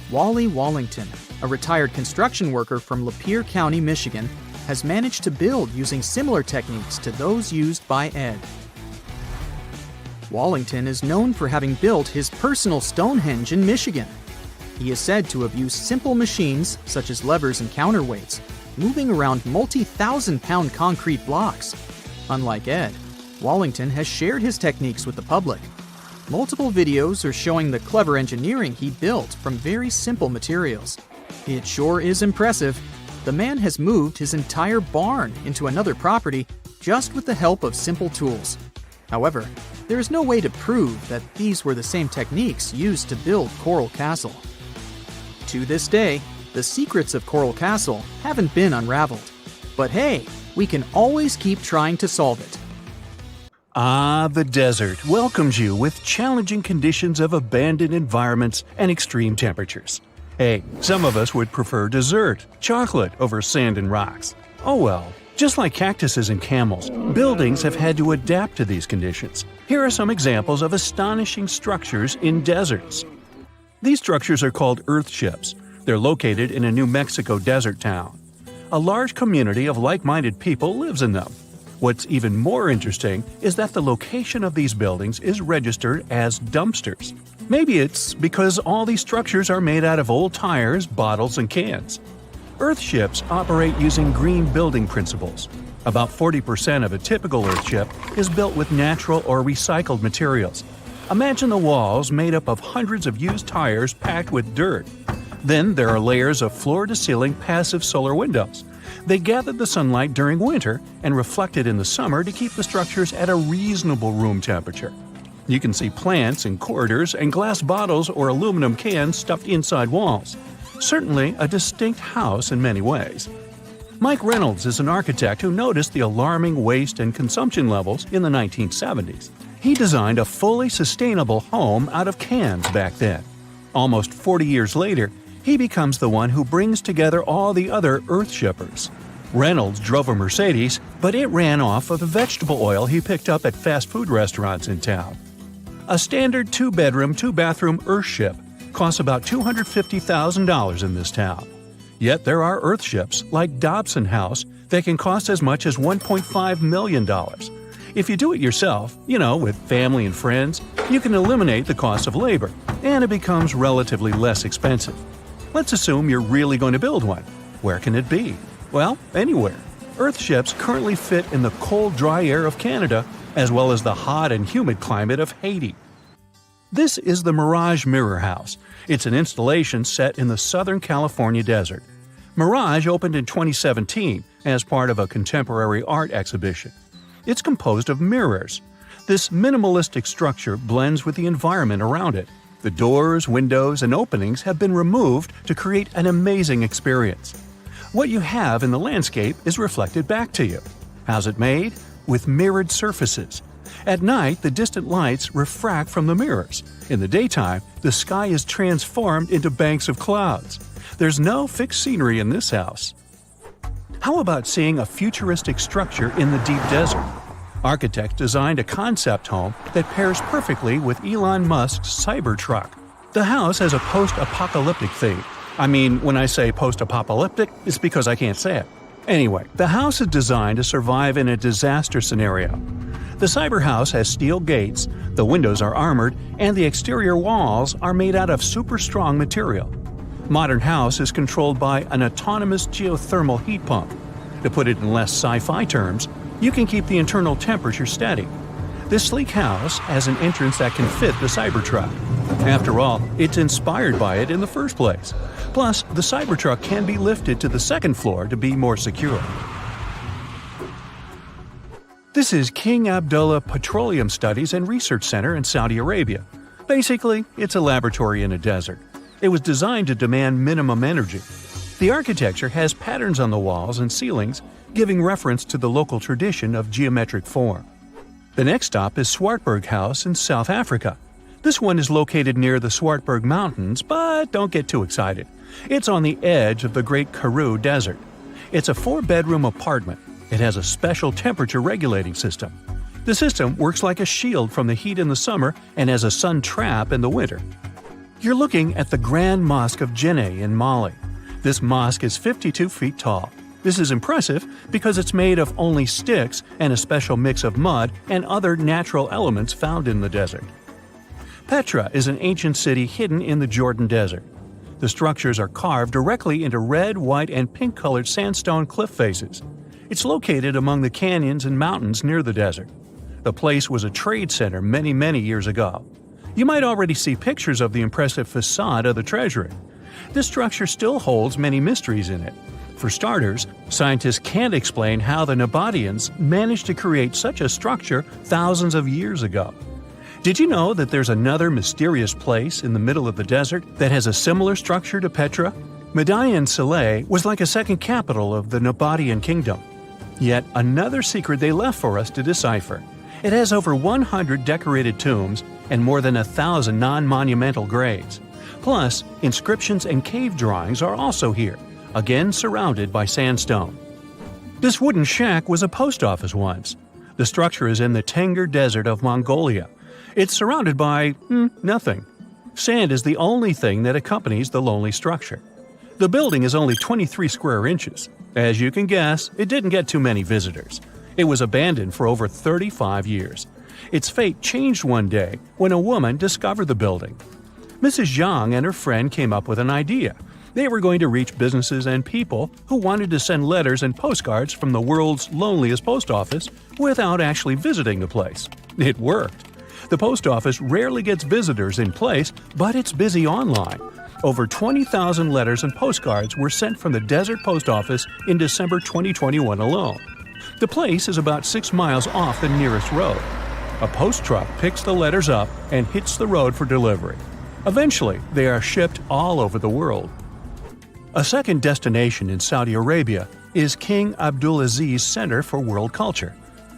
Speaker 1: Wally Wallington, a retired construction worker from Lapeer County, Michigan, has managed to build using similar techniques to those used by Ed. Wallington is known for having built his personal Stonehenge in Michigan. He is said to have used simple machines, such as levers and counterweights, moving around multi-thousand-pound concrete blocks. Unlike Ed, Wallington has shared his techniques with the public. Multiple videos are showing the clever engineering he built from very simple materials. It sure is impressive. The man has moved his entire barn into another property just with the help of simple tools. However, there is no way to prove that these were the same techniques used to build Coral Castle. To this day, the secrets of Coral Castle haven't been unraveled. But hey, we can always keep trying to solve it.
Speaker 3: Ah, the desert welcomes you with challenging conditions of abandoned environments and extreme temperatures. Hey, some of us would prefer dessert, chocolate over sand and rocks. Oh well. Just like cactuses and camels, buildings have had to adapt to these conditions. Here are some examples of astonishing structures in deserts. These structures are called earthships. They're located in a New Mexico desert town. A large community of like-minded people lives in them. What's even more interesting is that the location of these buildings is registered as dumpsters. Maybe it's because all these structures are made out of old tires, bottles, and cans. Earthships operate using green building principles. About 40% of a typical earthship is built with natural or recycled materials. Imagine the walls made up of hundreds of used tires packed with dirt. Then there are layers of floor-to-ceiling passive solar windows. They gather the sunlight during winter and reflect it in the summer to keep the structures at a reasonable room temperature. You can see plants in corridors and glass bottles or aluminum cans stuffed inside walls. Certainly a distinct house in many ways. Mike Reynolds is an architect who noticed the alarming waste and consumption levels in the 1970s. He designed a fully sustainable home out of cans back then. Almost 40 years later, he becomes the one who brings together all the other earthshippers. Reynolds drove a Mercedes, but it ran off of the vegetable oil he picked up at fast food restaurants in town. A standard 2-bedroom, 2-bathroom earthship costs about $250,000 in this town. Yet there are earthships like Dobson House that can cost as much as $1.5 million. If you do it yourself, with family and friends, you can eliminate the cost of labor, and it becomes relatively less expensive. Let's assume you're really going to build one. Where can it be? Well, anywhere. Earthships currently fit in the cold, dry air of Canada, as well as the hot and humid climate of Haiti. This is the Mirage Mirror House. It's an installation set in the Southern California desert. Mirage opened in 2017 as part of a contemporary art exhibition. It's composed of mirrors. This minimalistic structure blends with the environment around it. The doors, windows, and openings have been removed to create an amazing experience. What you have in the landscape is reflected back to you. How's it made? With mirrored surfaces. At night, the distant lights refract from the mirrors. In the daytime, the sky is transformed into banks of clouds. There's no fixed scenery in this house. How about seeing a futuristic structure in the deep desert? Architects designed a concept home that pairs perfectly with Elon Musk's Cybertruck. The house has a post-apocalyptic theme. When I say post-apocalyptic, it's because I can't say it. Anyway, the house is designed to survive in a disaster scenario. The cyber house has steel gates, the windows are armored, and the exterior walls are made out of super strong material. Modern house is controlled by an autonomous geothermal heat pump. To put it in less sci-fi terms, you can keep the internal temperature steady. This sleek house has an entrance that can fit the Cybertruck. After all, it's inspired by it in the first place. Plus, the Cybertruck can be lifted to the second floor to be more secure. This is King Abdullah Petroleum Studies and Research Center in Saudi Arabia. Basically, it's a laboratory in a desert. It was designed to demand minimum energy. The architecture has patterns on the walls and ceilings, giving reference to the local tradition of geometric form. The next stop is Swartberg House in South Africa. This one is located near the Swartberg Mountains, but don't get too excited. It's on the edge of the Great Karoo Desert. It's a 4-bedroom apartment. It has a special temperature regulating system. The system works like a shield from the heat in the summer and as a sun trap in the winter. You're looking at the Grand Mosque of Djenné in Mali. This mosque is 52 feet tall. This is impressive because it's made of only sticks and a special mix of mud and other natural elements found in the desert. Petra is an ancient city hidden in the Jordan Desert. The structures are carved directly into red, white, and pink-colored sandstone cliff faces. It's located among the canyons and mountains near the desert. The place was a trade center many years ago. You might already see pictures of the impressive facade of the treasury. This structure still holds many mysteries in it. For starters, scientists can't explain how the Nabateans managed to create such a structure thousands of years ago. Did you know that there's another mysterious place in the middle of the desert that has a similar structure to Petra? Median Saleh was like a second capital of the Nabatean kingdom. Yet another secret they left for us to decipher. It has over 100 decorated tombs and more than 1,000 non-monumental graves. Plus, inscriptions and cave drawings are also here, again surrounded by sandstone. This wooden shack was a post office once. The structure is in the Tengger Desert of Mongolia. It's surrounded by nothing. Sand is the only thing that accompanies the lonely structure. The building is only 23 square inches. As you can guess, it didn't get too many visitors. It was abandoned for over 35 years. Its fate changed one day when a woman discovered the building. Mrs. Yang and her friend came up with an idea. They were going to reach businesses and people who wanted to send letters and postcards from the world's loneliest post office without actually visiting the place. It worked. The post office rarely gets visitors in place, but it's busy online. Over 20,000 letters and postcards were sent from the Desert Post Office in December 2021 alone. The place is about 6 miles off the nearest road. A post truck picks the letters up and hits the road for delivery. Eventually, they are shipped all over the world. A second destination in Saudi Arabia is King Abdulaziz Center for World Culture.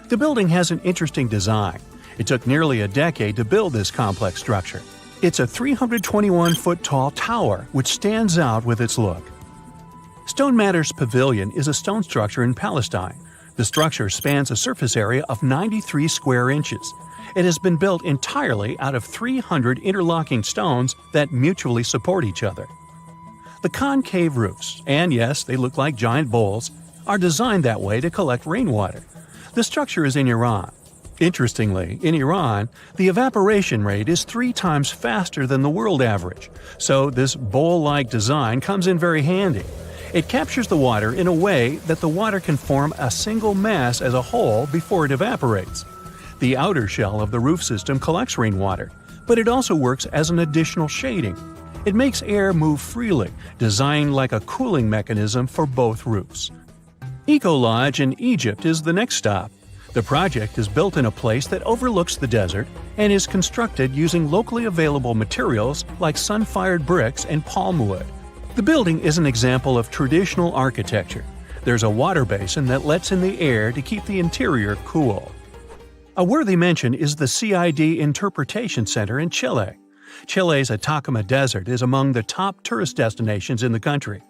Speaker 3: The building has an interesting design. It took nearly a decade to build this complex structure. It's a 321-foot-tall tower which stands out with its look. Stone Matters Pavilion is a stone structure in Palestine. The structure spans a surface area of 93 square inches. It has been built entirely out of 300 interlocking stones that mutually support each other. The concave roofs, and yes, they look like giant bowls, are designed that way to collect rainwater. The structure is in Iran. Interestingly, in Iran, the evaporation rate is 3 times faster than the world average, so this bowl-like design comes in very handy. It captures the water in a way that the water can form a single mass as a whole before it evaporates. The outer shell of the roof system collects rainwater, but it also works as an additional shading. It makes air move freely, designed like a cooling mechanism for both roofs. Eco Lodge in Egypt is the next stop. The project is built in a place that overlooks the desert and is constructed using locally available materials like sun-fired bricks and palm wood. The building is an example of traditional architecture. There's a water basin that lets in the air to keep the interior cool. A worthy mention is the CID Interpretation Center in Chile. Chile's Atacama Desert is among the top tourist destinations in the country.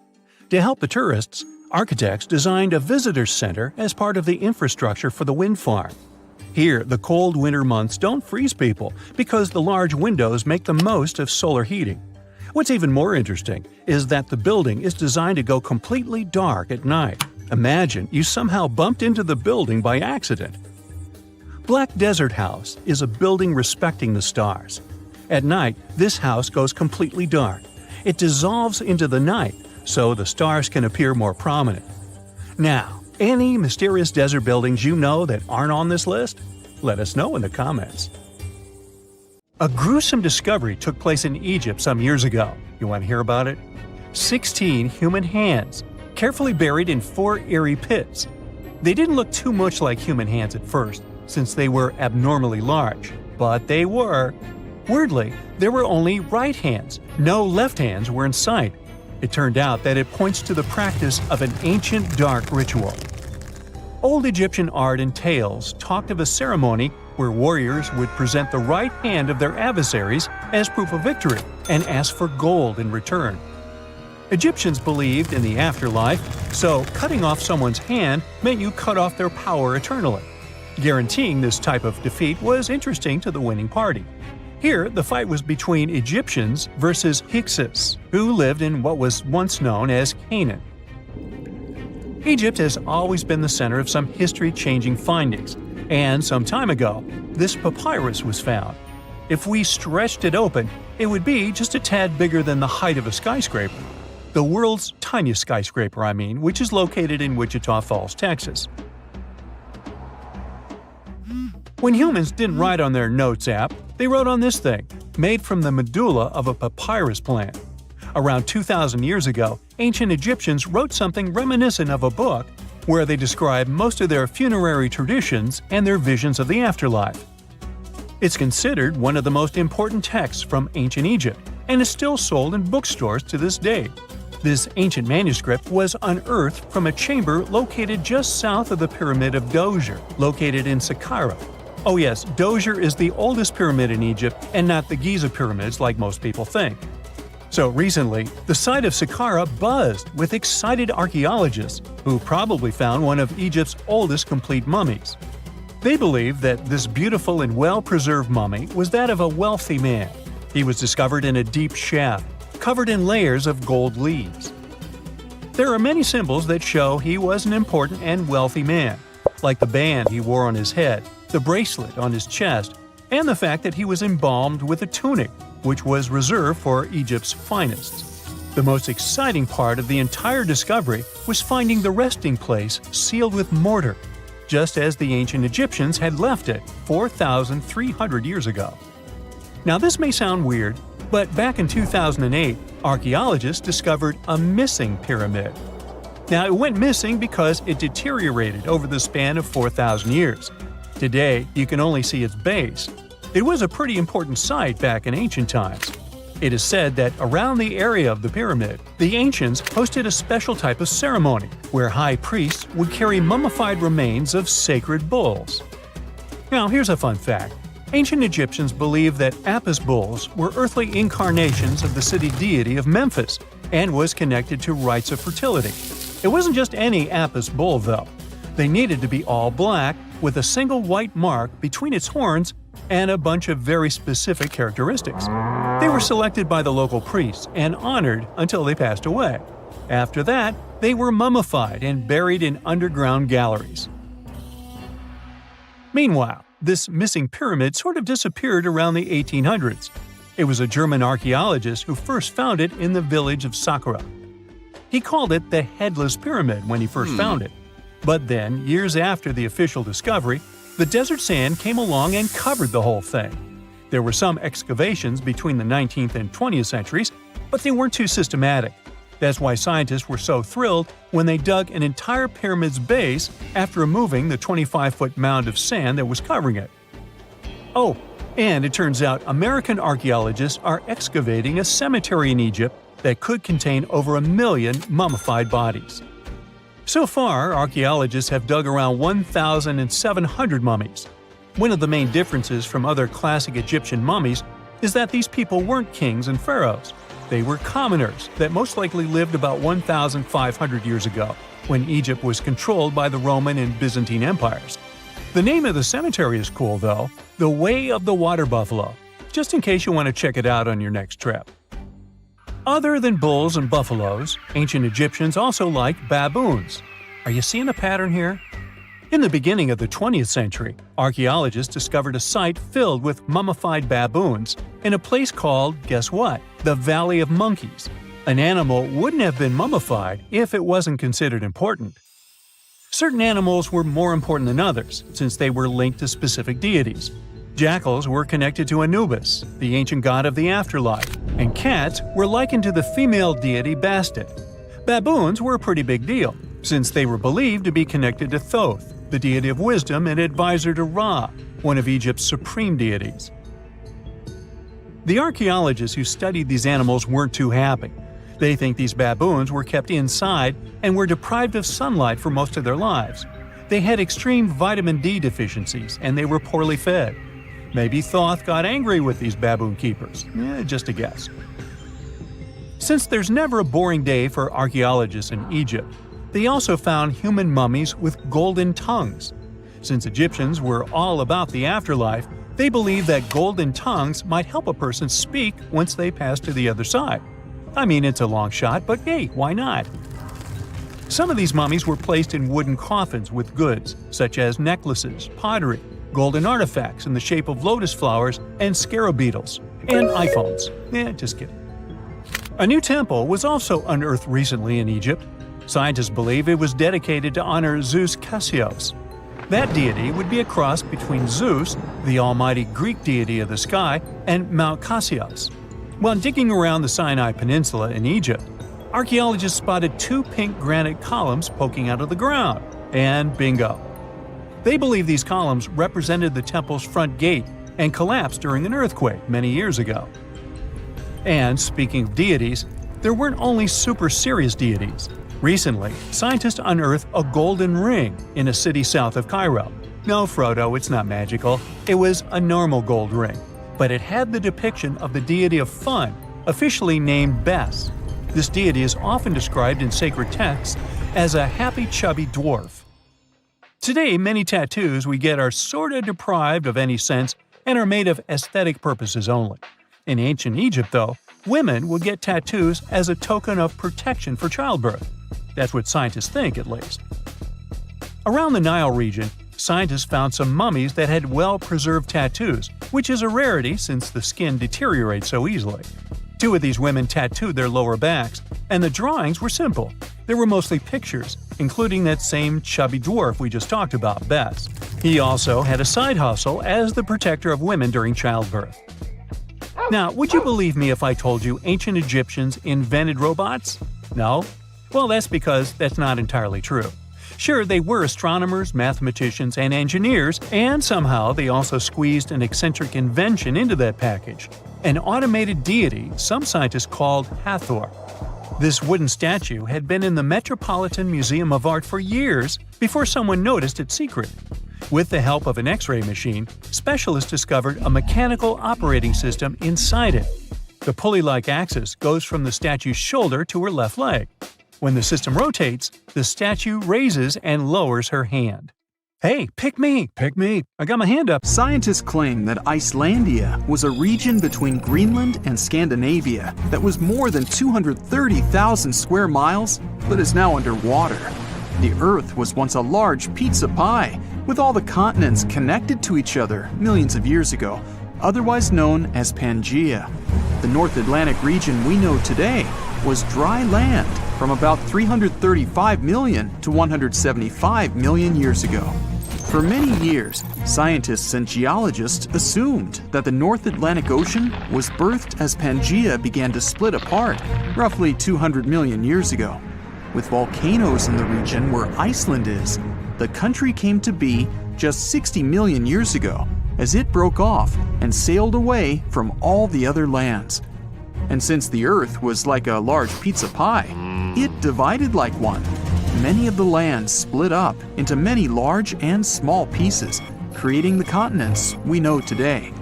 Speaker 3: To help the tourists, architects designed a visitors center as part of the infrastructure for the wind farm. Here, the cold winter months don't freeze people because the large windows make the most of solar heating. What's even more interesting is that the building is designed to go completely dark at night. Imagine you somehow bumped into the building by accident. Black Desert House is a building respecting the stars. At night, this house goes completely dark. It dissolves into the night, so the stars can appear more prominent. Now, any mysterious desert buildings you know that aren't on this list? Let us know in the comments. A gruesome discovery took place in Egypt some years ago. You want to hear about it? 16 human hands, carefully buried in 4 eerie pits. They didn't look too much like human hands at first, since they were abnormally large, but they were. Weirdly, there were only right hands, no left hands were in sight. It turned out that it points to the practice of an ancient dark ritual. Old Egyptian art and tales talked of a ceremony where warriors would present the right hand of their adversaries as proof of victory and ask for gold in return. Egyptians believed in the afterlife, so cutting off someone's hand meant you cut off their power eternally. Guaranteeing this type of defeat was interesting to the winning party. Here, the fight was between Egyptians versus Hyksos, who lived in what was once known as Canaan. Egypt has always been the center of some history-changing findings, and some time ago, this papyrus was found. If we stretched it open, it would be just a tad bigger than the height of a skyscraper. The world's tiniest skyscraper, which is located in Wichita Falls, Texas. When humans didn't write on their notes app, they wrote on this thing, made from the medulla of a papyrus plant. Around 2,000 years ago, ancient Egyptians wrote something reminiscent of a book where they describe most of their funerary traditions and their visions of the afterlife. It's considered one of the most important texts from ancient Egypt and is still sold in bookstores to this day. This ancient manuscript was unearthed from a chamber located just south of the Pyramid of Djoser, located in Saqqara. Oh yes, Djoser is the oldest pyramid in Egypt and not the Giza pyramids like most people think. So recently, the site of Saqqara buzzed with excited archaeologists who probably found one of Egypt's oldest complete mummies. They believe that this beautiful and well-preserved mummy was that of a wealthy man. He was discovered in a deep shaft, covered in layers of gold leaves. There are many symbols that show he was an important and wealthy man, like the band he wore on his head, the bracelet on his chest, and the fact that he was embalmed with a tunic, which was reserved for Egypt's finest. The most exciting part of the entire discovery was finding the resting place sealed with mortar, just as the ancient Egyptians had left it 4,300 years ago. Now this may sound weird, but back in 2008, archaeologists discovered a missing pyramid. Now it went missing because it deteriorated over the span of 4,000 years. Today, you can only see its base. It was a pretty important site back in ancient times. It is said that around the area of the pyramid, the ancients hosted a special type of ceremony where high priests would carry mummified remains of sacred bulls. Now here's a fun fact. Ancient Egyptians believed that Apis bulls were earthly incarnations of the city deity of Memphis and was connected to rites of fertility. It wasn't just any Apis bull though. They needed to be all black with a single white mark between its horns and a bunch of very specific characteristics. They were selected by the local priests and honored until they passed away. After that, they were mummified and buried in underground galleries. Meanwhile, this missing pyramid sort of disappeared around the 1800s. It was a German archaeologist who first found it in the village of Saqqara. He called it the Headless Pyramid when he first found it. But then, years after the official discovery, the desert sand came along and covered the whole thing. There were some excavations between the 19th and 20th centuries, but they weren't too systematic. That's why scientists were so thrilled when they dug an entire pyramid's base after removing the 25-foot mound of sand that was covering it. Oh, and it turns out American archaeologists are excavating a cemetery in Egypt that could contain over 1 million mummified bodies. So far, archaeologists have dug around 1,700 mummies. One of the main differences from other classic Egyptian mummies is that these people weren't kings and pharaohs. They were commoners that most likely lived about 1,500 years ago, when Egypt was controlled by the Roman and Byzantine empires. The name of the cemetery is cool though, the Way of the Water Buffalo, just in case you want to check it out on your next trip. Other than bulls and buffaloes, ancient Egyptians also liked baboons. Are you seeing a pattern here? In the beginning of the 20th century, archaeologists discovered a site filled with mummified baboons in a place called, guess what? The Valley of Monkeys. An animal wouldn't have been mummified if it wasn't considered important. Certain animals were more important than others, since they were linked to specific deities. Jackals were connected to Anubis, the ancient god of the afterlife, and cats were likened to the female deity Bastet. Baboons were a pretty big deal, since they were believed to be connected to Thoth, the deity of wisdom and advisor to Ra, one of Egypt's supreme deities. The archaeologists who studied these animals weren't too happy. They think these baboons were kept inside and were deprived of sunlight for most of their lives. They had extreme vitamin D deficiencies and they were poorly fed. Maybe Thoth got angry with these baboon keepers. Just a guess. Since there's never a boring day for archaeologists in Egypt, they also found human mummies with golden tongues. Since Egyptians were all about the afterlife, they believed that golden tongues might help a person speak once they pass to the other side. I mean, it's a long shot, but hey, why not? Some of these mummies were placed in wooden coffins with goods, such as necklaces, pottery, golden artifacts in the shape of lotus flowers and scarab beetles, and iPhones. Just kidding. A new temple was also unearthed recently in Egypt. Scientists believe it was dedicated to honor Zeus Cassius. That deity would be a cross between Zeus, the almighty Greek deity of the sky, and Mount Cassius. While digging around the Sinai Peninsula in Egypt, archaeologists spotted 2 pink granite columns poking out of the ground, and bingo. They believe these columns represented the temple's front gate and collapsed during an earthquake many years ago. And speaking of deities, there weren't only super serious deities. Recently, scientists unearthed a golden ring in a city south of Cairo. No, Frodo, it's not magical. It was a normal gold ring, but it had the depiction of the deity of fun, officially named Bes. This deity is often described in sacred texts as a happy chubby dwarf. Today, many tattoos we get are sorta deprived of any sense and are made of aesthetic purposes only. In ancient Egypt, though, women would get tattoos as a token of protection for childbirth. That's what scientists think, at least. Around the Nile region, scientists found some mummies that had well-preserved tattoos, which is a rarity since the skin deteriorates so easily. 2 of these women tattooed their lower backs, and the drawings were simple. They were mostly pictures, including that same chubby dwarf we just talked about, Bes. He also had a side hustle as the protector of women during childbirth. Now, would you believe me if I told you ancient Egyptians invented robots? No? Well, that's because that's not entirely true. Sure, they were astronomers, mathematicians, and engineers, and somehow they also squeezed an eccentric invention into that package. An automated deity some scientists called Hathor. This wooden statue had been in the Metropolitan Museum of Art for years before someone noticed its secret. With the help of an X-ray machine, specialists discovered a mechanical operating system inside it. The pulley-like axis goes from the statue's shoulder to her left leg. When the system rotates, the statue raises and lowers her hand. Hey, pick me! I got my hand up.
Speaker 1: Scientists claim that Icelandia was a region between Greenland and Scandinavia that was more than 230,000 square miles, but is now underwater. The Earth was once a large pizza pie, with all the continents connected to each other millions of years ago, otherwise known as Pangaea. The North Atlantic region we know today was dry land from about 335 million to 175 million years ago. For many years, scientists and geologists assumed that the North Atlantic Ocean was birthed as Pangaea began to split apart, roughly 200 million years ago. With volcanoes in the region where Iceland is, the country came to be just 60 million years ago, as it broke off and sailed away from all the other lands. And since the Earth was like a large pizza pie, it divided like one. Many of the lands split up into many large and small pieces, creating the continents we know today.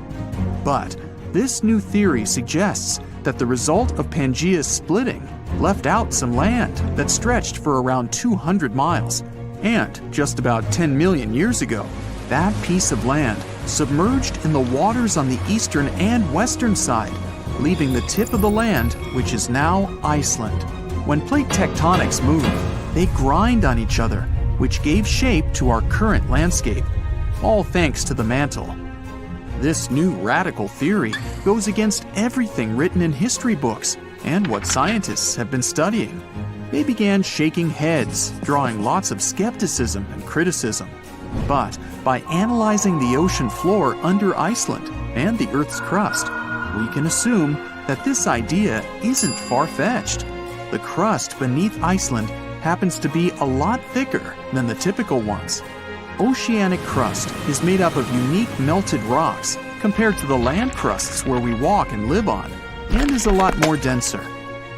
Speaker 1: But this new theory suggests that the result of Pangaea's splitting left out some land that stretched for around 200 miles. And just about 10 million years ago, that piece of land submerged in the waters on the eastern and western side, leaving the tip of the land, which is now Iceland. When plate tectonics move, they grind on each other, which gave shape to our current landscape, all thanks to the mantle. This new radical theory goes against everything written in history books and what scientists have been studying. They began shaking heads, drawing lots of skepticism and criticism. But by analyzing the ocean floor under Iceland and the Earth's crust, we can assume that this idea isn't far-fetched. The crust beneath Iceland happens to be a lot thicker than the typical ones. Oceanic crust is made up of unique melted rocks compared to the land crusts where we walk and live on, and is a lot more denser.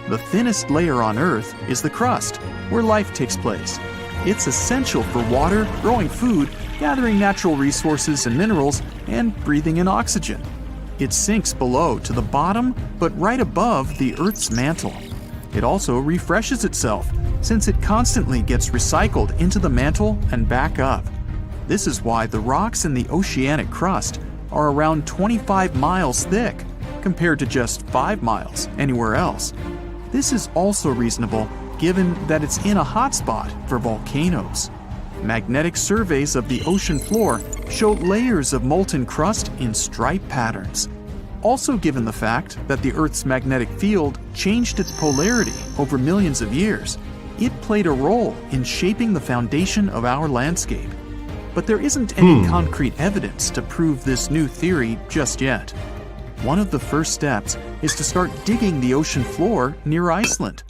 Speaker 1: The thinnest layer on Earth is the crust, where life takes place. It's essential for water, growing food, gathering natural resources and minerals, and breathing in oxygen. It sinks below to the bottom, but right above the Earth's mantle. It also refreshes itself, since it constantly gets recycled into the mantle and back up. This is why the rocks in the oceanic crust are around 25 miles thick, compared to just 5 miles anywhere else. This is also reasonable given that it's in a hotspot for volcanoes. Magnetic surveys of the ocean floor show layers of molten crust in stripe patterns. Also, given the fact that the Earth's magnetic field changed its polarity over millions of years, it played a role in shaping the foundation of our landscape. But there isn't any concrete evidence to prove this new theory just yet. One of the first steps is to start digging the ocean floor near Iceland.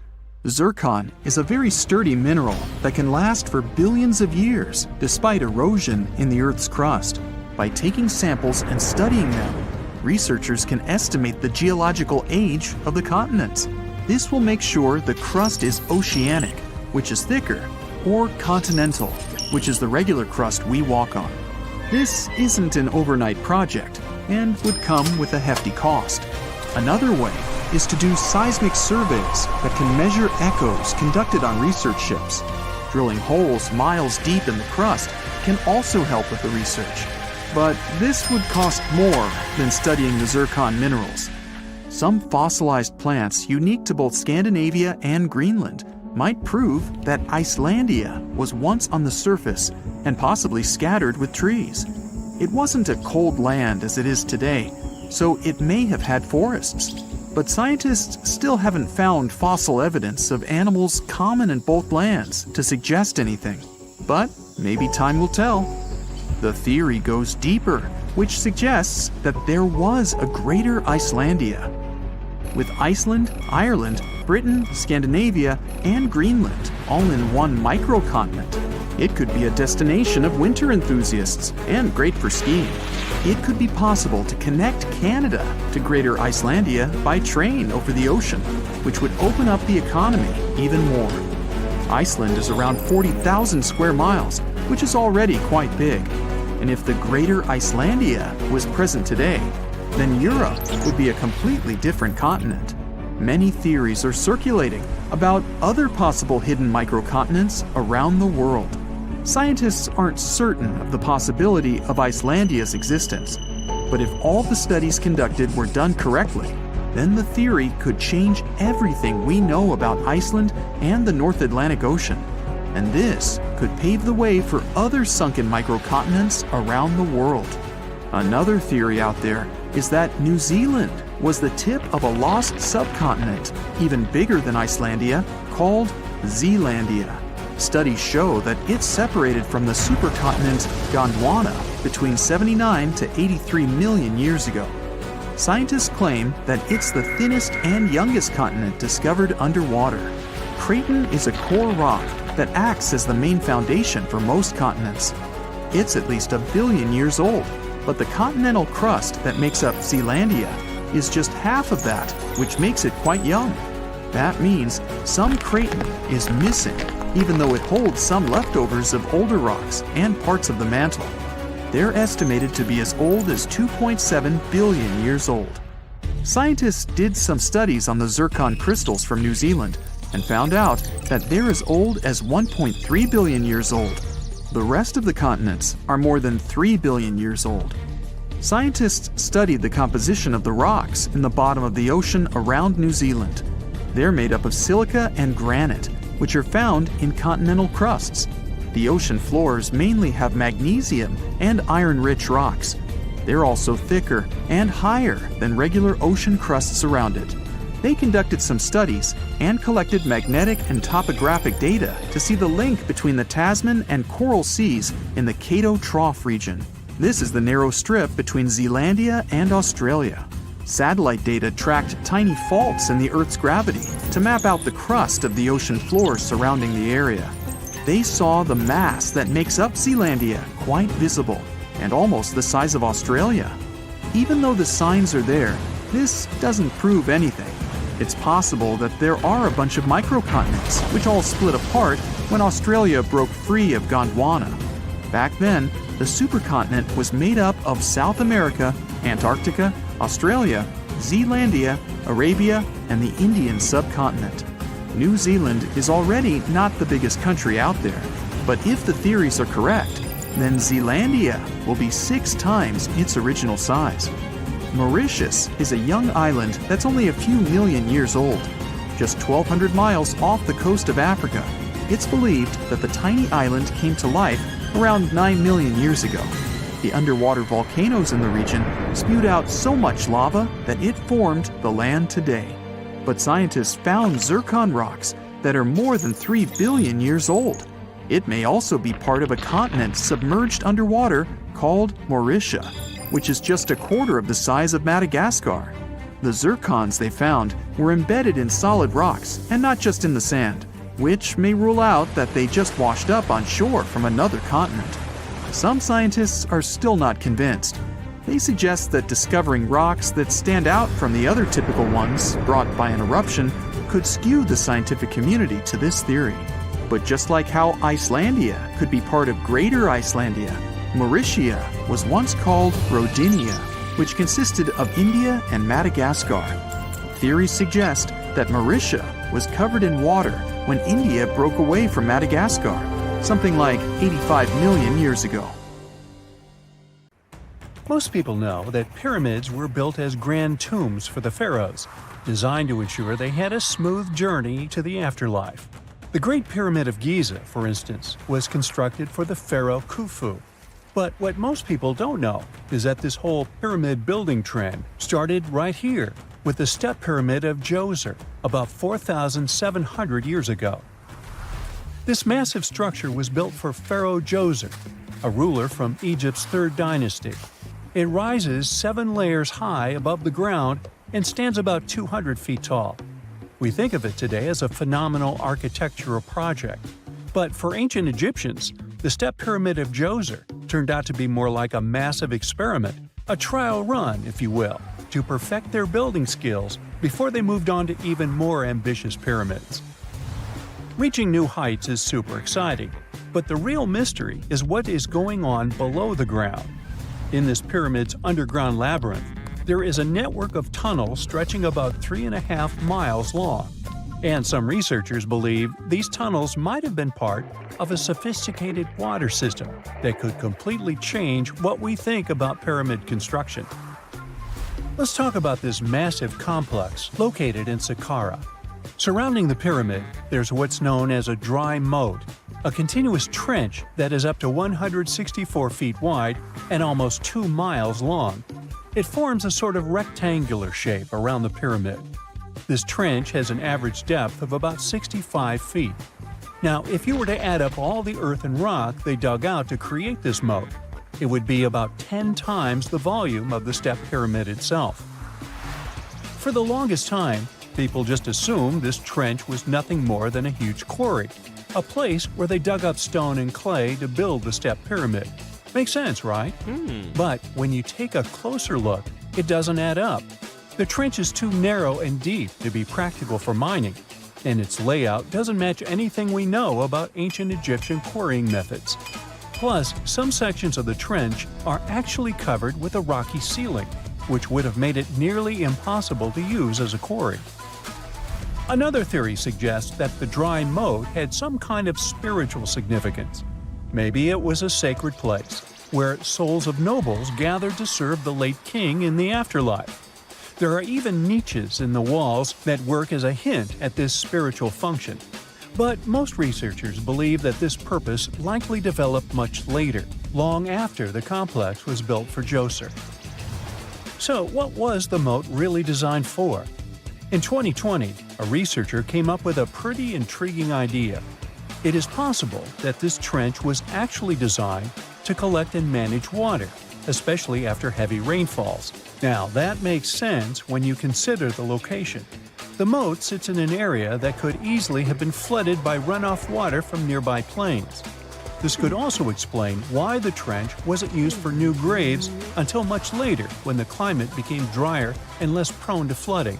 Speaker 1: Zircon is a very sturdy mineral that can last for billions of years despite erosion in the Earth's crust. By taking samples and studying them, researchers can estimate the geological age of the continents. This will make sure the crust is oceanic, which is thicker, or continental, which is the regular crust we walk on. This isn't an overnight project and would come with a hefty cost. Another way is to do seismic surveys that can measure echoes conducted on research ships. Drilling holes miles deep in the crust can also help with the research, but this would cost more than studying the zircon minerals. Some fossilized plants unique to both Scandinavia and Greenland might prove that Icelandia was once on the surface and possibly scattered with trees. It wasn't a cold land as it is today, so it may have had forests. But scientists still haven't found fossil evidence of animals common in both lands to suggest anything. But maybe time will tell. The theory goes deeper, which suggests that there was a greater Icelandia. With Iceland, Ireland, Britain, Scandinavia, and Greenland all in one microcontinent, it could be a destination of winter enthusiasts and great for skiing. It could be possible to connect Canada to Greater Icelandia by train over the ocean, which would open up the economy even more. Iceland is around 40,000 square miles, which is already quite big. And if the Greater Icelandia was present today, then Europe would be a completely different continent. Many theories are circulating about other possible hidden microcontinents around the world. Scientists aren't certain of the possibility of Icelandia's existence, but if all the studies conducted were done correctly, then the theory could change everything we know about Iceland and the North Atlantic Ocean. And this could pave the way for other sunken microcontinents around the world. Another theory out there is that New Zealand was the tip of a lost subcontinent, even bigger than Icelandia, called Zealandia. Studies show that it's separated from the supercontinent Gondwana between 79 to 83 million years ago. Scientists claim that it's the thinnest and youngest continent discovered underwater. Craton is a core rock that acts as the main foundation for most continents. It's at least 1 billion years old, but the continental crust that makes up Zealandia is just half of that, which makes it quite young. That means some Craton is missing, even though it holds some leftovers of older rocks and parts of the mantle. They're estimated to be as old as 2.7 billion years old. Scientists did some studies on the zircon crystals from New Zealand and found out that they're as old as 1.3 billion years old. The rest of the continents are more than 3 billion years old. Scientists studied the composition of the rocks in the bottom of the ocean around New Zealand. They're made up of silica and granite, which are found in continental crusts. The ocean floors mainly have magnesium and iron-rich rocks. They're also thicker and higher than regular ocean crusts around it. They conducted some studies and collected magnetic and topographic data to see the link between the Tasman and Coral Seas in the Cato Trough region. This is the narrow strip between Zealandia and Australia. Satellite data tracked tiny faults in the Earth's gravity to map out the crust of the ocean floor surrounding the area. They saw the mass that makes up Zealandia quite visible and almost the size of Australia. Even though the signs are there, this doesn't prove anything. It's possible that there are a bunch of microcontinents which all split apart when Australia broke free of Gondwana. Back then, the supercontinent was made up of South America, Antarctica, Australia, Zealandia, Arabia, and the Indian subcontinent. New Zealand is already not the biggest country out there, but if the theories are correct, then Zealandia will be 6 times its original size. Mauritius is a young island that's only a few million years old. Just 1,200 miles off the coast of Africa, it's believed that the tiny island came to life around 9 million years ago. The underwater volcanoes in the region spewed out so much lava that it formed the land today. But scientists found zircon rocks that are more than 3 billion years old. It may also be part of a continent submerged underwater called Mauritia, which is just a quarter of the size of Madagascar. The zircons they found were embedded in solid rocks and not just in the sand, which may rule out that they just washed up on shore from another continent. Some scientists are still not convinced. They suggest that discovering rocks that stand out from the other typical ones brought by an eruption could skew the scientific community to this theory. But just like how Icelandia could be part of Greater Icelandia, Mauritia was once called Rodinia, which consisted of India and Madagascar. Theories suggest that Mauritia was covered in water when India broke away from Madagascar, something like 85 million years ago.
Speaker 3: Most people know that pyramids were built as grand tombs for the pharaohs, designed to ensure they had a smooth journey to the afterlife. The Great Pyramid of Giza, for instance, was constructed for the pharaoh Khufu. But what most people don't know is that this whole pyramid building trend started right here with the step pyramid of Djoser about 4,700 years ago. This massive structure was built for Pharaoh Djoser, a ruler from Egypt's 3rd dynasty. It rises 7 layers high above the ground and stands about 200 feet tall. We think of it today as a phenomenal architectural project. But for ancient Egyptians, the step pyramid of Djoser turned out to be more like a massive experiment, a trial run, if you will, to perfect their building skills before they moved on to even more ambitious pyramids. Reaching new heights is super exciting, but the real mystery is what is going on below the ground. In this pyramid's underground labyrinth, there is a network of tunnels stretching about 3.5 miles long. And some researchers believe these tunnels might have been part of a sophisticated water system that could completely change what we think about pyramid construction. Let's talk about this massive complex located in Saqqara. Surrounding the pyramid, there's what's known as a dry moat, a continuous trench that is up to 164 feet wide and almost 2 miles long. It forms a sort of rectangular shape around the pyramid. This trench has an average depth of about 65 feet. Now, if you were to add up all the earth and rock they dug out to create this moat, it would be about 10 times the volume of the step pyramid itself. For the longest time, people just assumed this trench was nothing more than a huge quarry, a place where they dug up stone and clay to build the step pyramid. Makes sense, right? But when you take a closer look, it doesn't add up. The trench is too narrow and deep to be practical for mining, and its layout doesn't match anything we know about ancient Egyptian quarrying methods. Plus, some sections of the trench are actually covered with a rocky ceiling, which would have made it nearly impossible to use as a quarry. Another theory suggests that the dry moat had some kind of spiritual significance. Maybe it was a sacred place, where souls of nobles gathered to serve the late king in the afterlife. There are even niches in the walls that work as a hint at this spiritual function. But most researchers believe that this purpose likely developed much later, long after the complex was built for Djoser. So what was the moat really designed for? In 2020, a researcher came up with a pretty intriguing idea. It is possible that this trench was actually designed to collect and manage water, especially after heavy rainfalls. Now, that makes sense when you consider the location. The moat sits in an area that could easily have been flooded by runoff water from nearby plains. This could also explain why the trench wasn't used for new graves until much later when the climate became drier and less prone to flooding.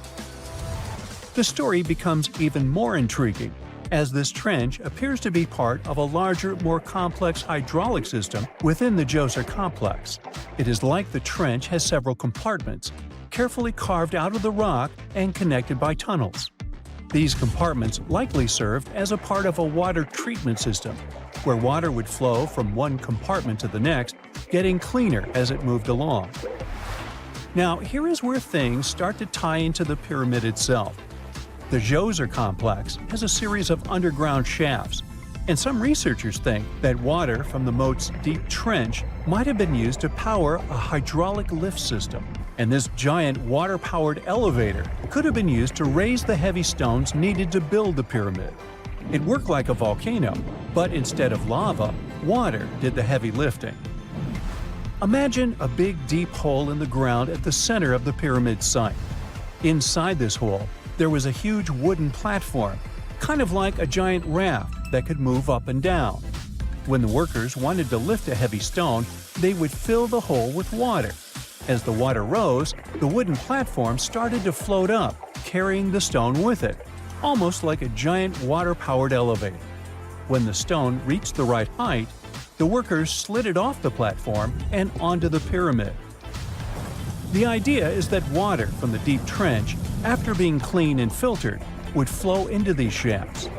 Speaker 3: The story becomes even more intriguing, as this trench appears to be part of a larger, more complex hydraulic system within the Djoser complex. It is like the trench has several compartments, carefully carved out of the rock and connected by tunnels. These compartments likely served as a part of a water treatment system, where water would flow from one compartment to the next, getting cleaner as it moved along. Now, here is where things start to tie into the pyramid itself. The Djoser complex has a series of underground shafts, and some researchers think that water from the moat's deep trench might have been used to power a hydraulic lift system, and this giant water-powered elevator could have been used to raise the heavy stones needed to build the pyramid. It worked like a volcano, but instead of lava, water did the heavy lifting. Imagine a big deep hole in the ground at the center of the pyramid site. Inside this hole, there was a huge wooden platform, kind of like a giant raft that could move up and down. When the workers wanted to lift a heavy stone, they would fill the hole with water. As the water rose, the wooden platform started to float up, carrying the stone with it, almost like a giant water-powered elevator. When the stone reached the right height, the workers slid it off the platform and onto the pyramid. The idea is that water from the deep trench, after being cleaned and filtered, would flow into these shafts.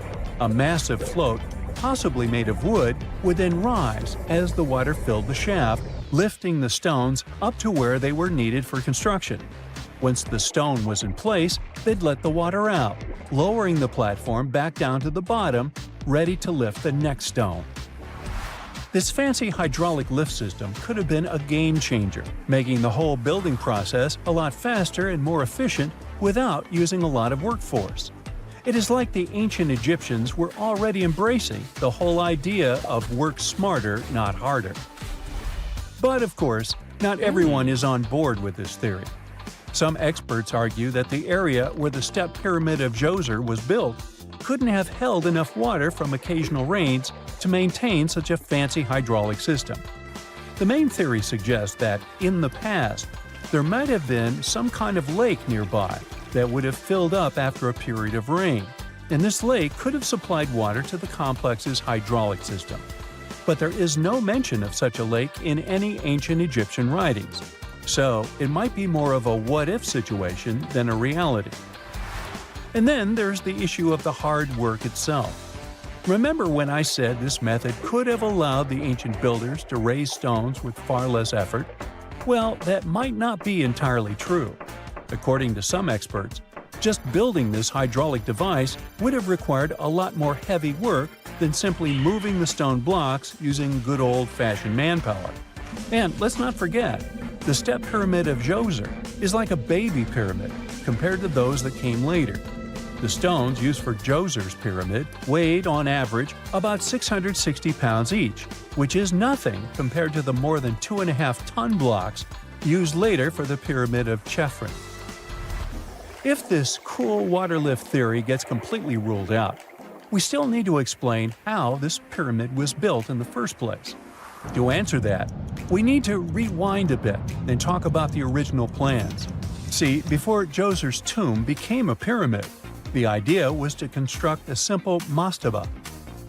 Speaker 3: A massive float, possibly made of wood, would then rise as the water filled the shaft, lifting the stones up to where they were needed for construction. Once the stone was in place, they'd let the water out, lowering the platform back down to the bottom, ready to lift the next stone. This fancy hydraulic lift system could have been a game changer, making the whole building process a lot faster and more efficient without using a lot of workforce. It is like the ancient Egyptians were already embracing the whole idea of work smarter, not harder. But of course, not everyone is on board with this theory. Some experts argue that the area where the step pyramid of Djoser was built couldn't have held enough water from occasional rains to maintain such a fancy hydraulic system. The main theory suggests that, in the past, there might have been some kind of lake nearby that would have filled up after a period of rain, and this lake could have supplied water to the complex's hydraulic system. But there is no mention of such a lake in any ancient Egyptian writings, so it might be more of a what-if situation than a reality. And then there's the issue of the hard work itself. Remember when I said this method could have allowed the ancient builders to raise stones with far less effort? Well, that might not be entirely true. According to some experts, just building this hydraulic device would have required a lot more heavy work than simply moving the stone blocks using good old-fashioned manpower. And let's not forget, the step pyramid of Djoser is like a baby pyramid compared to those that came later. The stones used for Djoser's pyramid weighed, on average, about 660 pounds each, which is nothing compared to the more than 2.5-ton blocks used later for the pyramid of Deciphering. If this cool water lift theory gets completely ruled out, we still need to explain how this pyramid was built in the first place. To answer that, we need to rewind a bit and talk about the original plans. See, before Djoser's tomb became a pyramid, the idea was to construct a simple mastaba.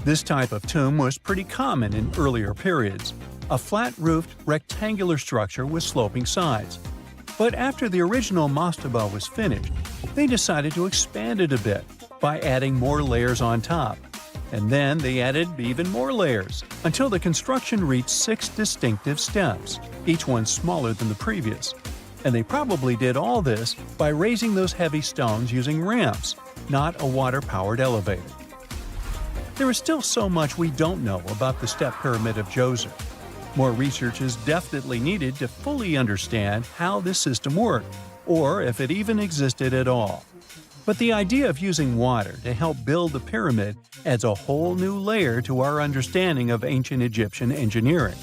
Speaker 3: This type of tomb was pretty common in earlier periods, a flat-roofed, rectangular structure with sloping sides. But after the original mastaba was finished, they decided to expand it a bit by adding more layers on top. And then they added even more layers, until the construction reached 6 distinctive steps, each one smaller than the previous. And they probably did all this by raising those heavy stones using ramps, not a water-powered elevator. There is still so much we don't know about the step pyramid of Djoser. More research is definitely needed to fully understand how this system worked, or if it even existed at all. But the idea of using water to help build the pyramid adds a whole new layer to our understanding of ancient Egyptian engineering.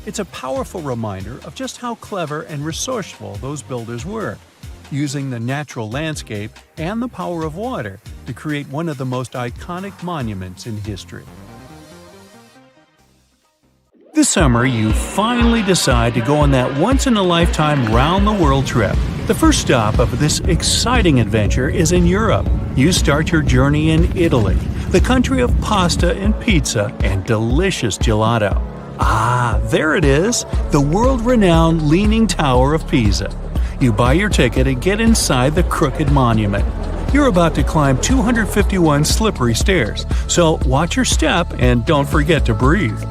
Speaker 3: It's a powerful reminder of just how clever and resourceful those builders were, using the natural landscape and the power of water to create one of the most iconic monuments in history. This summer, you finally decide to go on that once-in-a-lifetime round-the-world trip. The first stop of this exciting adventure is in Europe. You start your journey in Italy, the country of pasta and pizza and delicious gelato. Ah, there it is, the world-renowned Leaning Tower of Pisa. You buy your ticket and get inside the crooked monument. You're about to climb 251 slippery stairs, so watch your step and don't forget to breathe.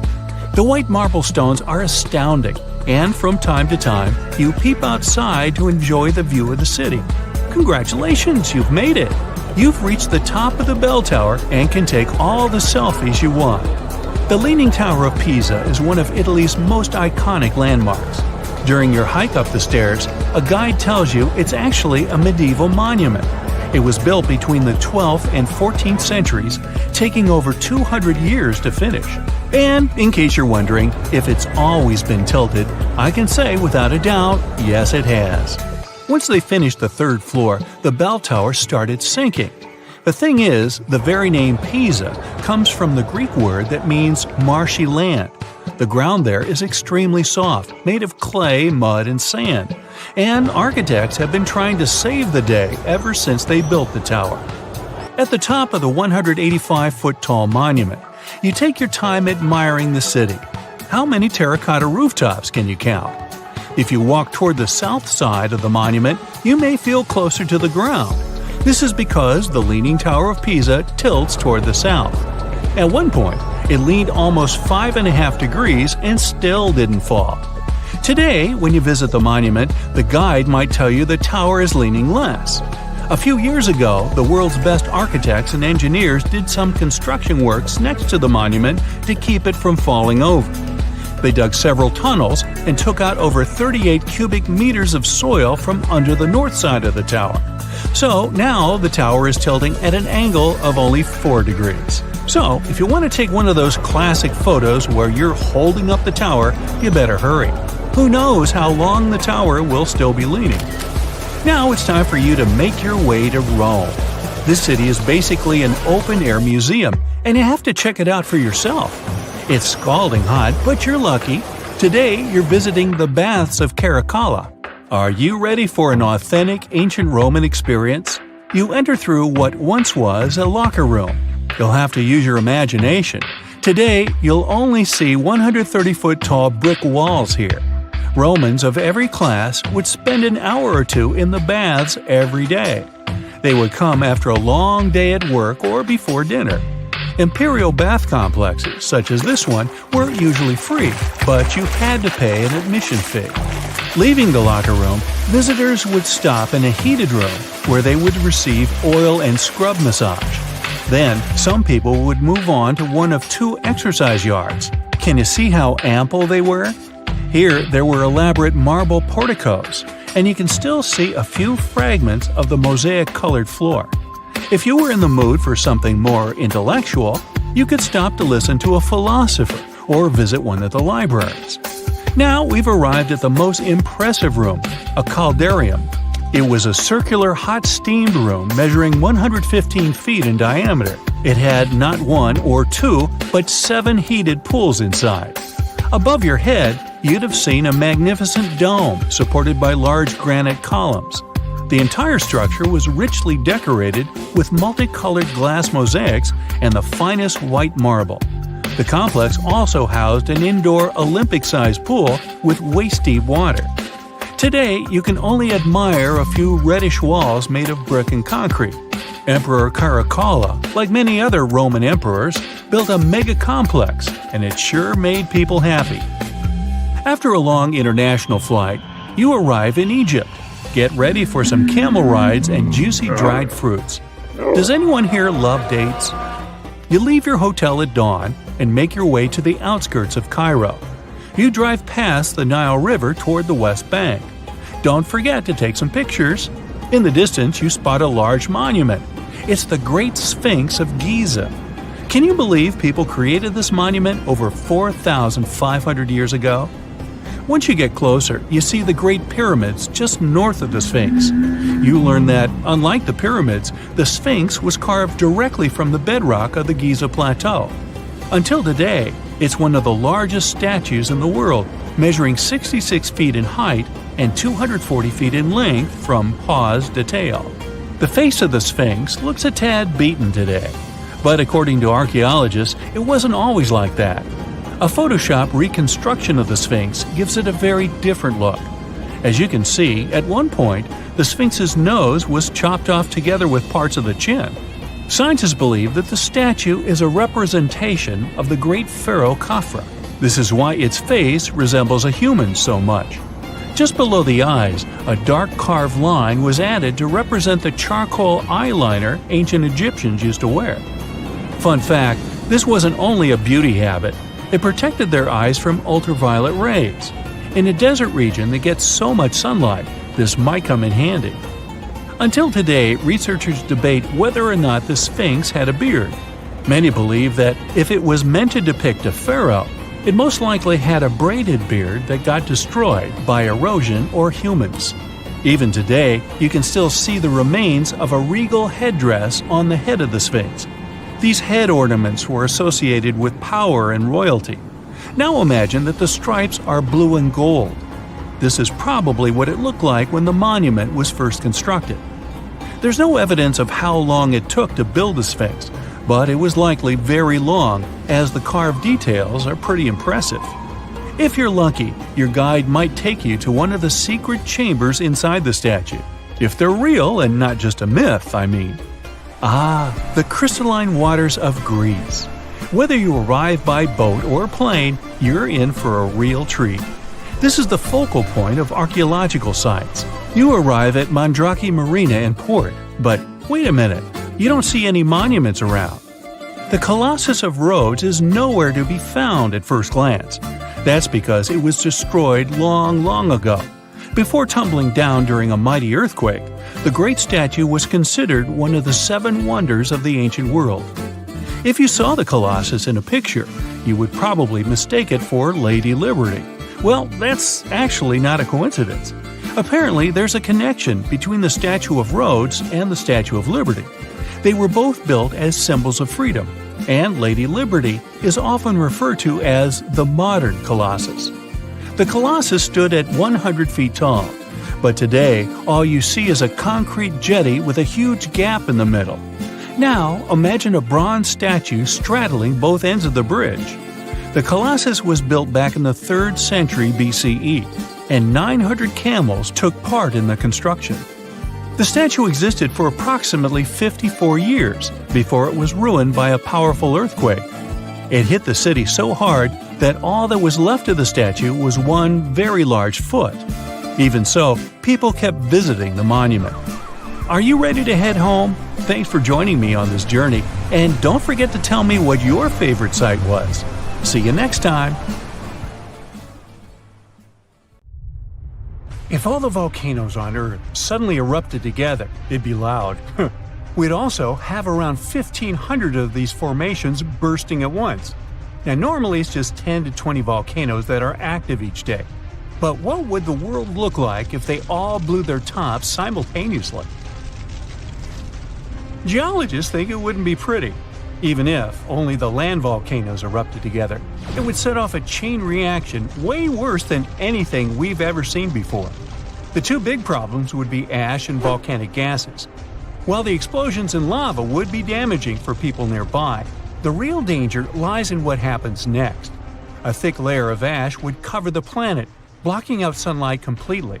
Speaker 3: The white marble stones are astounding, and from time to time, you peep outside to enjoy the view of the city. Congratulations, you've made it! You've reached the top of the bell tower and can take all the selfies you want. The Leaning Tower of Pisa is one of Italy's most iconic landmarks. During your hike up the stairs, a guide tells you it's actually a medieval monument. It was built between the 12th and 14th centuries, taking over 200 years to finish. And in case you're wondering if it's always been tilted, I can say without a doubt, yes it has. Once they finished the third floor, the bell tower started sinking. The thing is, the very name Pisa comes from the Greek word that means marshy land. The ground there is extremely soft, made of clay, mud, and sand. And architects have been trying to save the day ever since they built the tower. At the top of the 185-foot-tall monument, you take your time admiring the city. How many terracotta rooftops can you count? If you walk toward the south side of the monument, you may feel closer to the ground. This is because the Leaning Tower of Pisa tilts toward the south. At one point, it leaned almost 5.5 degrees and still didn't fall. Today, when you visit the monument, the guide might tell you the tower is leaning less. A few years ago, the world's best architects and engineers did some construction works next to the monument to keep it from falling over. They dug several tunnels and took out over 38 cubic meters of soil from under the north side of the tower. So now the tower is tilting at an angle of only 4 degrees. So if you want to take one of those classic photos where you're holding up the tower, you better hurry. Who knows how long the tower will still be leaning? Now it's time for you to make your way to Rome. This city is basically an open-air museum, and you have to check it out for yourself. It's scalding hot, but you're lucky. Today, you're visiting the baths of Caracalla. Are you ready for an authentic ancient Roman experience? You enter through what once was a locker room. You'll have to use your imagination. Today, you'll only see 130-foot-tall brick walls here. Romans of every class would spend an hour or two in the baths every day. They would come after a long day at work or before dinner. Imperial bath complexes, such as this one, were usually free, but you had to pay an admission fee. Leaving the locker room, visitors would stop in a heated room where they would receive oil and scrub massage. Then, some people would move on to one of 2 exercise yards. Can you see how ample they were? Here, there were elaborate marble porticos, and you can still see a few fragments of the mosaic-colored floor. If you were in the mood for something more intellectual, you could stop to listen to a philosopher or visit one of the libraries. Now we've arrived at the most impressive room, a caldarium. It was a circular hot steamed room measuring 115 feet in diameter. It had not 1 or 2, but 7 heated pools inside. Above your head, you'd have seen a magnificent dome supported by large granite columns. The entire structure was richly decorated with multicolored glass mosaics and the finest white marble. The complex also housed an indoor Olympic-sized pool with waist-deep water. Today, you can only admire a few reddish walls made of brick and concrete. Emperor Caracalla, like many other Roman emperors, built a mega-complex, and it sure made people happy. After a long international flight, you arrive in Egypt. Get ready for some camel rides and juicy dried fruits. Does anyone here love dates? You leave your hotel at dawn and make your way to the outskirts of Cairo. You drive past the Nile River toward the West Bank. Don't forget to take some pictures. In the distance, you spot a large monument. It's the Great Sphinx of Giza. Can you believe people created this monument over 4,500 years ago? Once you get closer, you see the Great Pyramids just north of the Sphinx. You learn that, unlike the pyramids, the Sphinx was carved directly from the bedrock of the Giza Plateau. Until today, It's one of the largest statues in the world, measuring 66 feet in height and 240 feet in length from paws to tail. The face of the Sphinx looks a tad beaten today, but according to archaeologists, it wasn't always like that. A Photoshop reconstruction of the Sphinx gives it a very different look. As you can see, at one point, the Sphinx's nose was chopped off together with parts of the chin. Scientists believe that the statue is a representation of the great pharaoh Khafra. This is why its face resembles a human so much. Just below the eyes, a dark carved line was added to represent the charcoal eyeliner ancient Egyptians used to wear. Fun fact, this wasn't only a beauty habit, it protected their eyes from ultraviolet rays. In a desert region that gets so much sunlight, this might come in handy. Until today, researchers debate whether or not the Sphinx had a beard. Many believe that if it was meant to depict a pharaoh, it most likely had a braided beard that got destroyed by erosion or humans. Even today, you can still see the remains of a regal headdress on the head of the Sphinx. These head ornaments were associated with power and royalty. Now imagine that the stripes are blue and gold. This is probably what it looked like when the monument was first constructed. There's no evidence of how long it took to build the Sphinx, but it was likely very long, as the carved details are pretty impressive. If you're lucky, your guide might take you to one of the secret chambers inside the statue. If they're real and not just a myth, I mean. The crystalline waters of Greece. Whether you arrive by boat or plane, you're in for a real treat. This is the focal point of archaeological sites. You arrive at Mandrake Marina and Port, but wait a minute, you don't see any monuments around. The Colossus of Rhodes is nowhere to be found at first glance. That's because it was destroyed long ago. Before tumbling down during a mighty earthquake, the great statue was considered one of the 7 wonders of the ancient world. If you saw the Colossus in a picture, you would probably mistake it for Lady Liberty. Well, that's actually not a coincidence. Apparently, there's a connection between the Statue of Rhodes and the Statue of Liberty. They were both built as symbols of freedom, and Lady Liberty is often referred to as the modern Colossus. The Colossus stood at 100 feet tall, but today all you see is a concrete jetty with a huge gap in the middle. Now, imagine a bronze statue straddling both ends of the bridge. The Colossus was built back in the 3rd century BCE, and 900 camels took part in the construction. The statue existed for approximately 54 years before it was ruined by a powerful earthquake. It hit the city so hard that all that was left of the statue was one very large foot. Even so, people kept visiting the monument. Are you ready to head home? Thanks for joining me on this journey, and don't forget to tell me what your favorite site was. See you next time! If all the volcanoes on Earth suddenly erupted together, it'd be loud. We'd also have around 1,500 of these formations bursting at once. Now normally it's just 10 to 20 volcanoes that are active each day. But what would the world look like if they all blew their tops simultaneously? Geologists think it wouldn't be pretty. Even if only the land volcanoes erupted together, it would set off a chain reaction way worse than anything we've ever seen before. The 2 big problems would be ash and volcanic gases. While the explosions in lava would be damaging for people nearby, the real danger lies in what happens next. A thick layer of ash would cover the planet, blocking out sunlight completely.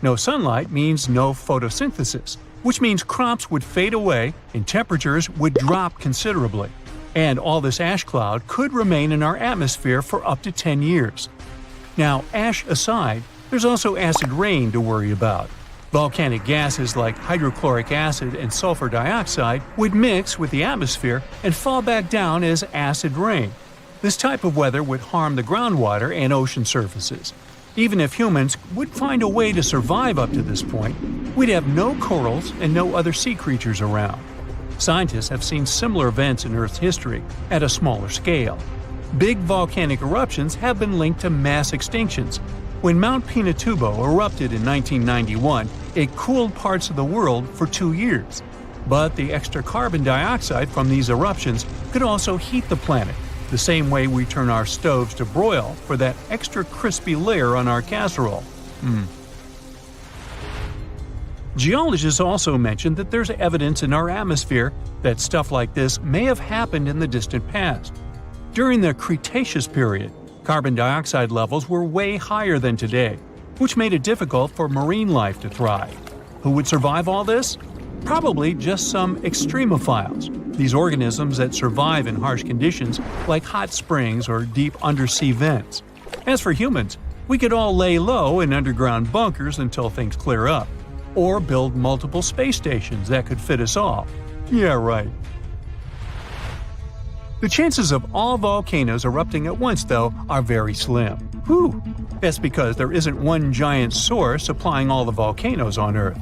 Speaker 3: No sunlight means no photosynthesis, which means crops would fade away and temperatures would drop considerably. And all this ash cloud could remain in our atmosphere for up to 10 years. Now, ash aside, there's also acid rain to worry about. Volcanic gases like hydrochloric acid and sulfur dioxide would mix with the atmosphere and fall back down as acid rain. This type of weather would harm the groundwater and ocean surfaces. Even if humans would find a way to survive up to this point, we'd have no corals and no other sea creatures around. Scientists have seen similar events in Earth's history at a smaller scale. Big volcanic eruptions have been linked to mass extinctions. When Mount Pinatubo erupted in 1991, it cooled parts of the world for 2 years. But the extra carbon dioxide from these eruptions could also heat the planet, the same way we turn our stoves to broil for that extra crispy layer on our casserole. Geologists also mentioned that there's evidence in our atmosphere that stuff like this may have happened in the distant past. During the Cretaceous period, carbon dioxide levels were way higher than today, which made it difficult for marine life to thrive. Who would survive all this? Probably just some extremophiles, these organisms that survive in harsh conditions like hot springs or deep undersea vents. As for humans, we could all lay low in underground bunkers until things clear up, or build multiple space stations that could fit us all. Yeah, right. The chances of all volcanoes erupting at once, though, are very slim. Whew! That's because there isn't one giant source supplying all the volcanoes on Earth.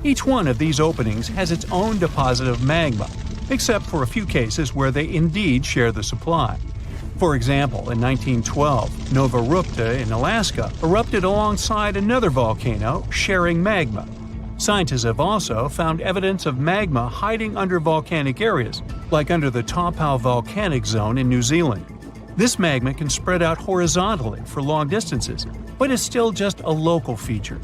Speaker 3: Each one of these openings has its own deposit of magma, except for a few cases where they indeed share the supply. For example, in 1912, Nova Rupta in Alaska erupted alongside another volcano sharing magma. Scientists have also found evidence of magma hiding under volcanic areas, like under the Taupau volcanic zone in New Zealand. This magma can spread out horizontally for long distances, but is still just a local feature.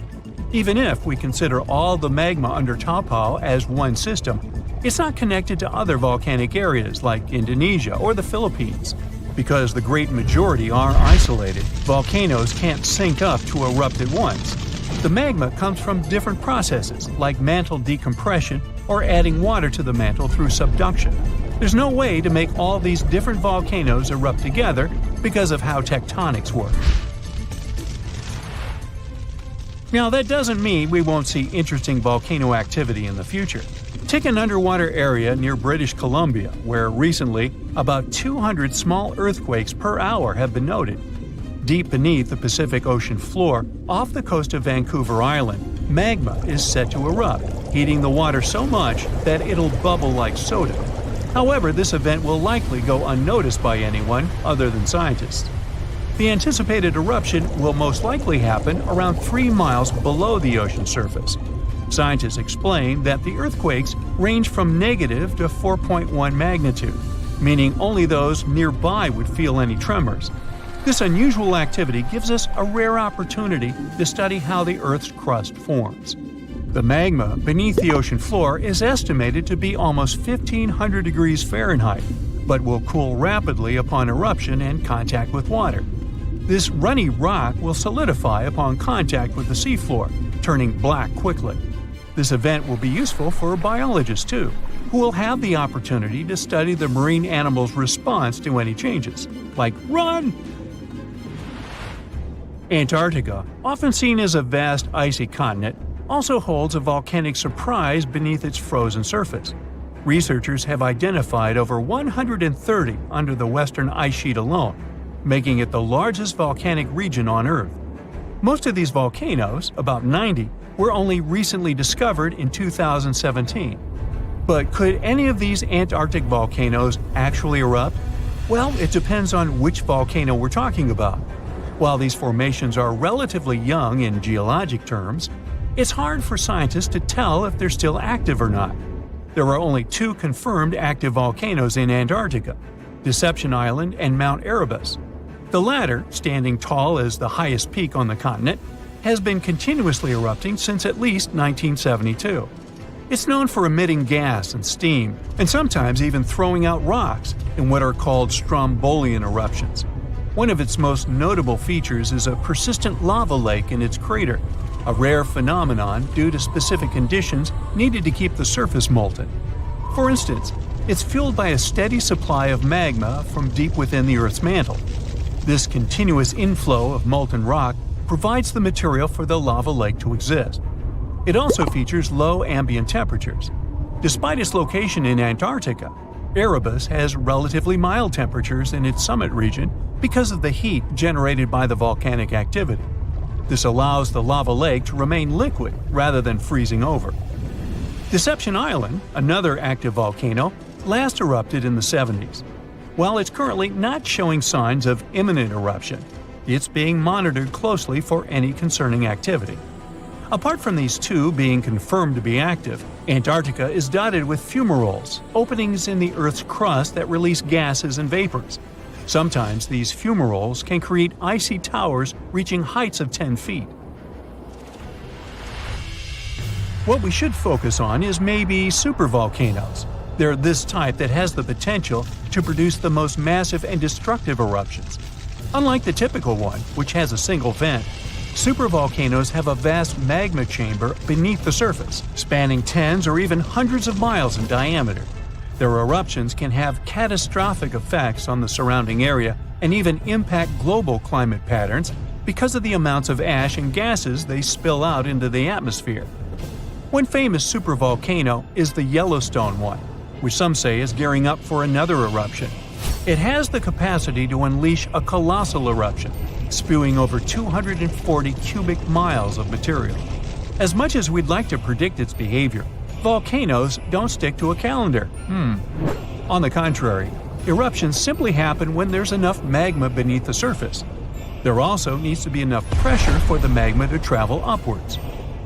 Speaker 3: Even if we consider all the magma under Taupau as one system, it's not connected to other volcanic areas like Indonesia or the Philippines. Because the great majority are isolated, volcanoes can't sync up to erupt at once. The magma comes from different processes like mantle decompression or adding water to the mantle through subduction. There's no way to make all these different volcanoes erupt together because of how tectonics work. Now, that doesn't mean we won't see interesting volcano activity in the future. Take an underwater area near British Columbia, where recently about 200 small earthquakes per hour have been noted. Deep beneath the Pacific Ocean floor, off the coast of Vancouver Island, magma is set to erupt, heating the water so much that it'll bubble like soda. However, this event will likely go unnoticed by anyone other than scientists. The anticipated eruption will most likely happen around 3 miles below the ocean surface. Scientists explain that the earthquakes range from negative to 4.1 magnitude, meaning only those nearby would feel any tremors. This unusual activity gives us a rare opportunity to study how the Earth's crust forms. The magma beneath the ocean floor is estimated to be almost 1,500 degrees Fahrenheit, but will cool rapidly upon eruption and contact with water. This runny rock will solidify upon contact with the seafloor, turning black quickly. This event will be useful for biologists too, who will have the opportunity to study the marine animals' response to any changes, like run! Antarctica, often seen as a vast icy continent, also holds a volcanic surprise beneath its frozen surface. Researchers have identified over 130 under the western ice sheet alone, making it the largest volcanic region on Earth. Most of these volcanoes, about 90, were only recently discovered in 2017. But could any of these Antarctic volcanoes actually erupt? Well, it depends on which volcano we're talking about. While these formations are relatively young in geologic terms, it's hard for scientists to tell if they're still active or not. There are only 2 confirmed active volcanoes in Antarctica, Deception Island and Mount Erebus. The latter, standing tall as the highest peak on the continent, has been continuously erupting since at least 1972. It's known for emitting gas and steam, and sometimes even throwing out rocks in what are called strombolian eruptions. One of its most notable features is a persistent lava lake in its crater, a rare phenomenon due to specific conditions needed to keep the surface molten. For instance, it's fueled by a steady supply of magma from deep within the Earth's mantle. This continuous inflow of molten rock provides the material for the lava lake to exist. It also features low ambient temperatures. Despite its location in Antarctica, Erebus has relatively mild temperatures in its summit region because of the heat generated by the volcanic activity. This allows the lava lake to remain liquid rather than freezing over. Deception Island, another active volcano, last erupted in the 70s. While it's currently not showing signs of imminent eruption, it's being monitored closely for any concerning activity. Apart from these 2 being confirmed to be active, Antarctica is dotted with fumaroles, openings in the Earth's crust that release gases and vapors. Sometimes these fumaroles can create icy towers reaching heights of 10 feet. What we should focus on is maybe supervolcanoes. They're this type that has the potential to produce the most massive and destructive eruptions. Unlike the typical one, which has a single vent, supervolcanoes have a vast magma chamber beneath the surface, spanning tens or even hundreds of miles in diameter. Their eruptions can have catastrophic effects on the surrounding area and even impact global climate patterns because of the amounts of ash and gases they spill out into the atmosphere. One famous supervolcano is the Yellowstone one, which some say is gearing up for another eruption. It has the capacity to unleash a colossal eruption, spewing over 240 cubic miles of material. As much as we'd like to predict its behavior, volcanoes don't stick to a calendar. On the contrary, eruptions simply happen when there's enough magma beneath the surface. There also needs to be enough pressure for the magma to travel upwards.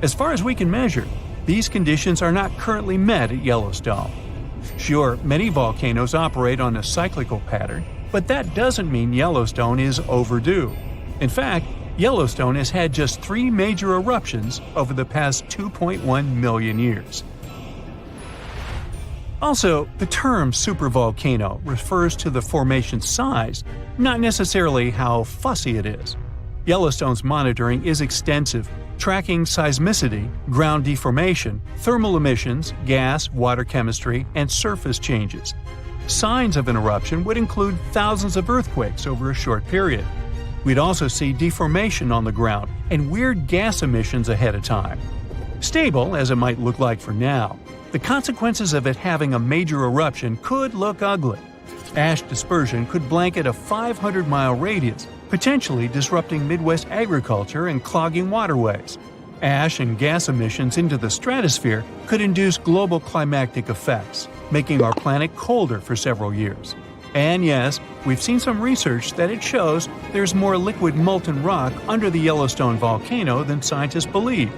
Speaker 3: As far as we can measure, these conditions are not currently met at Yellowstone. Sure, many volcanoes operate on a cyclical pattern, but that doesn't mean Yellowstone is overdue. In fact, Yellowstone has had just 3 major eruptions over the past 2.1 million years. Also, the term supervolcano refers to the formation's size, not necessarily how fussy it is. Yellowstone's monitoring is extensive, tracking seismicity, ground deformation, thermal emissions, gas, water chemistry, and surface changes. Signs of an eruption would include thousands of earthquakes over a short period. We'd also see deformation on the ground and weird gas emissions ahead of time. Stable as it might look like for now, the consequences of it having a major eruption could look ugly. Ash dispersion could blanket a 500-mile radius, potentially disrupting Midwest agriculture and clogging waterways. Ash and gas emissions into the stratosphere could induce global climatic effects, making our planet colder for several years. And yes, we've seen some research that it shows there's more liquid molten rock under the Yellowstone volcano than scientists believe.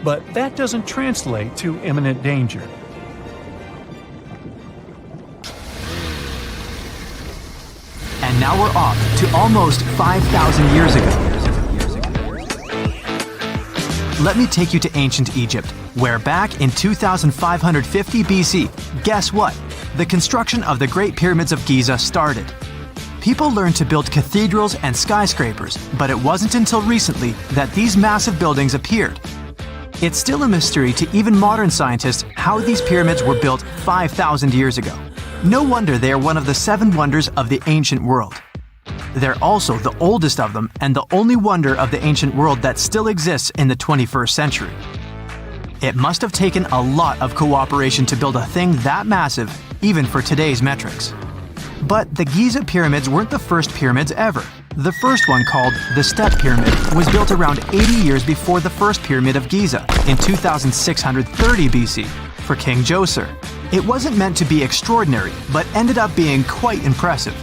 Speaker 3: But that doesn't translate to imminent danger.
Speaker 2: And now we're off to almost 5,000 years ago. Let me take you to ancient Egypt, where back in 2550 BC, guess what? The construction of the Great Pyramids of Giza started. People learned to build cathedrals and skyscrapers, but it wasn't until recently that these massive buildings appeared. It's still a mystery to even modern scientists how these pyramids were built 5,000 years ago. No wonder they are one of the 7 wonders of the ancient world. They're also the oldest of them and the only wonder of the ancient world that still exists in the 21st century. It must have taken a lot of cooperation to build a thing that massive, even for today's metrics. But the Giza pyramids weren't the first pyramids ever. The first one, called the Step Pyramid, was built around 80 years before the first Pyramid of Giza in 2630 BC for King Djoser. It wasn't meant to be extraordinary, but ended up being quite impressive.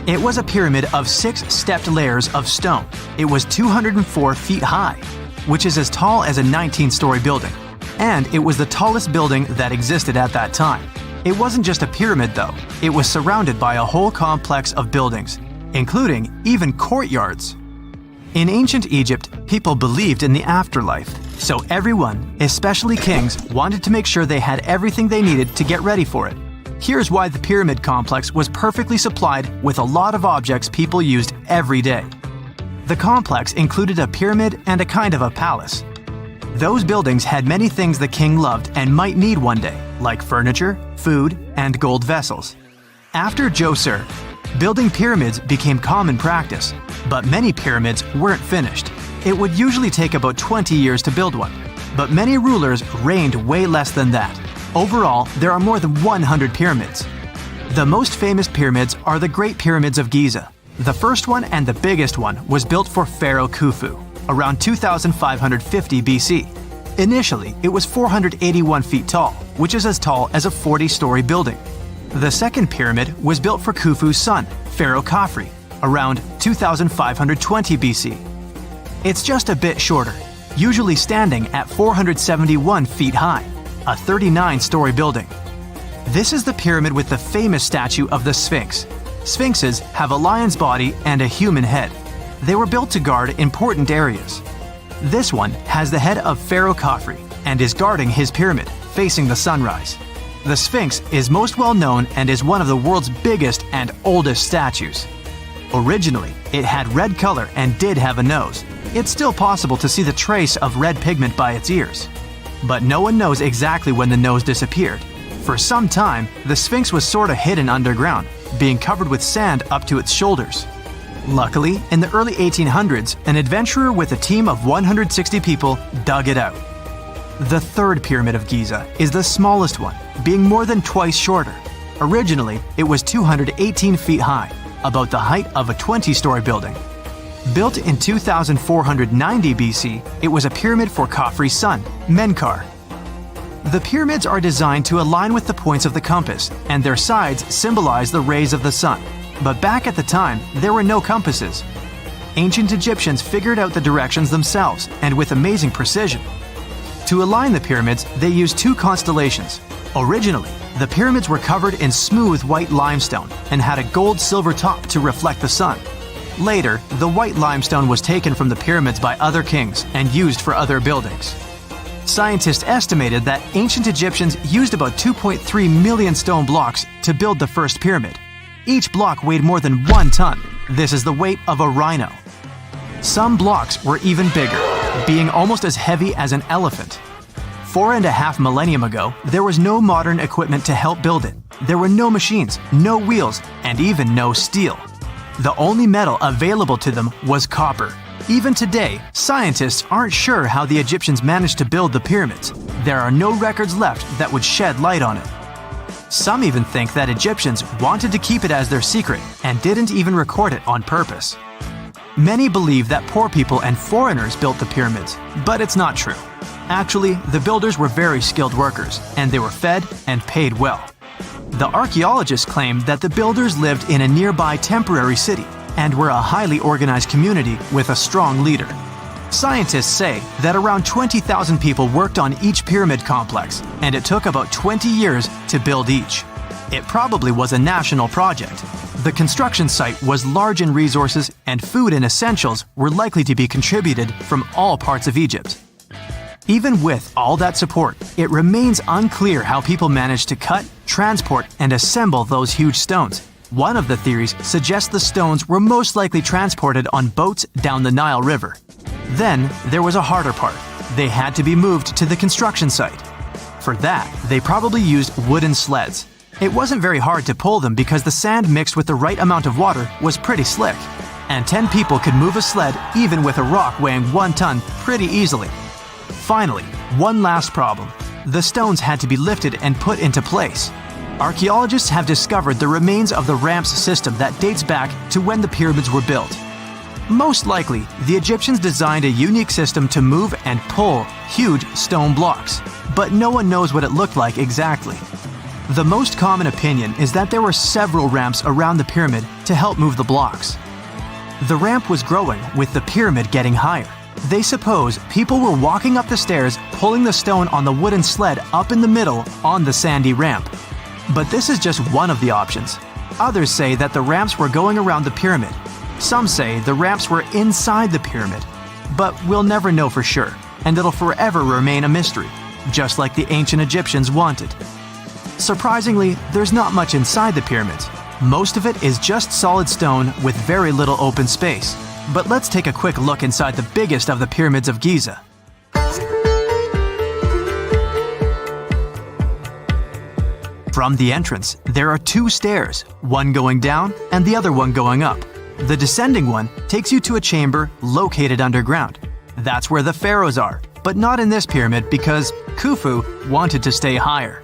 Speaker 2: It was a pyramid of 6 stepped layers of stone. It was 204 feet high, which is as tall as a 19-story building. And it was the tallest building that existed at that time. It wasn't just a pyramid though, it was surrounded by a whole complex of buildings, including even courtyards. In ancient Egypt, people believed in the afterlife, so everyone, especially kings, wanted to make sure they had everything they needed to get ready for it. Here's why the pyramid complex was perfectly supplied with a lot of objects people used every day. The complex included a pyramid and a kind of a palace. Those buildings had many things the king loved and might need one day, like furniture, food, and gold vessels. After Djoser, building pyramids became common practice, but many pyramids weren't finished. It would usually take about 20 years to build one, but many rulers reigned way less than that. Overall, there are more than 100 pyramids. The most famous pyramids are the Great Pyramids of Giza. The first one and the biggest one was built for Pharaoh Khufu, around 2550 BC. Initially, it was 481 feet tall, which is as tall as a 40-story building. The second pyramid was built for Khufu's son, Pharaoh Khafre, around 2520 BC. It's just a bit shorter, usually standing at 471 feet high, a 39-story building. This is the pyramid with the famous statue of the Sphinx. Sphinxes have a lion's body and a human head. They were built to guard important areas. This one has the head of Pharaoh Khafre and is guarding his pyramid, facing the sunrise. The Sphinx is most well known and is one of the world's biggest and oldest statues. Originally, it had red color and did have a nose. It's still possible to see the trace of red pigment by its ears. But no one knows exactly when the nose disappeared. For some time, the Sphinx was sort of hidden underground, being covered with sand up to its shoulders. Luckily, in the early 1800s, an adventurer with a team of 160 people dug it out. The third pyramid of Giza is the smallest one, being more than twice shorter. Originally, it was 218 feet high, about the height of a 20-story building. Built in 2490 BC, it was a pyramid for Khafre's son, Menkaure. The pyramids are designed to align with the points of the compass, and their sides symbolize the rays of the sun. But back at the time, there were no compasses. Ancient Egyptians figured out the directions themselves, and with amazing precision. To align the pyramids, they used two constellations. Originally, the pyramids were covered in smooth white limestone and had a gold-silver top to reflect the sun. Later, the white limestone was taken from the pyramids by other kings and used for other buildings. Scientists estimated that ancient Egyptians used about 2.3 million stone blocks to build the first pyramid. Each block weighed more than 1 ton. This is the weight of a rhino. Some blocks were even bigger, being almost as heavy as an elephant. 4.5 millennium ago, there was no modern equipment to help build it. There were no machines, no wheels, and even no steel. The only metal available to them was copper. Even today, scientists aren't sure how the Egyptians managed to build the pyramids. There are no records left that would shed light on it. Some even think that Egyptians wanted to keep it as their secret and didn't even record it on purpose. Many believe that poor people and foreigners built the pyramids, but it's not true. Actually, the builders were very skilled workers, and they were fed and paid well. The archaeologists claim that the builders lived in a nearby temporary city and were a highly organized community with a strong leader. Scientists say that around 20,000 people worked on each pyramid complex, and it took about 20 years to build each. It probably was a national project. The construction site was large in resources, and food and essentials were likely to be contributed from all parts of Egypt. Even with all that support, it remains unclear how people managed to cut, transport, and assemble those huge stones. One of the theories suggests the stones were most likely transported on boats down the Nile River. Then, there was a harder part. They had to be moved to the construction site. For that, they probably used wooden sleds. It wasn't very hard to pull them because the sand mixed with the right amount of water was pretty slick. And 10 people could move a sled even with a rock weighing 1 ton pretty easily. Finally, one last problem. The stones had to be lifted and put into place. Archaeologists have discovered the remains of the ramps system that dates back to when the pyramids were built. Most likely, the Egyptians designed a unique system to move and pull huge stone blocks, but no one knows what it looked like exactly. The most common opinion is that there were several ramps around the pyramid to help move the blocks. The ramp was growing with the pyramid getting higher. They suppose people were walking up the stairs, pulling the stone on the wooden sled up in the middle on the sandy ramp. But this is just one of the options. Others say that the ramps were going around the pyramid. Some say the ramps were inside the pyramid. But we'll never know for sure, and it'll forever remain a mystery, just like the ancient Egyptians wanted. Surprisingly, there's not much inside the pyramids. Most of it is just solid stone with very little open space. But let's take a quick look inside the biggest of the pyramids of Giza. From the entrance, there are 2 stairs, one going down and the other one going up. The descending one takes you to a chamber located underground. That's where the pharaohs are, but not in this pyramid because Khufu wanted to stay higher.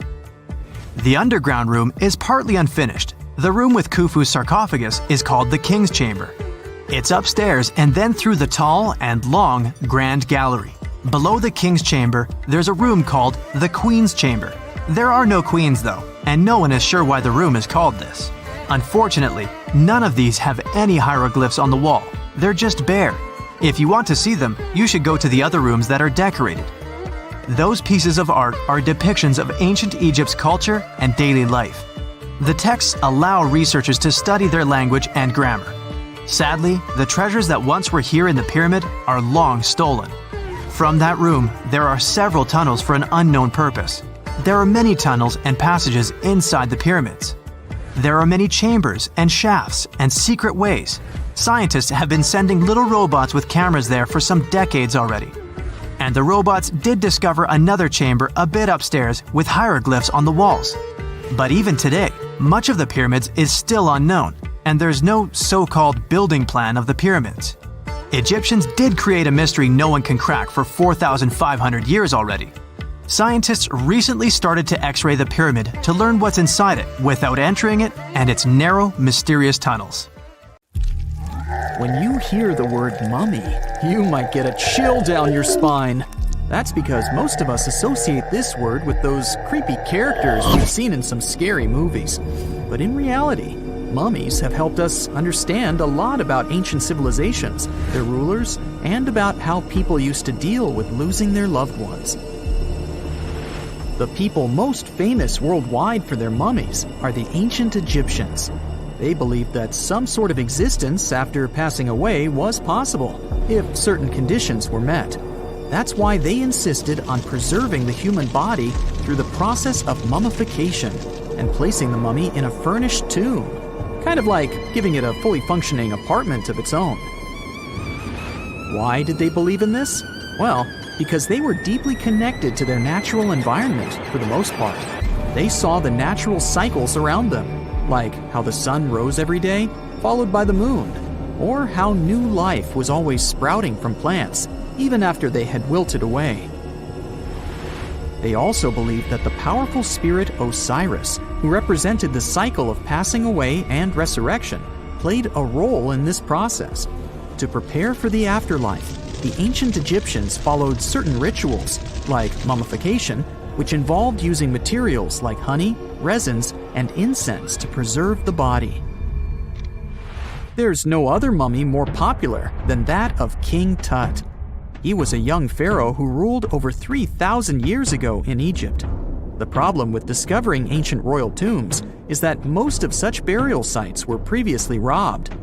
Speaker 2: The underground room is partly unfinished. The room with Khufu's sarcophagus is called the King's Chamber. It's upstairs and then through the tall and long Grand Gallery. Below the King's Chamber, there's a room called the Queen's Chamber. There are no queens though, and no one is sure why the room is called this. Unfortunately, none of these have any hieroglyphs on the wall. They're just bare. If you want to see them, you should go to the other rooms that are decorated. Those pieces of art are depictions of ancient Egypt's culture and daily life. The texts allow researchers to study their language and grammar. Sadly, the treasures that once were here in the pyramid are long stolen. From that room, there are several tunnels for an unknown purpose. There are many tunnels and passages inside the pyramids. There are many chambers and shafts and secret ways. Scientists have been sending little robots with cameras there for some decades already. And the robots did discover another chamber a bit upstairs with hieroglyphs on the walls. But even today, much of the pyramids is still unknown, and there's no so-called building plan of the pyramids. Egyptians did create a mystery no one can crack for 4,500 years already. Scientists recently started to X-ray the pyramid to learn what's inside it without entering it and its narrow, mysterious tunnels.
Speaker 1: When you hear the word mummy, you might get a chill down your spine. That's because most of us associate this word with those creepy characters we've seen in some scary movies. But in reality, mummies have helped us understand a lot about ancient civilizations, their rulers, and about how people used to deal with losing their loved ones. The people most famous worldwide for their mummies are the ancient Egyptians. They believed that some sort of existence after passing away was possible, if certain conditions were met. That's why they insisted on preserving the human body through the process of mummification and placing the mummy in a furnished tomb, kind of like giving it a fully functioning apartment of its own. Why did they believe in this? Well, because they were deeply connected to their natural environment for the most part. They saw the natural cycles around them, like how the sun rose every day, followed by the moon, or how new life was always sprouting from plants, even after they had wilted away. They also believed that the powerful spirit Osiris, who represented the cycle of passing away and resurrection, played a role in this process. To prepare for the afterlife, the ancient Egyptians followed certain rituals, like mummification, which involved using materials like honey, resins, and incense to preserve the body. There's no other mummy more popular than that of King Tut. He was a young pharaoh who ruled over 3,000 years ago in Egypt. The problem with discovering ancient royal tombs is that most of such burial sites were previously robbed.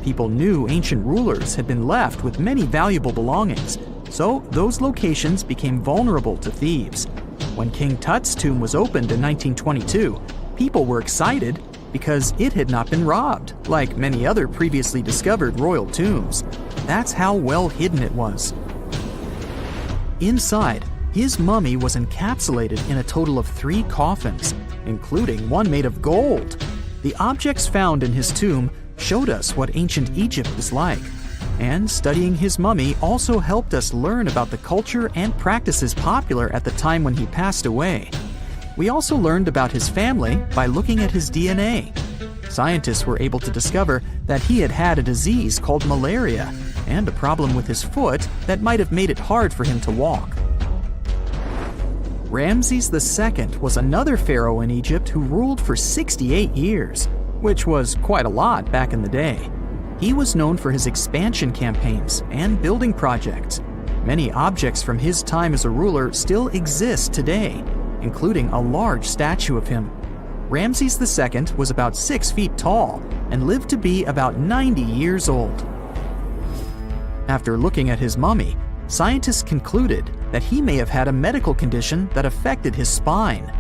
Speaker 1: People knew ancient rulers had been left with many valuable belongings, so those locations became vulnerable to thieves. When King Tut's tomb was opened in 1922, people were excited because it had not been robbed, like many other previously discovered royal tombs. That's how well hidden it was. Inside, his mummy was encapsulated in a total of 3 coffins, including one made of gold. The objects found in his tomb showed us what ancient Egypt was like, and studying his mummy also helped us learn about the culture and practices popular at the time when he passed away. We also learned about his family by looking at his DNA. Scientists were able to discover that he had had a disease called malaria and a problem with his foot that might have made it hard for him to walk. Ramses II was another pharaoh in Egypt who ruled for 68 years, which was quite a lot back in the day. He was known for his expansion campaigns and building projects. Many objects from his time as a ruler still exist today, including a large statue of him. Ramses II was about 6 feet tall and lived to be about 90 years old. After looking at his mummy, scientists concluded that he may have had a medical condition that affected his spine.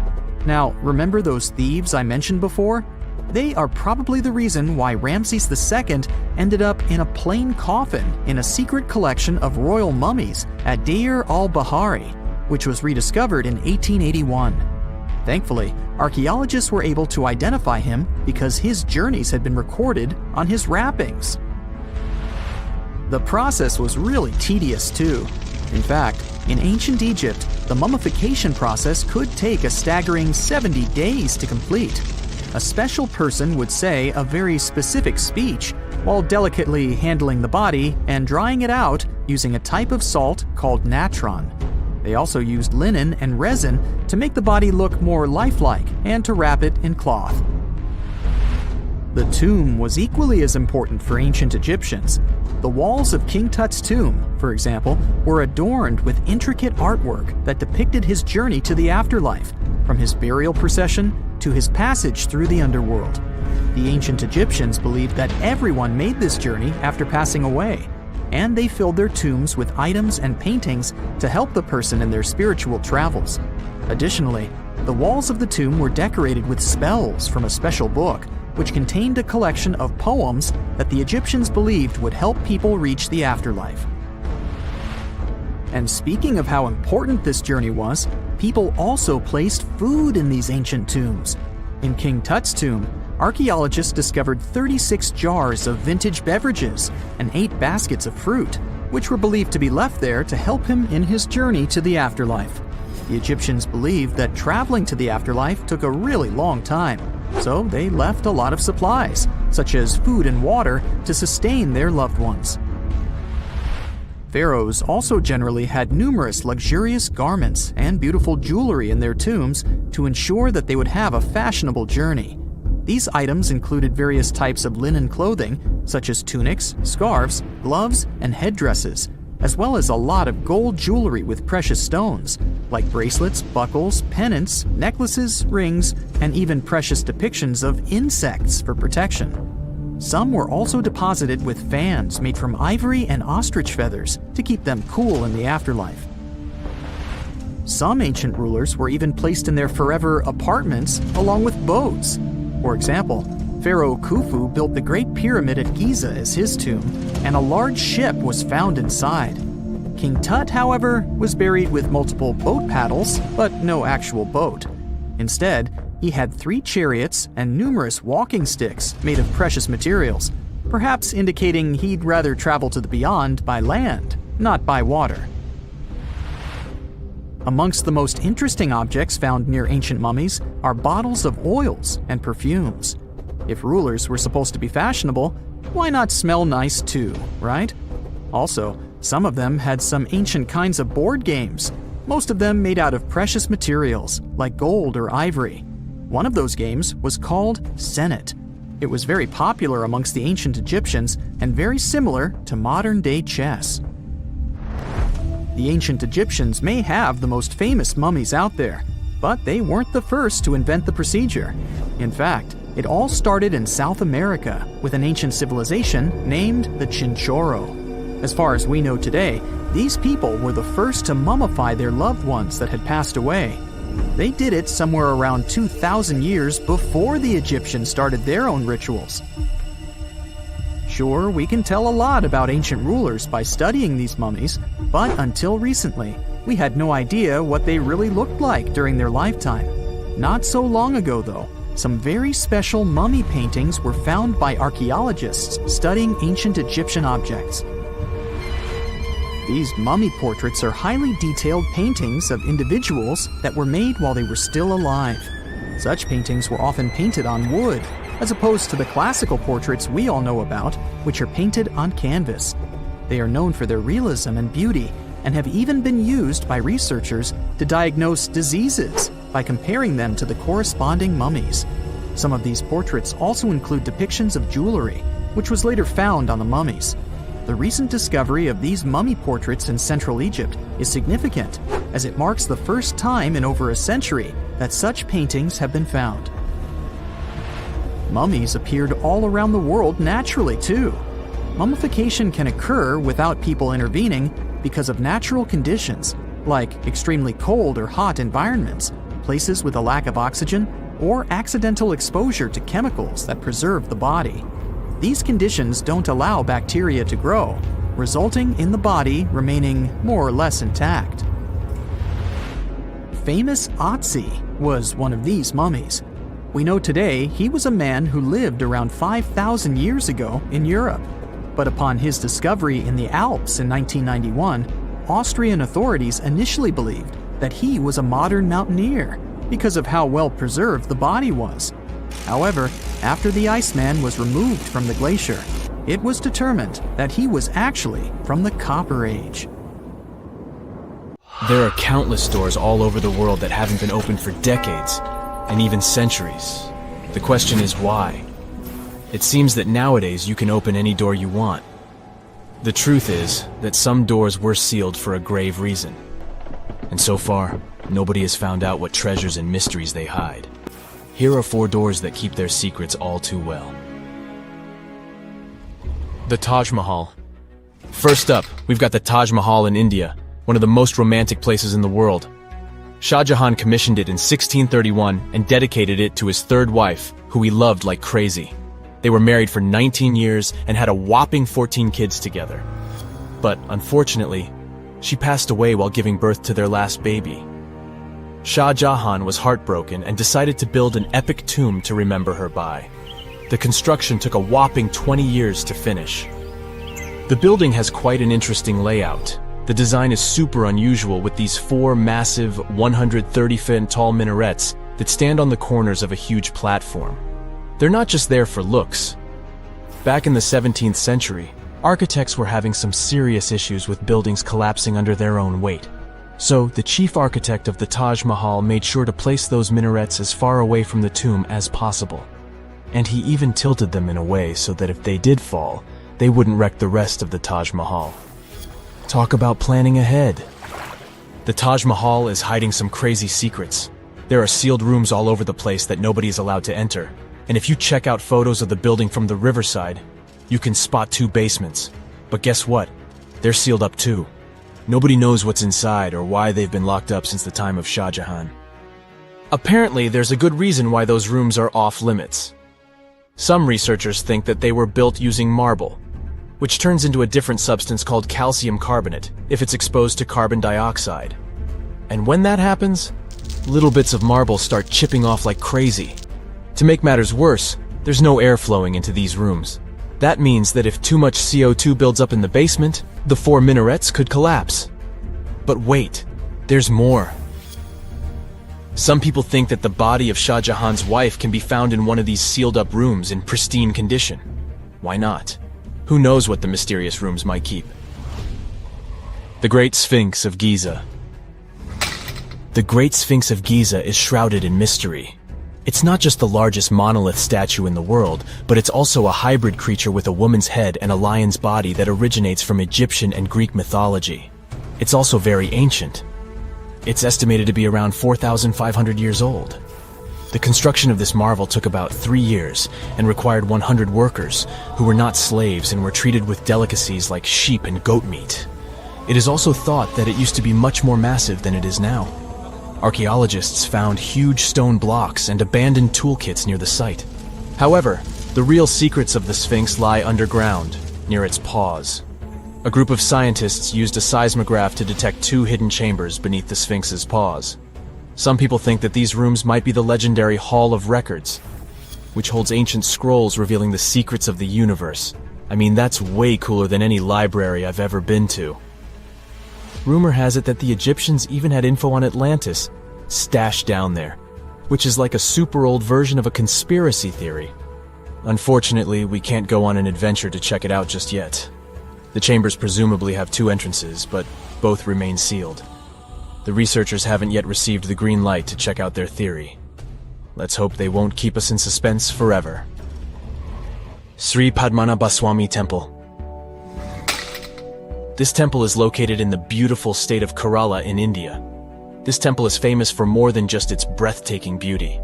Speaker 1: Now, remember those thieves I mentioned before? They are probably the reason why Ramses II ended up in a plain coffin in a secret collection of royal mummies at Deir al-Bahari, which was rediscovered in 1881. Thankfully, archaeologists were able to identify him because his journeys had been recorded on his wrappings. The process was really tedious too. In fact, in ancient Egypt, the mummification process could take a staggering 70 days to complete. A special person would say a very specific speech while delicately handling the body and drying it out using a type of salt called natron. They also used linen and resin to make the body look more lifelike and to wrap it in cloth. The tomb was equally as important for ancient Egyptians. The walls of King Tut's tomb, for example, were adorned with intricate artwork that depicted his journey to the afterlife, from his burial procession to his passage through the underworld. The ancient Egyptians believed that everyone made this journey after passing away, and they filled their tombs with items and paintings to help the person in their spiritual travels. Additionally, the walls of the tomb were decorated with spells from a special book, which contained a collection of poems that the Egyptians believed would help people reach the afterlife. And speaking of how important this journey was, people also placed food in these ancient tombs. In King Tut's tomb, archaeologists discovered 36 jars of vintage beverages and 8 baskets of fruit, which were believed to be left there to help him in his journey to the afterlife. The Egyptians believed that traveling to the afterlife took a really long time, so they left a lot of supplies, such as food and water, to sustain their loved ones. Pharaohs also generally had numerous luxurious garments and beautiful jewelry in their tombs to ensure that they would have a fashionable journey. These items included various types of linen clothing, such as tunics, scarves, gloves, and headdresses, as well as a lot of gold jewelry with precious stones, like bracelets, buckles, pendants, necklaces, rings, and even precious depictions of insects for protection. Some were also deposited with fans made from ivory and ostrich feathers to keep them cool in the afterlife. Some ancient rulers were even placed in their forever apartments along with boats. For example, Pharaoh Khufu built the Great Pyramid at Giza as his tomb, and a large ship was found inside. King Tut, however, was buried with multiple boat paddles, but no actual boat. Instead, he had 3 chariots and numerous walking sticks made of precious materials, perhaps indicating he'd rather travel to the beyond by land, not by water. Amongst the most interesting objects found near ancient mummies are bottles of oils and perfumes. If rulers were supposed to be fashionable, why not smell nice too, right? Also, some of them had some ancient kinds of board games, most of them made out of precious materials like gold or ivory. One of those games was called Senet. It was very popular amongst the ancient Egyptians and very similar to modern-day chess. The ancient Egyptians may have the most famous mummies out there, but they weren't the first to invent the procedure. In fact, it all started in South America with an ancient civilization named the Chinchorro. As far as we know today, these people were the first to mummify their loved ones that had passed away. They did it somewhere around 2,000 years before the Egyptians started their own rituals. Sure, we can tell a lot about ancient rulers by studying these mummies, but until recently, we had no idea what they really looked like during their lifetime. Not so long ago, though, some very special mummy paintings were found by archaeologists studying ancient Egyptian objects. These mummy portraits are highly detailed paintings of individuals that were made while they were still alive. Such paintings were often painted on wood, as opposed to the classical portraits we all know about, which are painted on canvas. They are known for their realism and beauty, and have even been used by researchers to diagnose diseases by comparing them to the corresponding mummies. Some of these portraits also include depictions of jewelry, which was later found on the mummies. The recent discovery of these mummy portraits in Central Egypt is significant, as it marks the first time in over a century that such paintings have been found. Mummies appeared all around the world naturally, too. Mummification can occur without people intervening because of natural conditions, like extremely cold or hot environments, places with a lack of oxygen, or accidental exposure to chemicals that preserve the body. These conditions don't allow bacteria to grow, resulting in the body remaining more or less intact. Famous Otzi was one of these mummies. We know today he was a man who lived around 5,000 years ago in Europe. But upon his discovery in the Alps in 1991, Austrian authorities initially believed that he was a modern mountaineer because of how well preserved the body was. However, after the Iceman was removed from the glacier, it was determined that he was actually from the Copper Age.
Speaker 4: There are countless doors all over the world that haven't been opened for decades, and even centuries. The question is why? It seems that nowadays you can open any door you want. The truth is that some doors were sealed for a grave reason. And so far, nobody has found out what treasures and mysteries they hide. Here are 4 doors that keep their secrets all too well. The Taj Mahal. First up, we've got the Taj Mahal in India, one of the most romantic places in the world. Shah Jahan commissioned it in 1631 and dedicated it to his 3rd wife, who he loved like crazy. They were married for 19 years and had a whopping 14 kids together. But unfortunately, she passed away while giving birth to their last baby. Shah Jahan was heartbroken and decided to build an epic tomb to remember her by. The construction took a whopping 20 years to finish. The building has quite an interesting layout. The design is super unusual with these 4 massive 130-foot tall minarets that stand on the corners of a huge platform. They're not just there for looks. Back in the 17th century, architects were having some serious issues with buildings collapsing under their own weight. So, the chief architect of the Taj Mahal made sure to place those minarets as far away from the tomb as possible. And he even tilted them in a way so that if they did fall, they wouldn't wreck the rest of the Taj Mahal. Talk about planning ahead. The Taj Mahal is hiding some crazy secrets. There are sealed rooms all over the place that nobody is allowed to enter. And if you check out photos of the building from the riverside, you can spot 2 basements. But guess what? They're sealed up too. Nobody knows what's inside or why they've been locked up since the time of Shah Jahan. Apparently, there's a good reason why those rooms are off limits. Some researchers think that they were built using marble, which turns into a different substance called calcium carbonate if it's exposed to carbon dioxide. And when that happens, little bits of marble start chipping off like crazy. To make matters worse, there's no air flowing into these rooms. That means that if too much CO2 builds up in the basement, the 4 minarets could collapse. But wait, there's more. Some people think that the body of Shah Jahan's wife can be found in one of these sealed-up rooms in pristine condition. Why not? Who knows what the mysterious rooms might keep? The Great Sphinx of Giza. The Great Sphinx of Giza is shrouded in mystery. It's not just the largest monolith statue in the world, but it's also a hybrid creature with a woman's head and a lion's body that originates from Egyptian and Greek mythology. It's also very ancient. It's estimated to be around 4,500 years old. The construction of this marvel took about 3 years and required 100 workers, who were not slaves and were treated with delicacies like sheep and goat meat. It is also thought that it used to be much more massive than it is now. Archaeologists found huge stone blocks and abandoned toolkits near the site. However, the real secrets of the Sphinx lie underground, near its paws. A group of scientists used a seismograph to detect 2 hidden chambers beneath the Sphinx's paws. Some people think that these rooms might be the legendary Hall of Records, which holds ancient scrolls revealing the secrets of the universe. I mean, that's way cooler than any library I've ever been to. Rumor has it that the Egyptians even had info on Atlantis stashed down there, which is like a super old version of a conspiracy theory. Unfortunately, we can't go on an adventure to check it out just yet. The chambers presumably have 2 entrances, but both remain sealed. The researchers haven't yet received the green light to check out their theory. Let's hope they won't keep us in suspense forever. Sri Padmanabhaswamy Temple. This temple is located in the beautiful state of Kerala in India. This temple is famous for more than just its breathtaking beauty.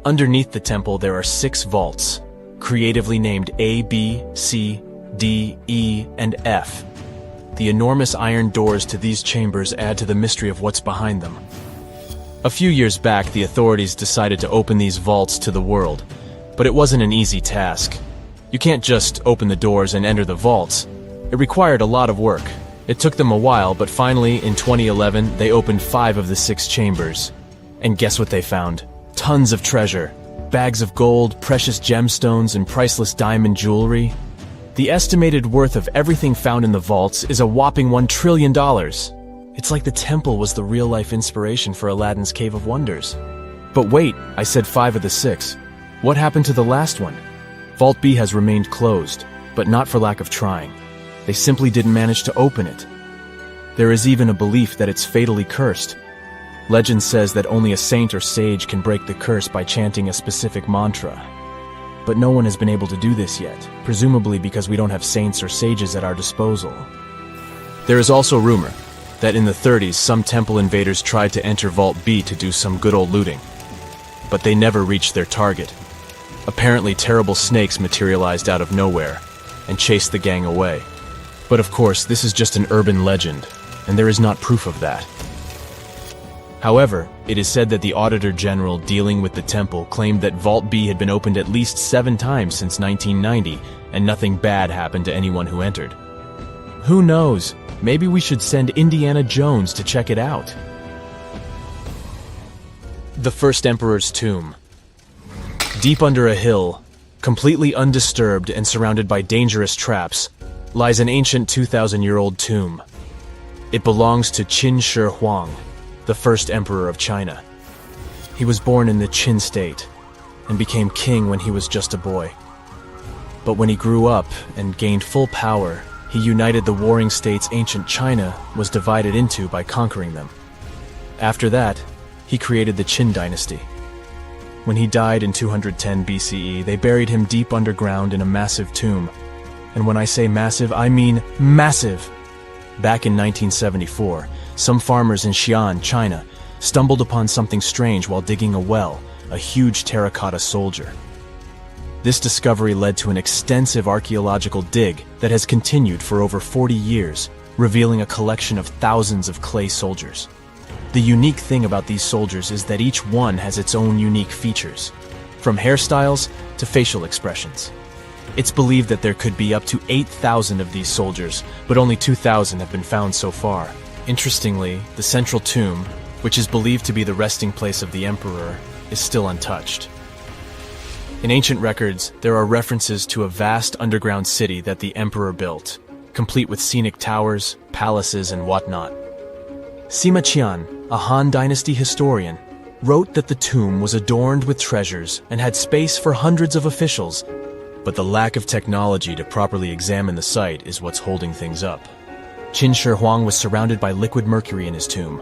Speaker 4: Underneath the temple there are 6 vaults, creatively named A, B, C, D, E, and F. The enormous iron doors to these chambers add to the mystery of what's behind them. A few years back, the authorities decided to open these vaults to the world, but it wasn't an easy task. You can't just open the doors and enter the vaults. It required a lot of work. It took them a while, but finally, in 2011, they opened 5 of the 6 chambers. And guess what they found? Tons of treasure. Bags of gold, precious gemstones, and priceless diamond jewelry. The estimated worth of everything found in the vaults is a whopping $1 trillion. It's like the temple was the real-life inspiration for Aladdin's Cave of Wonders. But wait, I said 5 of the 6. What happened to the last one? Vault B has remained closed, but not for lack of trying. They simply didn't manage to open it. There is even a belief that it's fatally cursed. Legend says that only a saint or sage can break the curse by chanting a specific mantra. But no one has been able to do this yet, presumably because we don't have saints or sages at our disposal. There is also rumor that in the 30s some temple invaders tried to enter Vault B to do some good old looting. but they never reached their target. Apparently, terrible snakes materialized out of nowhere and chased the gang away. But of course, this is just an urban legend, and there is not proof of that. However, it is said that the Auditor General dealing with the temple claimed that Vault B had been opened at least 7 times since 1990, and nothing bad happened to anyone who entered. Who knows? Maybe we should send Indiana Jones to check it out. The First Emperor's Tomb. Deep under a hill, completely undisturbed and surrounded by dangerous traps, lies an ancient 2,000-year-old tomb. It belongs to Qin Shi Huang, the first emperor of China. He was born in the Qin state and became king when he was just a boy. But when he grew up and gained full power, he united the warring states ancient China was divided into by conquering them. After that, he created the Qin dynasty. When he died in 210 BCE, they buried him deep underground in a massive tomb. And when I say massive, I mean massive! Back in 1974, some farmers in Xi'an, China, stumbled upon something strange while digging a well, a huge terracotta soldier. This discovery led to an extensive archaeological dig that has continued for over 40 years, revealing a collection of thousands of clay soldiers. The unique thing about these soldiers is that each one has its own unique features, from hairstyles to facial expressions. It's believed that there could be up to 8,000 of these soldiers, but only 2,000 have been found so far. Interestingly, the central tomb, which is believed to be the resting place of the emperor, is still untouched. In ancient records, there are references to a vast underground city that the emperor built, complete with scenic towers, palaces, and whatnot. Sima Qian, a Han Dynasty historian, wrote that the tomb was adorned with treasures and had space for hundreds of officials, but the lack of technology to properly examine the site is what's holding things up. Qin Shi Huang was surrounded by liquid mercury in his tomb,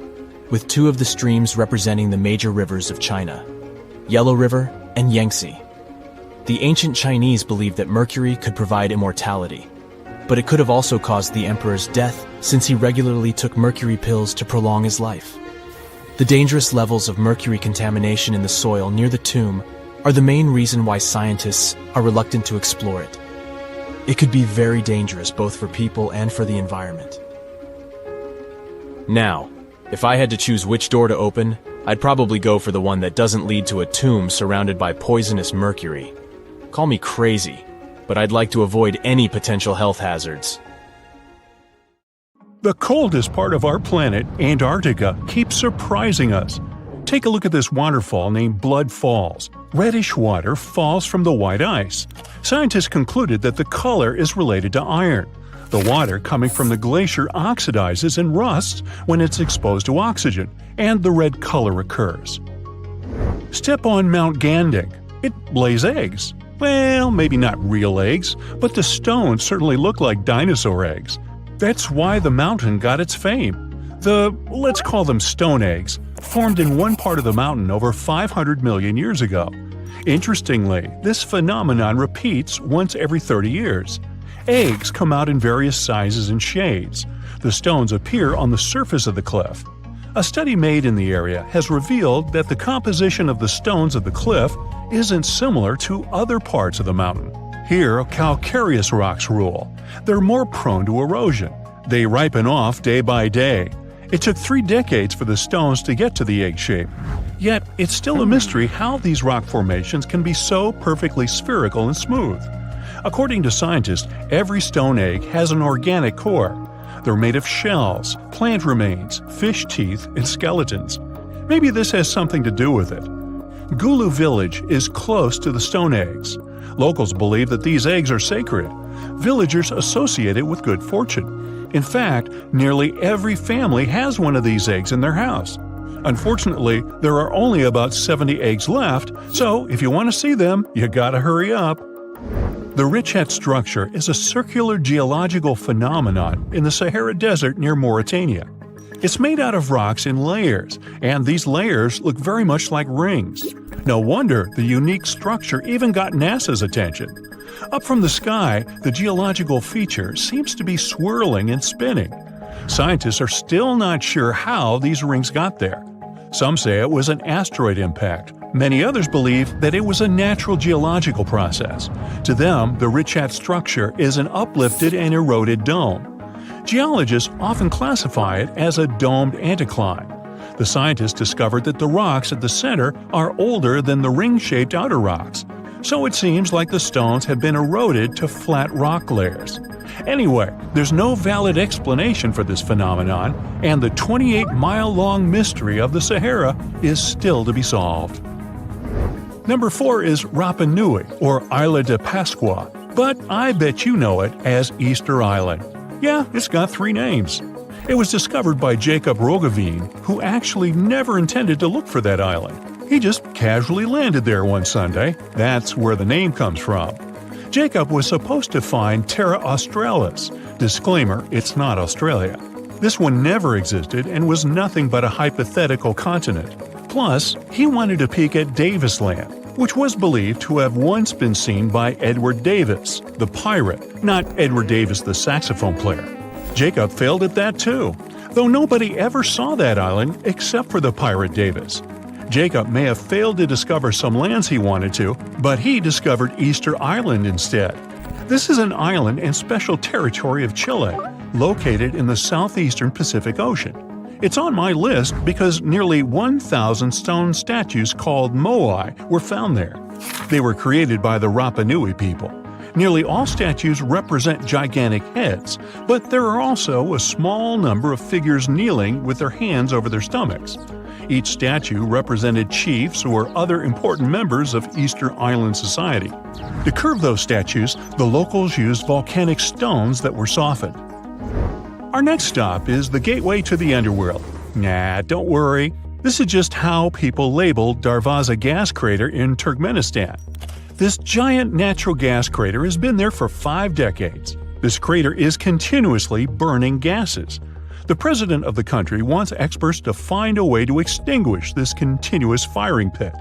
Speaker 4: with 2 of the streams representing the major rivers of China, Yellow River and Yangtze. The ancient Chinese believed that mercury could provide immortality, but it could have also caused the emperor's death since he regularly took mercury pills to prolong his life. The dangerous levels of mercury contamination in the soil near the tomb are the main reason why scientists are reluctant to explore it. It could be very dangerous both for people and for the environment. Now, if I had to choose which door to open, I'd probably go for the one that doesn't lead to a tomb surrounded by poisonous mercury. Call me crazy, but I'd like to avoid any potential health hazards.
Speaker 3: The coldest part of our planet, Antarctica, keeps surprising us. Take a look at this waterfall named Blood Falls. Reddish water falls from the white ice. Scientists concluded that the color is related to iron. The water coming from the glacier oxidizes and rusts when it's exposed to oxygen, and the red color occurs. Step on Mount Ganding. It lays eggs. Well, maybe not real eggs, but the stones certainly look like dinosaur eggs. That's why the mountain got its fame. Let's call them stone eggs, formed in one part of the mountain over 500 million years ago. Interestingly, this phenomenon repeats once every 30 years. Eggs come out in various sizes and shades. The stones appear on the surface of the cliff. A study made in the area has revealed that the composition of the stones of the cliff isn't similar to other parts of the mountain. Here, calcareous rocks rule. They're more prone to erosion. They ripen off day by day. It took 3 decades for the stones to get to the egg shape. Yet, it's still a mystery how these rock formations can be so perfectly spherical and smooth. According to scientists, every stone egg has an organic core. They're made of shells, plant remains, fish teeth, and skeletons. Maybe this has something to do with it. Gulu village is close to the stone eggs. Locals believe that these eggs are sacred. Villagers associate it with good fortune. In fact, nearly every family has one of these eggs in their house. Unfortunately, there are only about 70 eggs left, so if you want to see them, you gotta hurry up. The Richet structure is a circular geological phenomenon in the Sahara Desert near Mauritania. It's made out of rocks in layers, and these layers look very much like rings. No wonder the unique structure even got NASA's attention. Up from the sky, the geological feature seems to be swirling and spinning. Scientists are still not sure how these rings got there. Some say it was an asteroid impact, Many others believe that it was a natural geological process. To them, the Richat structure is an uplifted and eroded dome. Geologists often classify it as a domed anticline. The scientists discovered that the rocks at the center are older than the ring-shaped outer rocks, so it seems like the stones have been eroded to flat rock layers. Anyway, there's no valid explanation for this phenomenon, and the 28-mile-long mystery of the Sahara is still to be solved. Number 4 is Rapa Nui, or Isla de Pascua, but I bet you know it as Easter Island. Yeah, it's got 3 names. It was discovered by Jacob Roggeveen, who actually never intended to look for that island. He just casually landed there one Sunday. That's where the name comes from. Jacob was supposed to find Terra Australis. Disclaimer, it's not Australia. This one never existed and was nothing but a hypothetical continent. Plus, he wanted to peek at Davis Land, which was believed to have once been seen by Edward Davis, the pirate, not Edward Davis, the saxophone player. Jacob failed at that too, though nobody ever saw that island except for the pirate Davis. Jacob may have failed to discover some lands he wanted to, but he discovered Easter Island instead. This is an island in special territory of Chile, located in the southeastern Pacific Ocean. It's on my list because nearly 1,000 stone statues called moai were found there. They were created by the Rapa Nui people. Nearly all statues represent gigantic heads, but there are also a small number of figures kneeling with their hands over their stomachs. Each statue represented chiefs or other important members of Easter Island society. To curve those statues, the locals used volcanic stones that were softened. Our next stop is the gateway to the underworld. Nah, don't worry. This is just how people label Darvaza gas crater in Turkmenistan. This giant natural gas crater has been there for 5 decades. This crater is continuously burning gases. The president of the country wants experts to find a way to extinguish this continuous firing pit.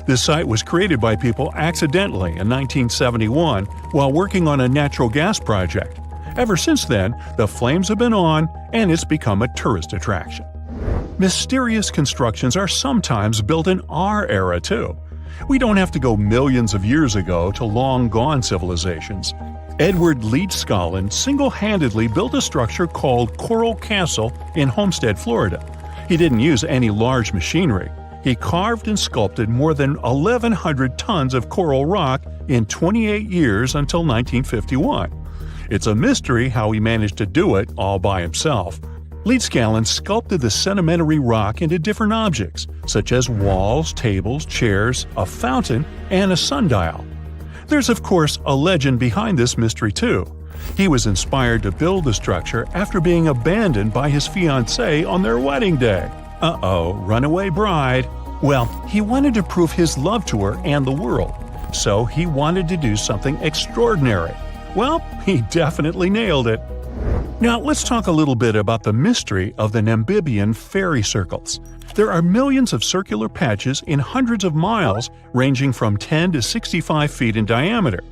Speaker 3: This site was created by people accidentally in 1971 while working on a natural gas project. Ever since then, the flames have been on, and it's become a tourist attraction. Mysterious constructions are sometimes built in our era, too. We don't have to go millions of years ago to long-gone civilizations. Edward Leedskallen single-handedly built a structure called Coral Castle in Homestead, Florida. He didn't use any large machinery. He carved and sculpted more than 1,100 tons of coral rock in 28 years until 1951. It's a mystery how he managed to do it all by himself. Leedskallen sculpted the sedimentary rock into different objects, such as walls, tables, chairs, a fountain, and a sundial. There's of course a legend behind this mystery too. He was inspired to build the structure after being abandoned by his fiancée on their wedding day. Uh-oh, runaway bride. Well, he wanted to prove his love to her and the world, so he wanted to do something extraordinary. Well, he definitely nailed it. Now, let's talk a little bit about the mystery of the Namibian fairy circles. There are millions of circular patches in hundreds of miles, ranging from 10 to 65 feet in diameter.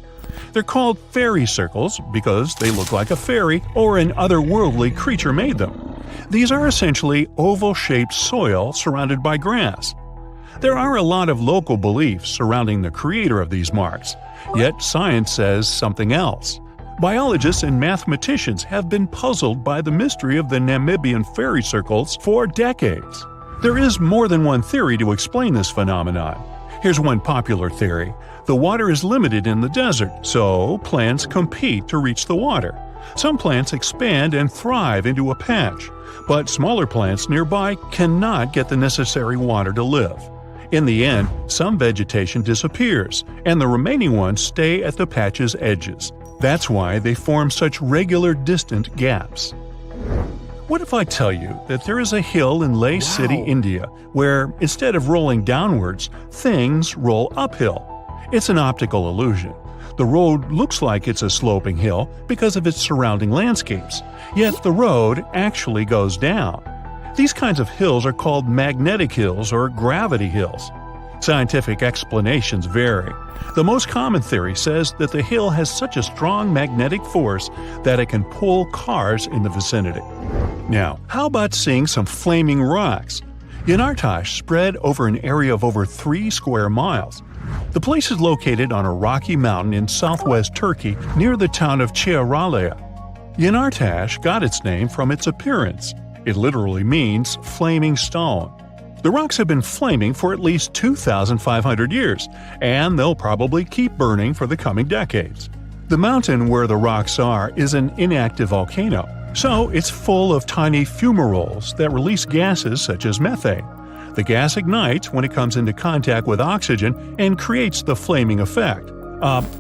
Speaker 3: They're called fairy circles because they look like a fairy or an otherworldly creature made them. These are essentially oval-shaped soil surrounded by grass. There are a lot of local beliefs surrounding the creator of these marks, yet science says something else. Biologists and mathematicians have been puzzled by the mystery of the Namibian fairy circles for decades. There is more than one theory to explain this phenomenon. Here's one popular theory. The water is limited in the desert, so plants compete to reach the water. Some plants expand and thrive into a patch, but smaller plants nearby cannot get the necessary water to live. In the end, some vegetation disappears, and the remaining ones stay at the patch's edges. That's why they form such regular distant gaps. What if I tell you that there is a hill in Leh City, India, where instead of rolling downwards, things roll uphill? It's an optical illusion. The road looks like it's a sloping hill because of its surrounding landscapes, yet the road actually goes down. These kinds of hills are called magnetic hills or gravity hills. Scientific explanations vary. The most common theory says that the hill has such a strong magnetic force that it can pull cars in the vicinity. Now, how about seeing some flaming rocks? Yanartash spread over an area of over 3 square miles. The place is located on a rocky mountain in southwest Turkey near the town of Ciaralea. Yanartash got its name from its appearance. It literally means flaming stone. The rocks have been flaming for at least 2,500 years, and they'll probably keep burning for the coming decades. The mountain where the rocks are is an inactive volcano, so it's full of tiny fumaroles that release gases such as methane. The gas ignites when it comes into contact with oxygen and creates the flaming effect.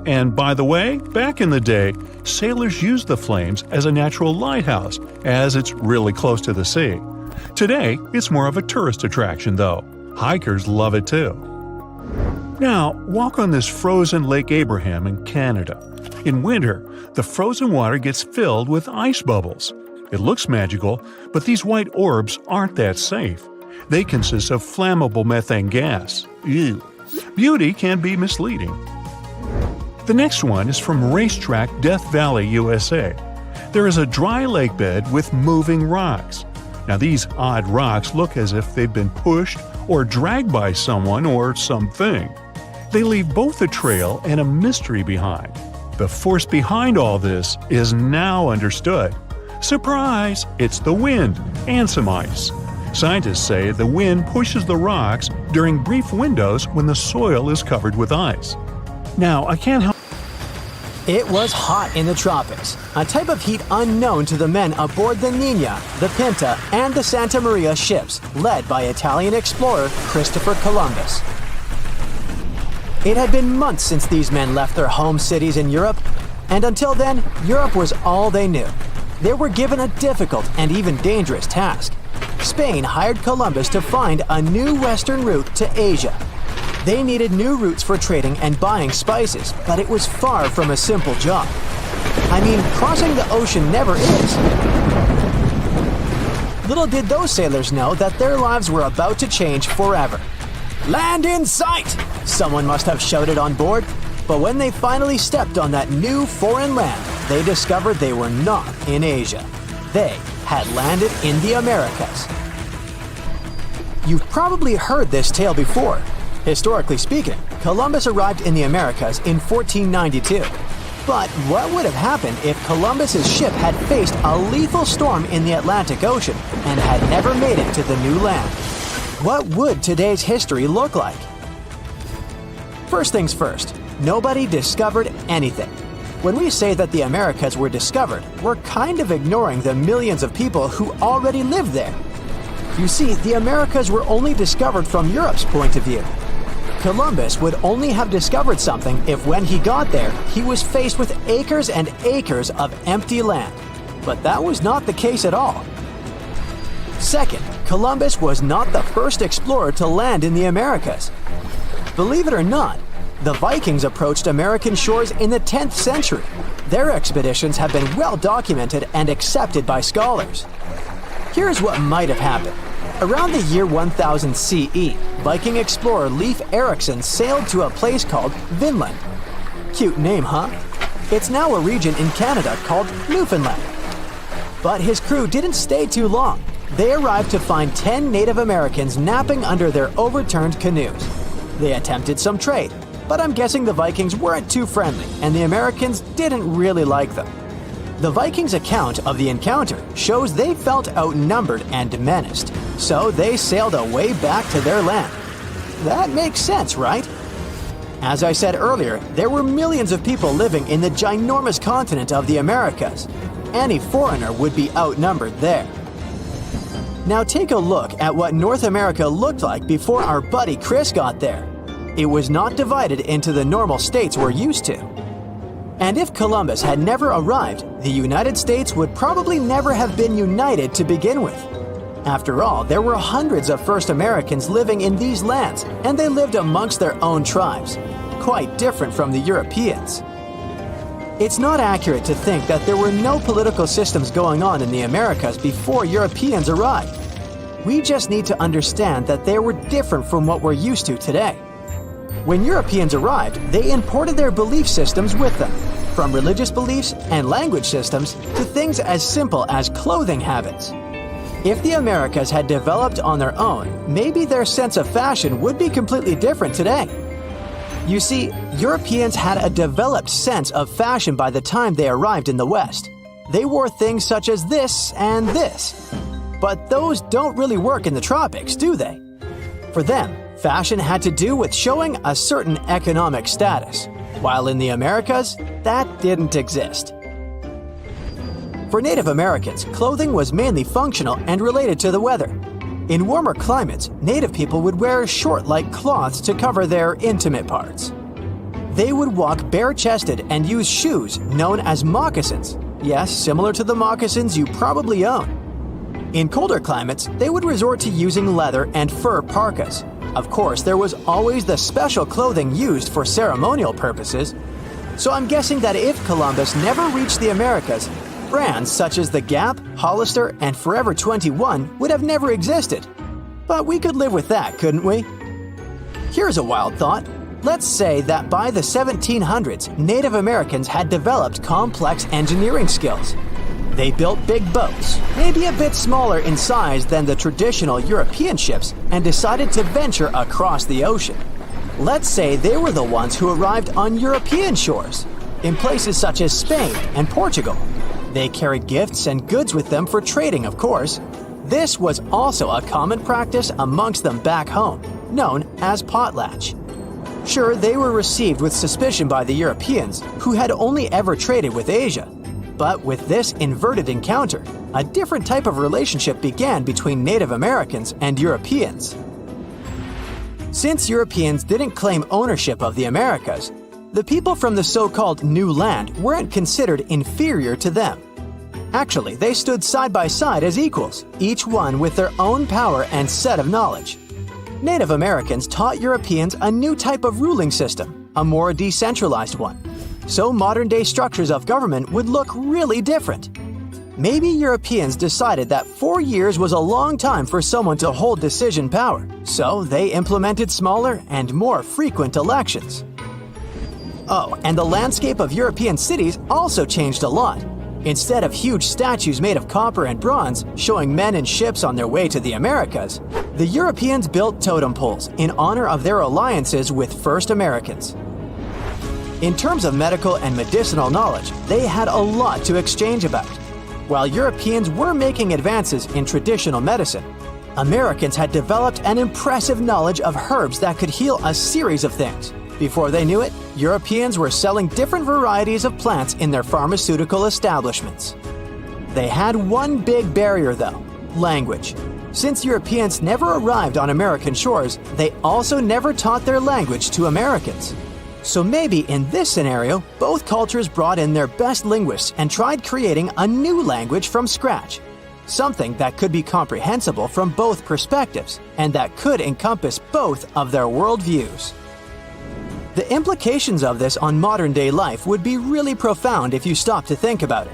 Speaker 3: And by the way, back in the day, sailors used the flames as a natural lighthouse, as it's really close to the sea. Today, it's more of a tourist attraction, though. Hikers love it too. Now, walk on this frozen Lake Abraham in Canada. In winter, the frozen water gets filled with ice bubbles. It looks magical, but these white orbs aren't that safe. They consist of flammable methane gas. Ew. Beauty can be misleading. The next one is from Racetrack, Death Valley, USA. There is a dry lake bed with moving rocks. Now these odd rocks look as if they've been pushed or dragged by someone or something. They leave both a trail and a mystery behind. The force behind all this is now understood. Surprise! It's the wind and some ice. Scientists say the wind pushes the rocks during brief windows when the soil is covered with ice. Now, I can't help.
Speaker 2: It was hot in the tropics, a type of heat unknown to the men aboard the Nina, the Pinta, and the Santa Maria ships led by Italian explorer Christopher Columbus. It had been months since these men left their home cities in Europe, and until then, Europe was all they knew. They were given a difficult and even dangerous task. Spain hired Columbus to find a new western route to Asia. They needed new routes for trading and buying spices, but it was far from a simple job. I mean, crossing the ocean never is. Little did those sailors know that their lives were about to change forever. "Land in sight!" someone must have shouted on board. But when they finally stepped on that new foreign land, they discovered they were not in Asia. They had landed in the Americas. You've probably heard this tale before. Historically speaking, Columbus arrived in the Americas in 1492. But what would have happened if Columbus's ship had faced a lethal storm in the Atlantic Ocean and had never made it to the new land? What would today's history look like? First things first, nobody discovered anything. When we say that the Americas were discovered, we're kind of ignoring the millions of people who already lived there. You see, the Americas were only discovered from Europe's point of view. Columbus would only have discovered something if when he got there, he was faced with acres and acres of empty land. But that was not the case at all. Second, Columbus was not the first explorer to land in the Americas. Believe it or not, the Vikings approached American shores in the 10th century. Their expeditions have been well documented and accepted by scholars. Here's what might have happened. Around the year 1000 CE, Viking explorer Leif Erikson sailed to a place called Vinland. Cute name, huh? It's now a region in Canada called Newfoundland. But his crew didn't stay too long. They arrived to find 10 Native Americans napping under their overturned canoes. They attempted some trade, but I'm guessing the Vikings weren't too friendly and the Americans didn't really like them. The Vikings' account of the encounter shows they felt outnumbered and menaced, so they sailed away back to their land. That makes sense, right? As I said earlier, there were millions of people living in the ginormous continent of the Americas. Any foreigner would be outnumbered there. Now take a look at what North America looked like before our buddy Chris got there. It was not divided into the normal states we're used to. And if Columbus had never arrived, the United States would probably never have been united to begin with. After all, there were hundreds of first Americans living in these lands, and they lived amongst their own tribes, quite different from the Europeans. It's not accurate to think that there were no political systems going on in the Americas before Europeans arrived. We just need to understand that they were different from what we're used to today. When Europeans arrived, they imported their belief systems with them, from religious beliefs and language systems to things as simple as clothing habits. If the Americas had developed on their own, maybe their sense of fashion would be completely different today. You see, Europeans had a developed sense of fashion by the time they arrived in the West. They wore things such as this and this. But those don't really work in the tropics, do they? For them, fashion had to do with showing a certain economic status, while in the Americas, that didn't exist. For Native Americans, clothing was mainly functional and related to the weather. In warmer climates, Native people would wear short-like cloths to cover their intimate parts. They would walk bare-chested and use shoes known as moccasins. Yes, similar to the moccasins you probably own. In colder climates, they would resort to using leather and fur parkas. Of course, there was always the special clothing used for ceremonial purposes. So I'm guessing that if Columbus never reached the Americas, brands such as the Gap, Hollister, and Forever 21 would have never existed. But we could live with that, couldn't we? Here's a wild thought. Let's say that by the 1700s, Native Americans had developed complex engineering skills. They built big boats, maybe a bit smaller in size than the traditional European ships, and decided to venture across the ocean. Let's say they were the ones who arrived on European shores, in places such as Spain and Portugal. They carried gifts and goods with them for trading, of course. This was also a common practice amongst them back home, known as potlatch. Sure, they were received with suspicion by the Europeans, who had only ever traded with Asia. But with this inverted encounter, a different type of relationship began between Native Americans and Europeans. Since Europeans didn't claim ownership of the Americas, the people from the so-called New Land weren't considered inferior to them. Actually, they stood side by side as equals, each one with their own power and set of knowledge. Native Americans taught Europeans a new type of ruling system, a more decentralized one. So modern-day structures of government would look really different. Maybe Europeans decided that 4 years was a long time for someone to hold decision power, so they implemented smaller and more frequent elections. Oh, and the landscape of European cities also changed a lot. Instead of huge statues made of copper and bronze showing men in ships on their way to the Americas, the Europeans built totem poles in honor of their alliances with first Americans. In terms of medical and medicinal knowledge, they had a lot to exchange about. While Europeans were making advances in traditional medicine, Americans had developed an impressive knowledge of herbs that could heal a series of things. Before they knew it, Europeans were selling different varieties of plants in their pharmaceutical establishments. They had one big barrier though, language. Since Europeans never arrived on American shores, they also never taught their language to Americans. So maybe in this scenario, both cultures brought in their best linguists and tried creating a new language from scratch. Something that could be comprehensible from both perspectives and that could encompass both of their worldviews. The implications of this on modern-day life would be really profound if you stop to think about it.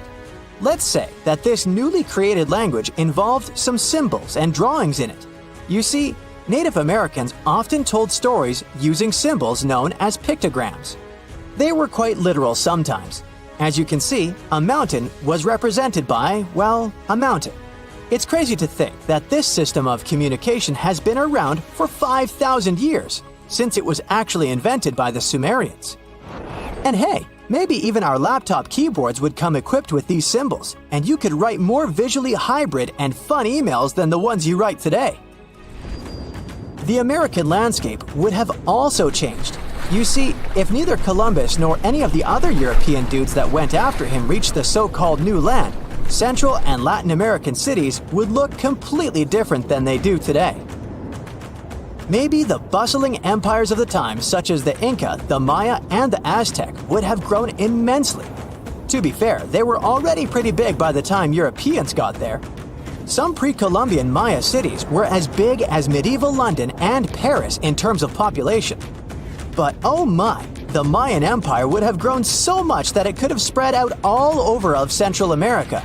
Speaker 2: Let's say that this newly created language involved some symbols and drawings in it. You see, Native Americans often told stories using symbols known as pictograms. They were quite literal sometimes. As you can see, a mountain was represented by, well, a mountain. It's crazy to think that this system of communication has been around for 5,000 years, since it was actually invented by the Sumerians. And hey, maybe even our laptop keyboards would come equipped with these symbols, and you could write more visually hybrid and fun emails than the ones you write today. The American landscape would have also changed. You see, if neither Columbus nor any of the other European dudes that went after him reached the so-called New Land, Central and Latin American cities would look completely different than they do today. Maybe the bustling empires of the time, such as the Inca, the Maya, and the Aztec, would have grown immensely. To be fair, they were already pretty big by the time Europeans got there. Some pre-Columbian Maya cities were as big as medieval London and Paris in terms of population. But oh my, the Mayan Empire would have grown so much that it could have spread out all over of Central America.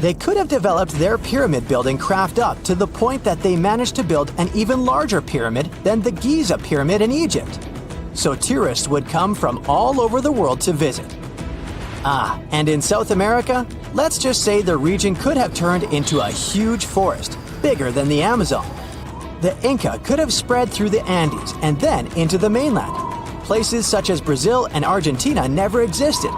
Speaker 2: They could have developed their pyramid building craft up to the point that they managed to build an even larger pyramid than the Giza pyramid in Egypt. So tourists would come from all over the world to visit. And in South America, let's just say the region could have turned into a huge forest, bigger than the Amazon. The Inca could have spread through the Andes and then into the mainland. Places such as Brazil and Argentina never existed.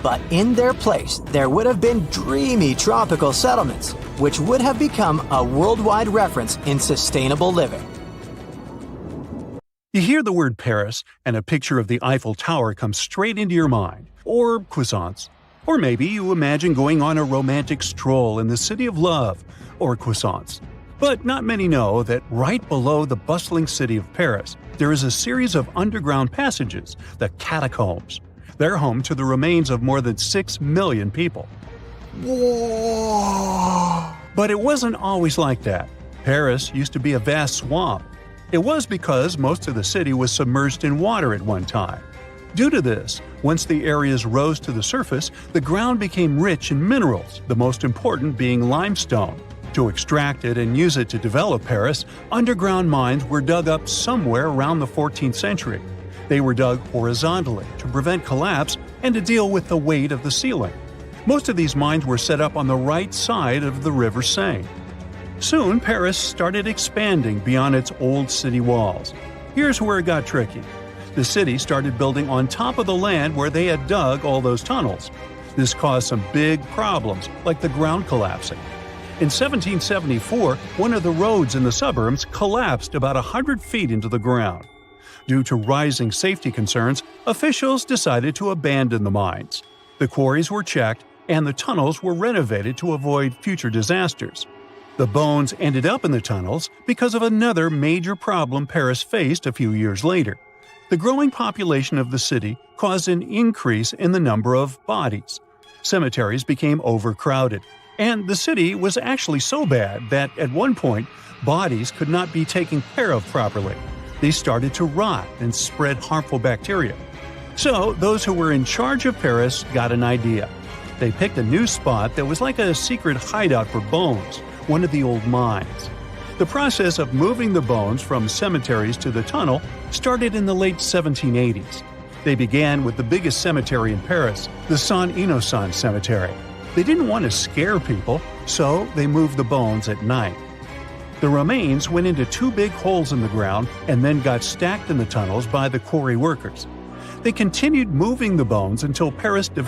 Speaker 2: But in their place, there would have been dreamy tropical settlements, which would have become a worldwide reference in sustainable living.
Speaker 3: You hear the word Paris, and a picture of the Eiffel Tower comes straight into your mind, or croissants. Or maybe you imagine going on a romantic stroll in the city of love, or croissants. But not many know that right below the bustling city of Paris, there is a series of underground passages, the catacombs. They're home to the remains of more than 6 million people. Whoa! But it wasn't always like that. Paris used to be a vast swamp. It was because most of the city was submerged in water at one time. Due to this, once the areas rose to the surface, the ground became rich in minerals, the most important being limestone. To extract it and use it to develop Paris, underground mines were dug up somewhere around the 14th century. They were dug horizontally to prevent collapse and to deal with the weight of the ceiling. Most of these mines were set up on the right side of the River Seine. Soon, Paris started expanding beyond its old city walls. Here's where it got tricky. The city started building on top of the land where they had dug all those tunnels. This caused some big problems, like the ground collapsing. In 1774, one of the roads in the suburbs collapsed about 100 feet into the ground. Due to rising safety concerns, officials decided to abandon the mines. The quarries were checked, and the tunnels were renovated to avoid future disasters. The bones ended up in the tunnels because of another major problem Paris faced a few years later. The growing population of the city caused an increase in the number of bodies. Cemeteries became overcrowded, and the city was actually so bad that at one point, bodies could not be taken care of properly. They started to rot and spread harmful bacteria. So, those who were in charge of Paris got an idea. They picked a new spot that was like a secret hideout for bones, one of the old mines. The process of moving the bones from cemeteries to the tunnel started in the late 1780s. They began with the biggest cemetery in Paris, the Saint-Innocent Cemetery. They didn't want to scare people, so they moved the bones at night. The remains went into 2 big holes in the ground and then got stacked in the tunnels by the quarry workers. They continued moving the bones until Paris developed